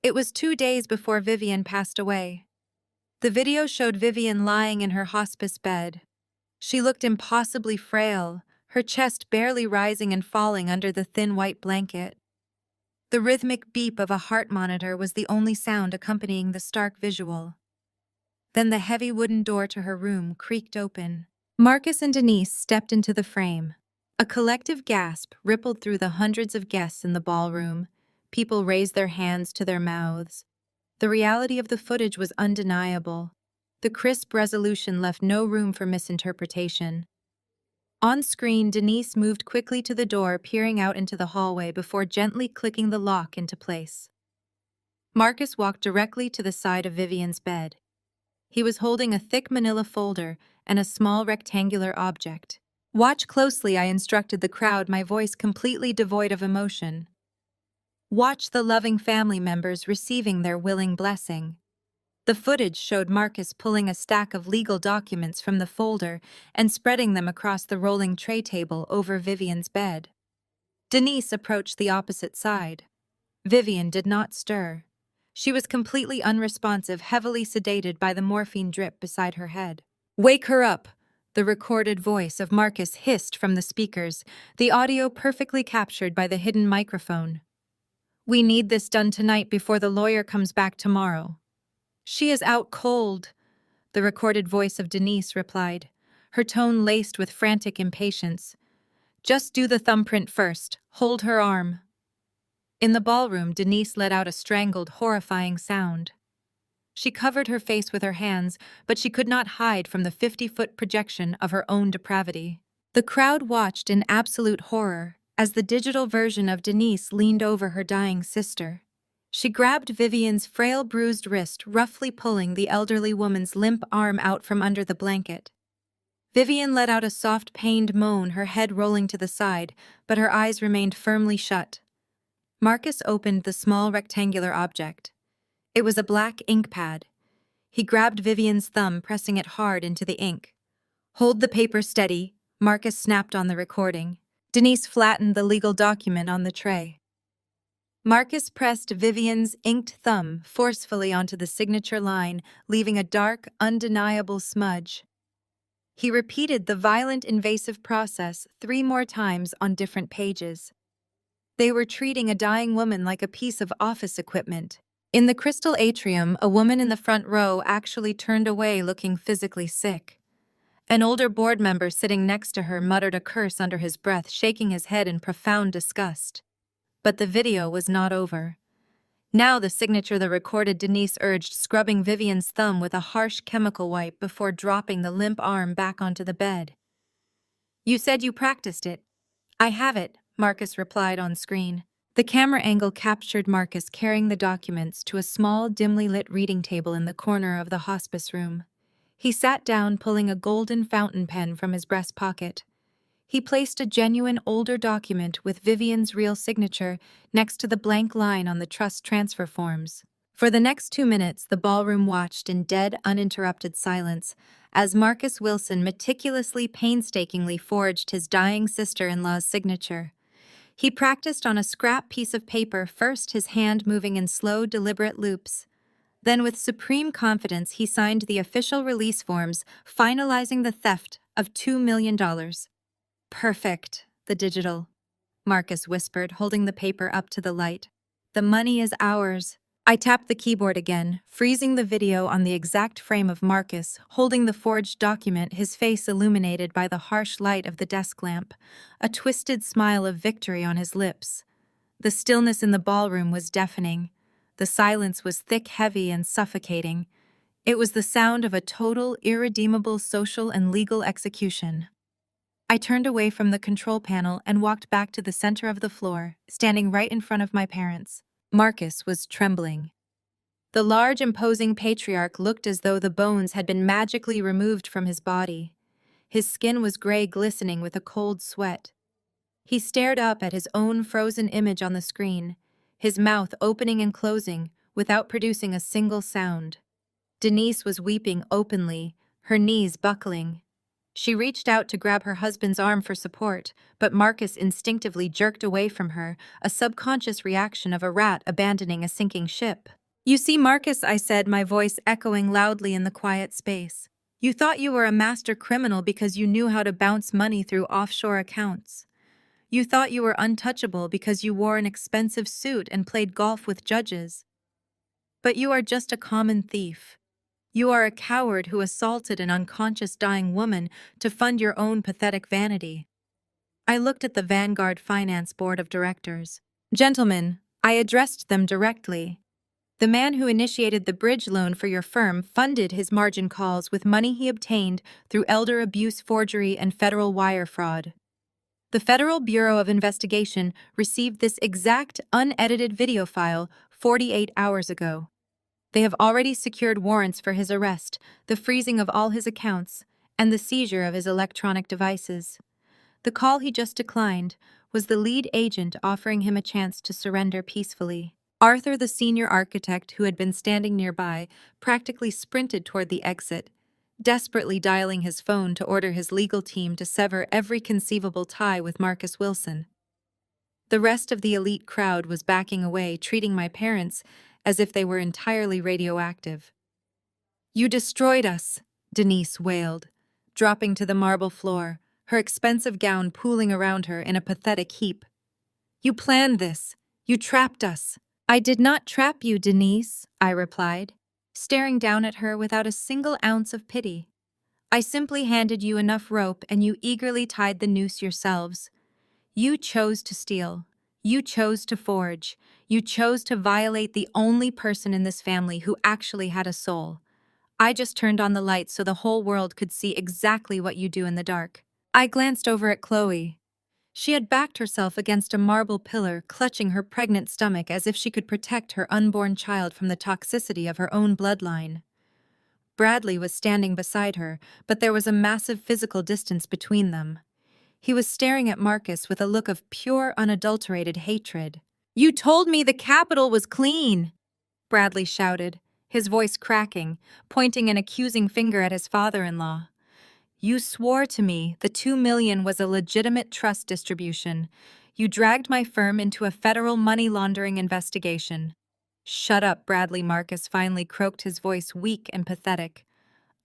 Speaker 1: It was 2 days before Vivian passed away. The video showed Vivian lying in her hospice bed. She looked impossibly frail, her chest barely rising and falling under the thin white blanket. The rhythmic beep of a heart monitor was the only sound accompanying the stark visual. Then the heavy wooden door to her room creaked open. Marcus and Denise stepped into the frame. A collective gasp rippled through the hundreds of guests in the ballroom. People raised their hands to their mouths. The reality of the footage was undeniable. The crisp resolution left no room for misinterpretation. On screen, Denise moved quickly to the door, peering out into the hallway before gently clicking the lock into place. Marcus walked directly to the side of Vivian's bed. He was holding a thick manila folder and a small rectangular object. "Watch closely," I instructed the crowd, my voice completely devoid of emotion. "Watch the loving family members receiving their willing blessing." The footage showed Marcus pulling a stack of legal documents from the folder and spreading them across the rolling tray table over Vivian's bed. Denise approached the opposite side. Vivian did not stir. She was completely unresponsive, heavily sedated by the morphine drip beside her head. "Wake her up," the recorded voice of Marcus hissed from the speakers, the audio perfectly captured by the hidden microphone. "We need this done tonight before the lawyer comes back tomorrow." "She is out cold," the recorded voice of Denise replied, her tone laced with frantic impatience. "Just do the thumbprint first. Hold her arm." In the ballroom, Denise let out a strangled, horrifying sound. She covered her face with her hands, but she could not hide from the 50-foot projection of her own depravity. The crowd watched in absolute horror as the digital version of Denise leaned over her dying sister. She grabbed Vivian's frail, bruised wrist, roughly pulling the elderly woman's limp arm out from under the blanket. Vivian let out a soft, pained moan, her head rolling to the side, but her eyes remained firmly shut. Marcus opened the small rectangular object. It was a black ink pad. He grabbed Vivian's thumb, pressing it hard into the ink. "Hold the paper steady," Marcus snapped on the recording. Denise flattened the legal document on the tray. Marcus pressed Vivian's inked thumb forcefully onto the signature line, leaving a dark, undeniable smudge. He repeated the violent, invasive process 3 more times on different pages. They were treating a dying woman like a piece of office equipment. In the crystal atrium, a woman in the front row actually turned away, looking physically sick. An older board member sitting next to her muttered a curse under his breath, shaking his head in profound disgust. But the video was not over. Now the signature the recorded Denise urged, scrubbing Vivian's thumb with a harsh chemical wipe before dropping the limp arm back onto the bed. "You said you practiced it." "I have it," Marcus replied on screen. The camera angle captured Marcus carrying the documents to a small, dimly lit reading table in the corner of the hospice room. He sat down, pulling a golden fountain pen from his breast pocket. He placed a genuine older document with Vivian's real signature next to the blank line on the trust transfer forms. For the next 2 minutes, the ballroom watched in dead, uninterrupted silence as Marcus Wilson meticulously, painstakingly forged his dying sister-in-law's signature. He practiced on a scrap piece of paper, first his hand moving in slow, deliberate loops. Then, with supreme confidence, he signed the official release forms, finalizing the theft of $2 million. Perfect, the digital, Marcus whispered, holding the paper up to the light. The money is ours. I tapped the keyboard again, freezing the video on the exact frame of Marcus, holding the forged document, his face illuminated by the harsh light of the desk lamp, a twisted smile of victory on his lips. The stillness in the ballroom was deafening. The silence was thick, heavy, and suffocating. It was the sound of a total, irredeemable social and legal execution. I turned away from the control panel and walked back to the center of the floor, standing right in front of my parents. Marcus was trembling. The large, imposing patriarch looked as though the bones had been magically removed from his body. His skin was gray, glistening with a cold sweat. He stared up at his own frozen image on the screen, his mouth opening and closing without producing a single sound. Denise was weeping openly, her knees buckling. She reached out to grab her husband's arm for support, but Marcus instinctively jerked away from her, a subconscious reaction of a rat abandoning a sinking ship. "You see, Marcus," I said, my voice echoing loudly in the quiet space. "You thought you were a master criminal because you knew how to bounce money through offshore accounts. You thought you were untouchable because you wore an expensive suit and played golf with judges. But you are just a common thief. You are a coward who assaulted an unconscious dying woman to fund your own pathetic vanity." I looked at the Vanguard Finance Board of Directors. "Gentlemen," I addressed them directly, "the man who initiated the bridge loan for your firm funded his margin calls with money he obtained through elder abuse, forgery, and federal wire fraud. The Federal Bureau of Investigation received this exact unedited video file 48 hours ago. They have already secured warrants for his arrest, the freezing of all his accounts, and the seizure of his electronic devices. The call he just declined was the lead agent offering him a chance to surrender peacefully." Arthur, the senior architect who had been standing nearby, practically sprinted toward the exit, desperately dialing his phone to order his legal team to sever every conceivable tie with Marcus Wilson. The rest of the elite crowd was backing away, treating my parents as if they were entirely radioactive. "You destroyed us," Denise wailed, dropping to the marble floor, her expensive gown pooling around her in a pathetic heap. "You planned this. You trapped us." "I did not trap you, Denise," I replied, staring down at her without a single ounce of pity. "I simply handed you enough rope and you eagerly tied the noose yourselves. You chose to steal. You chose to forge. You chose to violate the only person in this family who actually had a soul. I just turned on the lights so the whole world could see exactly what you do in the dark." I glanced over at Chloe. She had backed herself against a marble pillar, clutching her pregnant stomach as if she could protect her unborn child from the toxicity of her own bloodline. Bradley was standing beside her, but there was a massive physical distance between them. He was staring at Marcus with a look of pure, unadulterated hatred. "You told me the capital was clean!" Bradley shouted, his voice cracking, pointing an accusing finger at his father-in-law. "You swore to me the $2 million was a legitimate trust distribution. You dragged my firm into a federal money laundering investigation." "Shut up, Bradley," Marcus finally croaked, his voice weak and pathetic.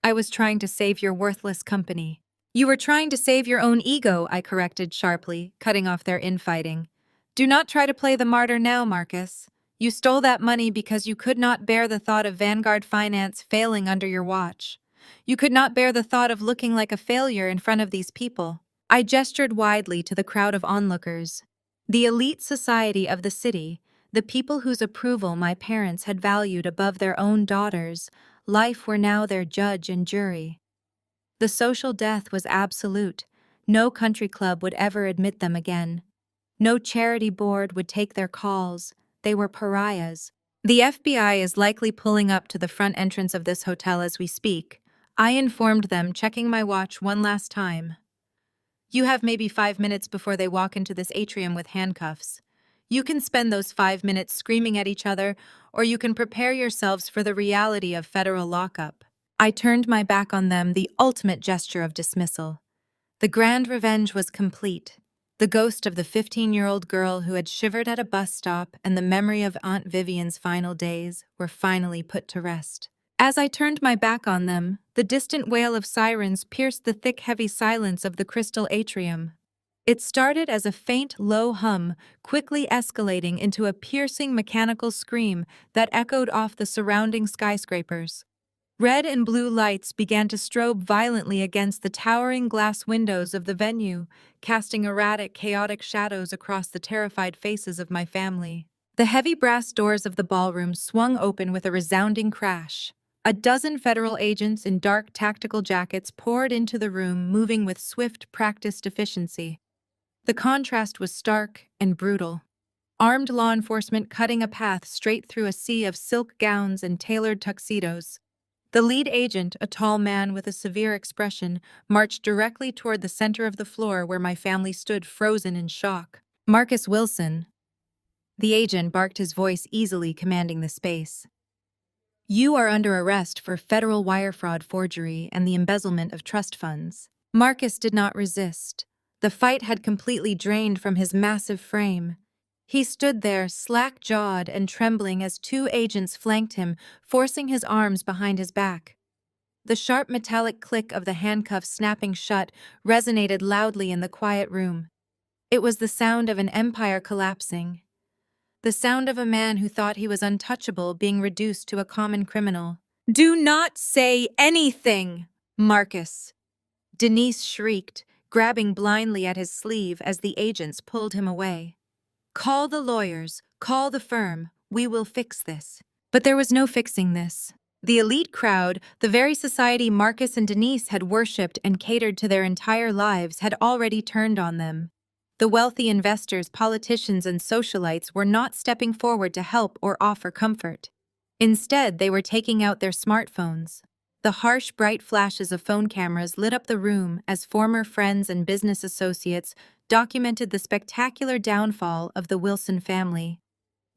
Speaker 1: "I was trying to save your worthless company." "You were trying to save your own ego," I corrected sharply, cutting off their infighting. "Do not try to play the martyr now, Marcus. You stole that money because you could not bear the thought of Vanguard Finance failing under your watch. You could not bear the thought of looking like a failure in front of these people." I gestured widely to the crowd of onlookers. The elite society of the city, the people whose approval my parents had valued above their own daughters' life, were now their judge and jury. The social death was absolute. No country club would ever admit them again. No charity board would take their calls. They were pariahs. "The FBI is likely pulling up to the front entrance of this hotel as we speak," I informed them, checking my watch one last time. You have maybe 5 minutes before they walk into this atrium with handcuffs. You can spend those 5 minutes screaming at each other, or you can prepare yourselves for the reality of federal lockup. I turned my back on them, the ultimate gesture of dismissal. The grand revenge was complete. The ghost of the 15-year-old girl who had shivered at a bus stop and the memory of Aunt Vivian's final days were finally put to rest. As I turned my back on them, the distant wail of sirens pierced the thick, heavy silence of the crystal atrium. It started as a faint, low hum, quickly escalating into a piercing mechanical scream that echoed off the surrounding skyscrapers. Red and blue lights began to strobe violently against the towering glass windows of the venue, casting erratic, chaotic shadows across the terrified faces of my family. The heavy brass doors of the ballroom swung open with a resounding crash. A dozen federal agents in dark tactical jackets poured into the room, moving with swift, practiced efficiency. The contrast was stark and brutal. Armed law enforcement cutting a path straight through a sea of silk gowns and tailored tuxedos. The lead agent, a tall man with a severe expression, marched directly toward the center of the floor where my family stood frozen in shock. Marcus Wilson. The agent barked, his voice easily commanding the space. You are under arrest for federal wire fraud, forgery, and the embezzlement of trust funds. Marcus did not resist. The fight had completely drained from his massive frame. He stood there, slack-jawed and trembling as two agents flanked him, forcing his arms behind his back. The sharp metallic click of the handcuffs snapping shut resonated loudly in the quiet room. It was the sound of an empire collapsing. The sound of a man who thought he was untouchable being reduced to a common criminal. Do not say anything, Marcus! Denise shrieked, grabbing blindly at his sleeve as the agents pulled him away. Call the lawyers, call the firm, we will fix this. But there was no fixing this. The elite crowd, the very society Marcus and Denise had worshipped and catered to their entire lives, had already turned on them. The wealthy investors, politicians, and socialites were not stepping forward to help or offer comfort. Instead, they were taking out their smartphones. The harsh, bright flashes of phone cameras lit up the room as former friends and business associates documented the spectacular downfall of the Wilson family.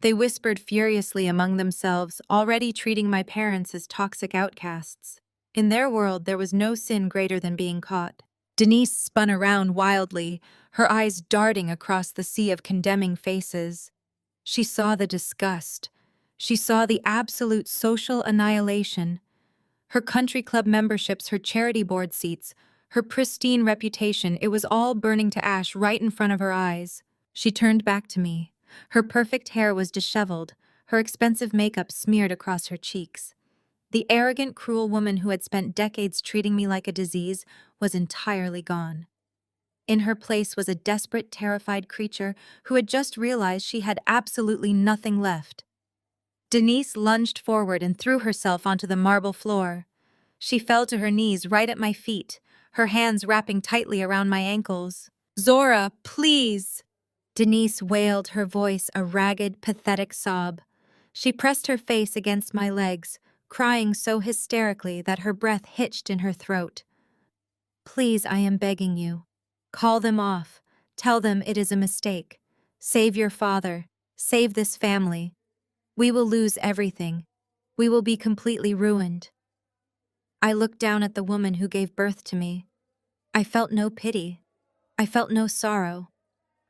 Speaker 1: They whispered furiously among themselves, already treating my parents as toxic outcasts. In their world, there was no sin greater than being caught. Denise spun around wildly, her eyes darting across the sea of condemning faces. She saw the disgust. She saw the absolute social annihilation. Her country club memberships, her charity board seats, her pristine reputation, it was all burning to ash right in front of her eyes. She turned back to me. Her perfect hair was disheveled, her expensive makeup smeared across her cheeks. The arrogant, cruel woman who had spent decades treating me like a disease was entirely gone. In her place was a desperate, terrified creature who had just realized she had absolutely nothing left. Denise lunged forward and threw herself onto the marble floor. She fell to her knees right at my feet, her hands wrapping tightly around my ankles. Zora, please! Denise wailed, her voice a ragged, pathetic sob. She pressed her face against my legs, crying so hysterically that her breath hitched in her throat. Please, I am begging you. Call them off. Tell them it is a mistake. Save your father. Save this family. We will lose everything. We will be completely ruined. I looked down at the woman who gave birth to me. I felt no pity. I felt no sorrow.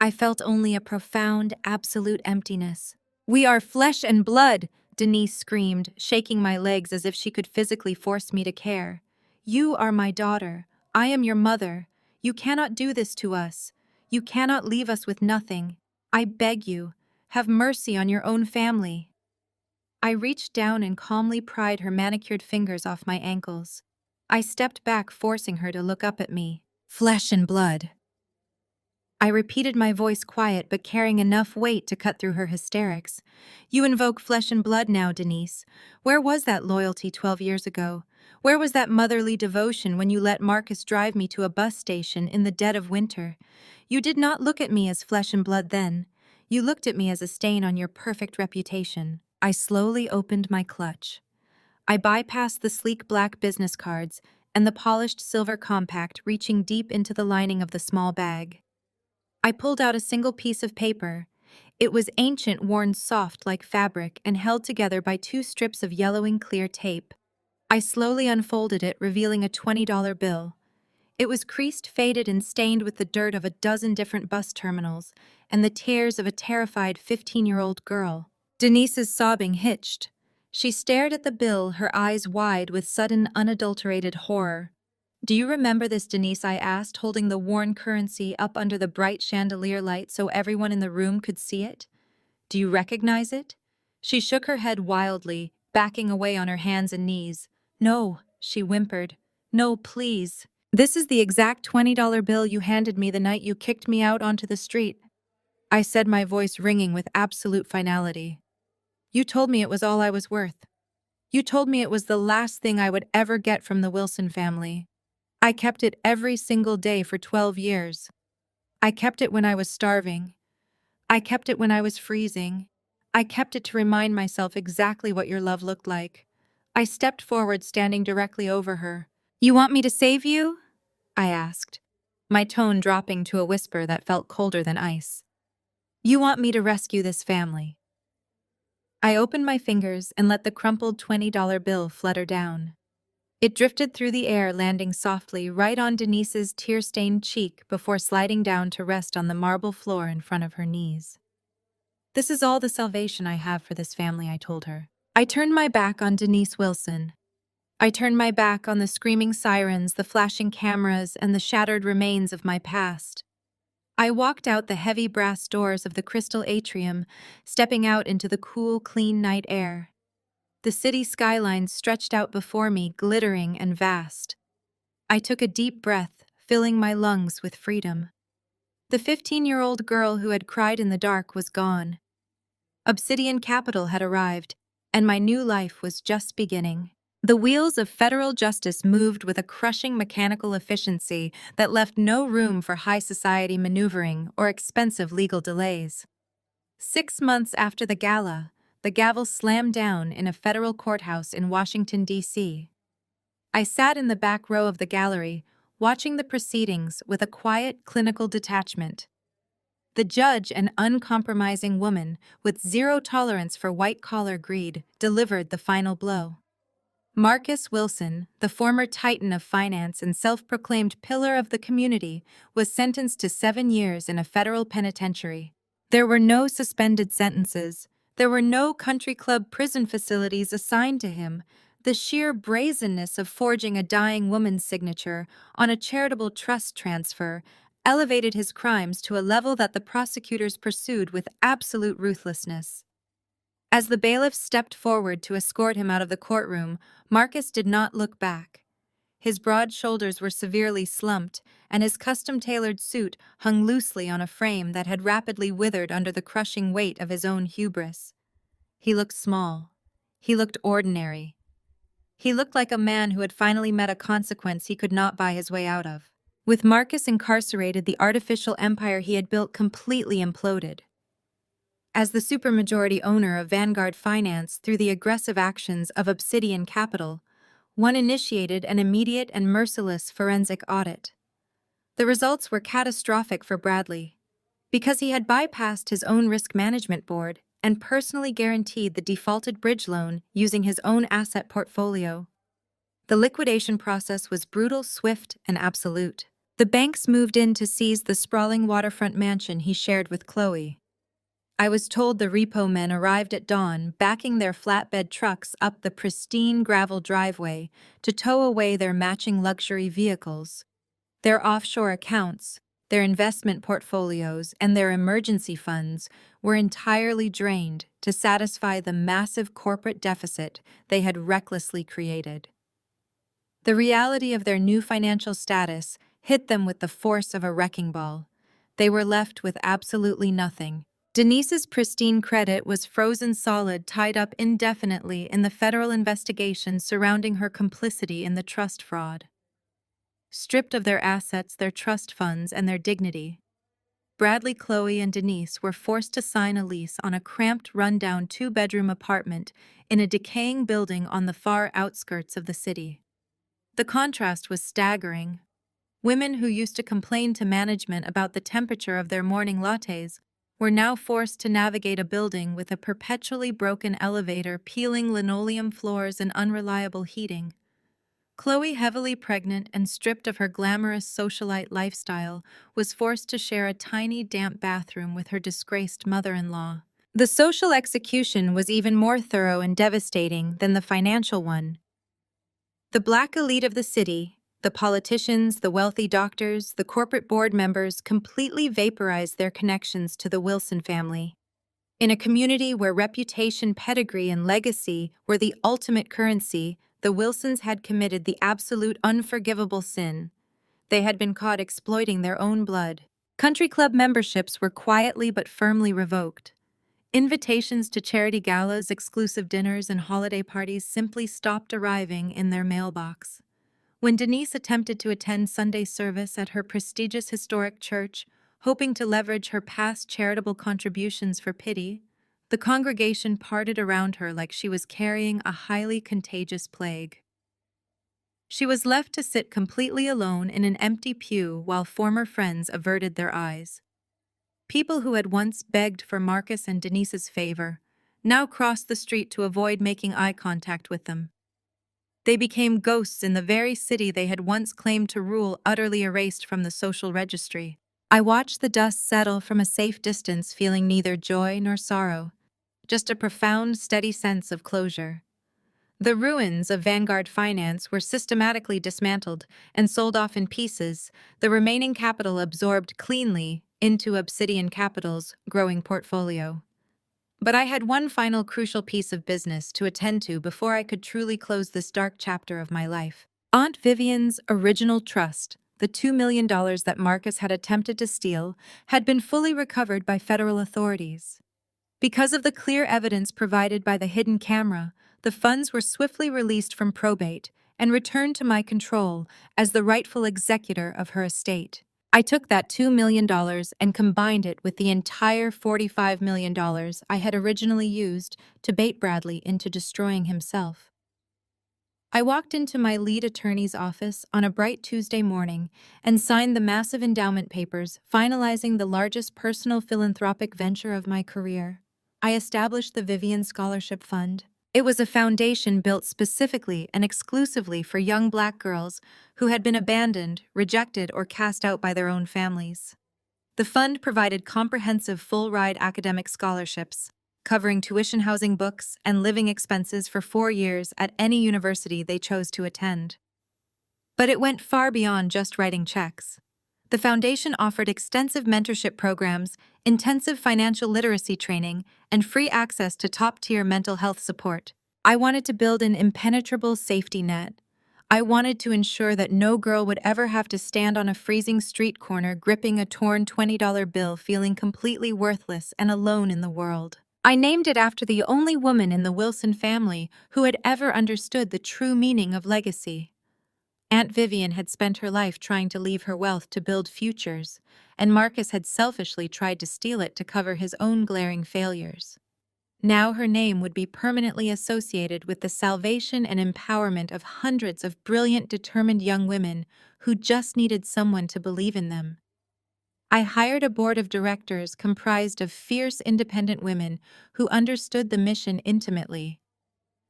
Speaker 1: I felt only a profound, absolute emptiness. We are flesh and blood, Denise screamed, shaking my legs as if she could physically force me to care. You are my daughter. I am your mother. You cannot do this to us. You cannot leave us with nothing. I beg you, have mercy on your own family. I reached down and calmly pried her manicured fingers off my ankles. I stepped back, forcing her to look up at me. Flesh and blood. I repeated, my voice quiet but carrying enough weight to cut through her hysterics. You invoke flesh and blood now, Denise. Where was that loyalty 12 years ago? Where was that motherly devotion when you let Marcus drive me to a bus station in the dead of winter? You did not look at me as flesh and blood then. You looked at me as a stain on your perfect reputation. I slowly opened my clutch. I bypassed the sleek black business cards, and the polished silver compact reaching deep into the lining of the small bag. I pulled out a single piece of paper. It was ancient, worn soft like fabric, and held together by two strips of yellowing clear tape. I slowly unfolded it, revealing a $20 bill. It was creased, faded, and stained with the dirt of a dozen different bus terminals and the tears of a terrified 15-year-old girl. Denise's sobbing hitched. She stared at the bill, her eyes wide with sudden, unadulterated horror. "Do you remember this, Denise?" I asked, holding the worn currency up under the bright chandelier light so everyone in the room could see it. "Do you recognize it?" She shook her head wildly, backing away on her hands and knees. "No," she whimpered. "No, please. This is the exact $20 bill you handed me the night you kicked me out onto the street," I said, my voice ringing with absolute finality. "You told me it was all I was worth. You told me it was the last thing I would ever get from the Wilson family. I kept it every single day for 12 years. I kept it when I was starving. I kept it when I was freezing. I kept it to remind myself exactly what your love looked like." I stepped forward, standing directly over her. "You want me to save you?" I asked, my tone dropping to a whisper that felt colder than ice. "You want me to rescue this family?" I opened my fingers and let the crumpled $20 bill flutter down. It drifted through the air, landing softly right on Denise's tear-stained cheek before sliding down to rest on the marble floor in front of her knees. "This is all the salvation I have for this family," I told her. I turned my back on Denise Wilson. I turned my back on the screaming sirens, the flashing cameras, and the shattered remains of my past. I walked out the heavy brass doors of the crystal atrium, stepping out into the cool, clean night air. The city skyline stretched out before me, glittering and vast. I took a deep breath, filling my lungs with freedom. The 15-year-old girl who had cried in the dark was gone. Obsidian Capital had arrived, and my new life was just beginning. The wheels of federal justice moved with a crushing mechanical efficiency that left no room for high society maneuvering or expensive legal delays. 6 months after the gala, the gavel slammed down in a federal courthouse in Washington, D.C. I sat in the back row of the gallery, watching the proceedings with a quiet, clinical detachment. The judge, an uncompromising woman with zero tolerance for white-collar greed, delivered the final blow. Marcus Wilson, the former titan of finance and self-proclaimed pillar of the community, was sentenced to 7 years in a federal penitentiary. There were no suspended sentences. There were no country club prison facilities assigned to him. The sheer brazenness of forging a dying woman's signature on a charitable trust transfer elevated his crimes to a level that the prosecutors pursued with absolute ruthlessness. As the bailiff stepped forward to escort him out of the courtroom, Marcus did not look back. His broad shoulders were severely slumped, and his custom-tailored suit hung loosely on a frame that had rapidly withered under the crushing weight of his own hubris. He looked small. He looked ordinary. He looked like a man who had finally met a consequence he could not buy his way out of. With Marcus incarcerated, the artificial empire he had built completely imploded. As the supermajority owner of Vanguard Finance through the aggressive actions of Obsidian Capital, one initiated an immediate and merciless forensic audit. The results were catastrophic for Bradley. Because he had bypassed his own risk management board and personally guaranteed the defaulted bridge loan using his own asset portfolio. The liquidation process was brutal, swift, and absolute. The banks moved in to seize the sprawling waterfront mansion he shared with Chloe. I was told the repo men arrived at dawn, backing their flatbed trucks up the pristine gravel driveway to tow away their matching luxury vehicles. Their offshore accounts, their investment portfolios, and their emergency funds were entirely drained to satisfy the massive corporate deficit they had recklessly created. The reality of their new financial status hit them with the force of a wrecking ball. They were left with absolutely nothing. Denise's pristine credit was frozen solid, tied up indefinitely in the federal investigation surrounding her complicity in the trust fraud. Stripped of their assets, their trust funds, and their dignity, Bradley, Chloe, and Denise were forced to sign a lease on a cramped, run-down 2-bedroom apartment in a decaying building on the far outskirts of the city. The contrast was staggering. Women who used to complain to management about the temperature of their morning lattes were now forced to navigate a building with a perpetually broken elevator, peeling linoleum floors, and unreliable heating. Chloe, heavily pregnant and stripped of her glamorous socialite lifestyle, was forced to share a tiny, damp bathroom with her disgraced mother-in-law. The social execution was even more thorough and devastating than the financial one. The black elite of the city, the politicians, the wealthy doctors, the corporate board members, completely vaporized their connections to the Wilson family. In a community where reputation, pedigree, and legacy were the ultimate currency, the Wilsons had committed the absolute unforgivable sin. They had been caught exploiting their own blood. Country club memberships were quietly but firmly revoked. Invitations to charity galas, exclusive dinners, and holiday parties simply stopped arriving in their mailbox. When Denise attempted to attend Sunday service at her prestigious historic church, hoping to leverage her past charitable contributions for pity, the congregation parted around her like she was carrying a highly contagious plague. She was left to sit completely alone in an empty pew while former friends averted their eyes. People who had once begged for Marcus and Denise's favor now crossed the street to avoid making eye contact with them. They became ghosts in the very city they had once claimed to rule, utterly erased from the social registry. I watched the dust settle from a safe distance, feeling neither joy nor sorrow, just a profound, steady sense of closure. The ruins of Vanguard Finance were systematically dismantled and sold off in pieces, the remaining capital absorbed cleanly into Obsidian Capital's growing portfolio. But I had one final crucial piece of business to attend to before I could truly close this dark chapter of my life. Aunt Vivian's original trust, the $2 million that Marcus had attempted to steal, had been fully recovered by federal authorities. Because of the clear evidence provided by the hidden camera, the funds were swiftly released from probate and returned to my control as the rightful executor of her estate. I took that $2 million and combined it with the entire $45 million I had originally used to bait Bradley into destroying himself. I walked into my lead attorney's office on a bright Tuesday morning and signed the massive endowment papers, finalizing the largest personal philanthropic venture of my career. I established the Vivian Scholarship Fund. It was a foundation built specifically and exclusively for young Black girls who had been abandoned, rejected, or cast out by their own families. The fund provided comprehensive full-ride academic scholarships, covering tuition, housing, books, and living expenses for 4 years at any university they chose to attend. But it went far beyond just writing checks. The foundation offered extensive mentorship programs, intensive financial literacy training, and free access to top-tier mental health support. I wanted to build an impenetrable safety net. I wanted to ensure that no girl would ever have to stand on a freezing street corner gripping a torn $20 bill, feeling completely worthless and alone in the world. I named it after the only woman in the Wilson family who had ever understood the true meaning of legacy. Aunt Vivian had spent her life trying to leave her wealth to build futures, and Marcus had selfishly tried to steal it to cover his own glaring failures. Now her name would be permanently associated with the salvation and empowerment of hundreds of brilliant, determined young women who just needed someone to believe in them. I hired a board of directors comprised of fierce, independent women who understood the mission intimately.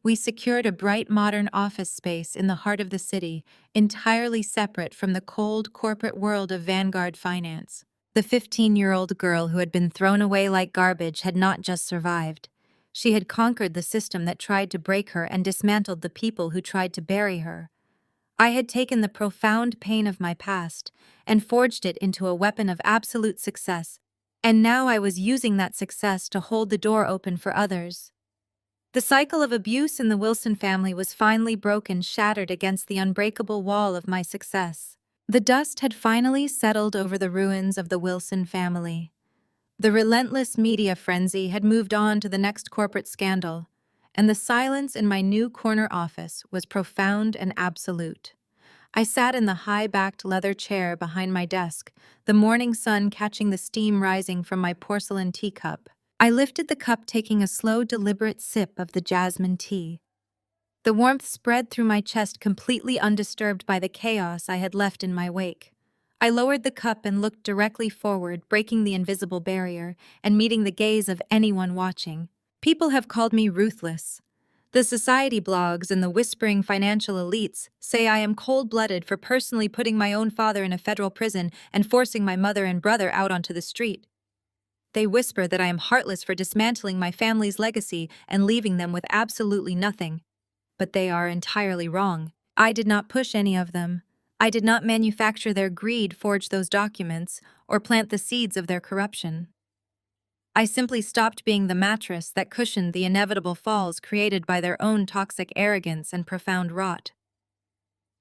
Speaker 1: We secured a bright, modern office space in the heart of the city, entirely separate from the cold, corporate world of Vanguard Finance. The 15-year-old girl who had been thrown away like garbage had not just survived. She had conquered the system that tried to break her and dismantled the people who tried to bury her. I had taken the profound pain of my past and forged it into a weapon of absolute success, and now I was using that success to hold the door open for others. The cycle of abuse in the Wilson family was finally broken, shattered against the unbreakable wall of my success. The dust had finally settled over the ruins of the Wilson family. The relentless media frenzy had moved on to the next corporate scandal, and the silence in my new corner office was profound and absolute. I sat in the high-backed leather chair behind my desk, the morning sun catching the steam rising from my porcelain teacup. I lifted the cup, taking a slow, deliberate sip of the jasmine tea. The warmth spread through my chest, completely undisturbed by the chaos I had left in my wake. I lowered the cup and looked directly forward, breaking the invisible barrier and meeting the gaze of anyone watching. People have called me ruthless. The society blogs and the whispering financial elites say I am cold-blooded for personally putting my own father in a federal prison and forcing my mother and brother out onto the street. They whisper that I am heartless for dismantling my family's legacy and leaving them with absolutely nothing. But they are entirely wrong. I did not push any of them. I did not manufacture their greed, forge those documents, or plant the seeds of their corruption. I simply stopped being the mattress that cushioned the inevitable falls created by their own toxic arrogance and profound rot.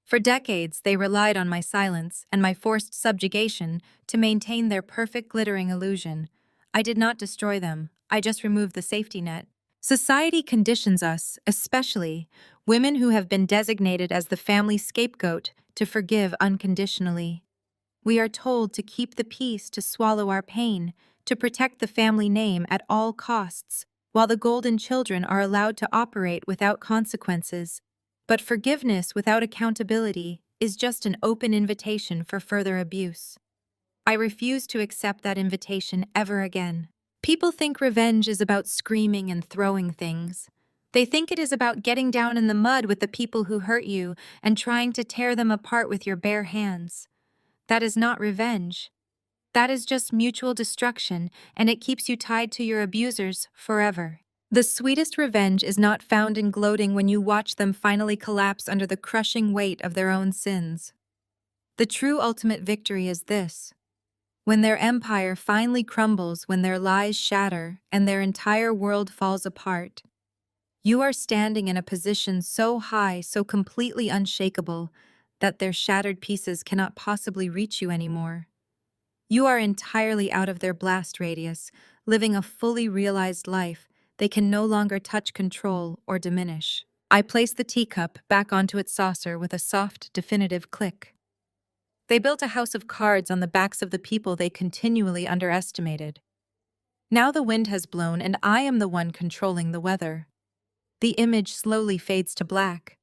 Speaker 1: For decades, they relied on my silence and my forced subjugation to maintain their perfect glittering illusion. I did not destroy them, I just removed the safety net. Society conditions us, especially women who have been designated as the family scapegoat, to forgive unconditionally. We are told to keep the peace, to swallow our pain, to protect the family name at all costs, while the golden children are allowed to operate without consequences. But forgiveness without accountability is just an open invitation for further abuse. I refuse to accept that invitation ever again. People think revenge is about screaming and throwing things. They think it is about getting down in the mud with the people who hurt you and trying to tear them apart with your bare hands. That is not revenge. That is just mutual destruction, and it keeps you tied to your abusers forever. The sweetest revenge is not found in gloating when you watch them finally collapse under the crushing weight of their own sins. The true ultimate victory is this: when their empire finally crumbles, when their lies shatter, and their entire world falls apart. You are standing in a position so high, so completely unshakable, that their shattered pieces cannot possibly reach you anymore. You are entirely out of their blast radius, living a fully realized life. They can no longer touch, control, or diminish. I place the teacup back onto its saucer with a soft, definitive click. They built a house of cards on the backs of the people they continually underestimated. Now the wind has blown and I am the one controlling the weather. The image slowly fades to black.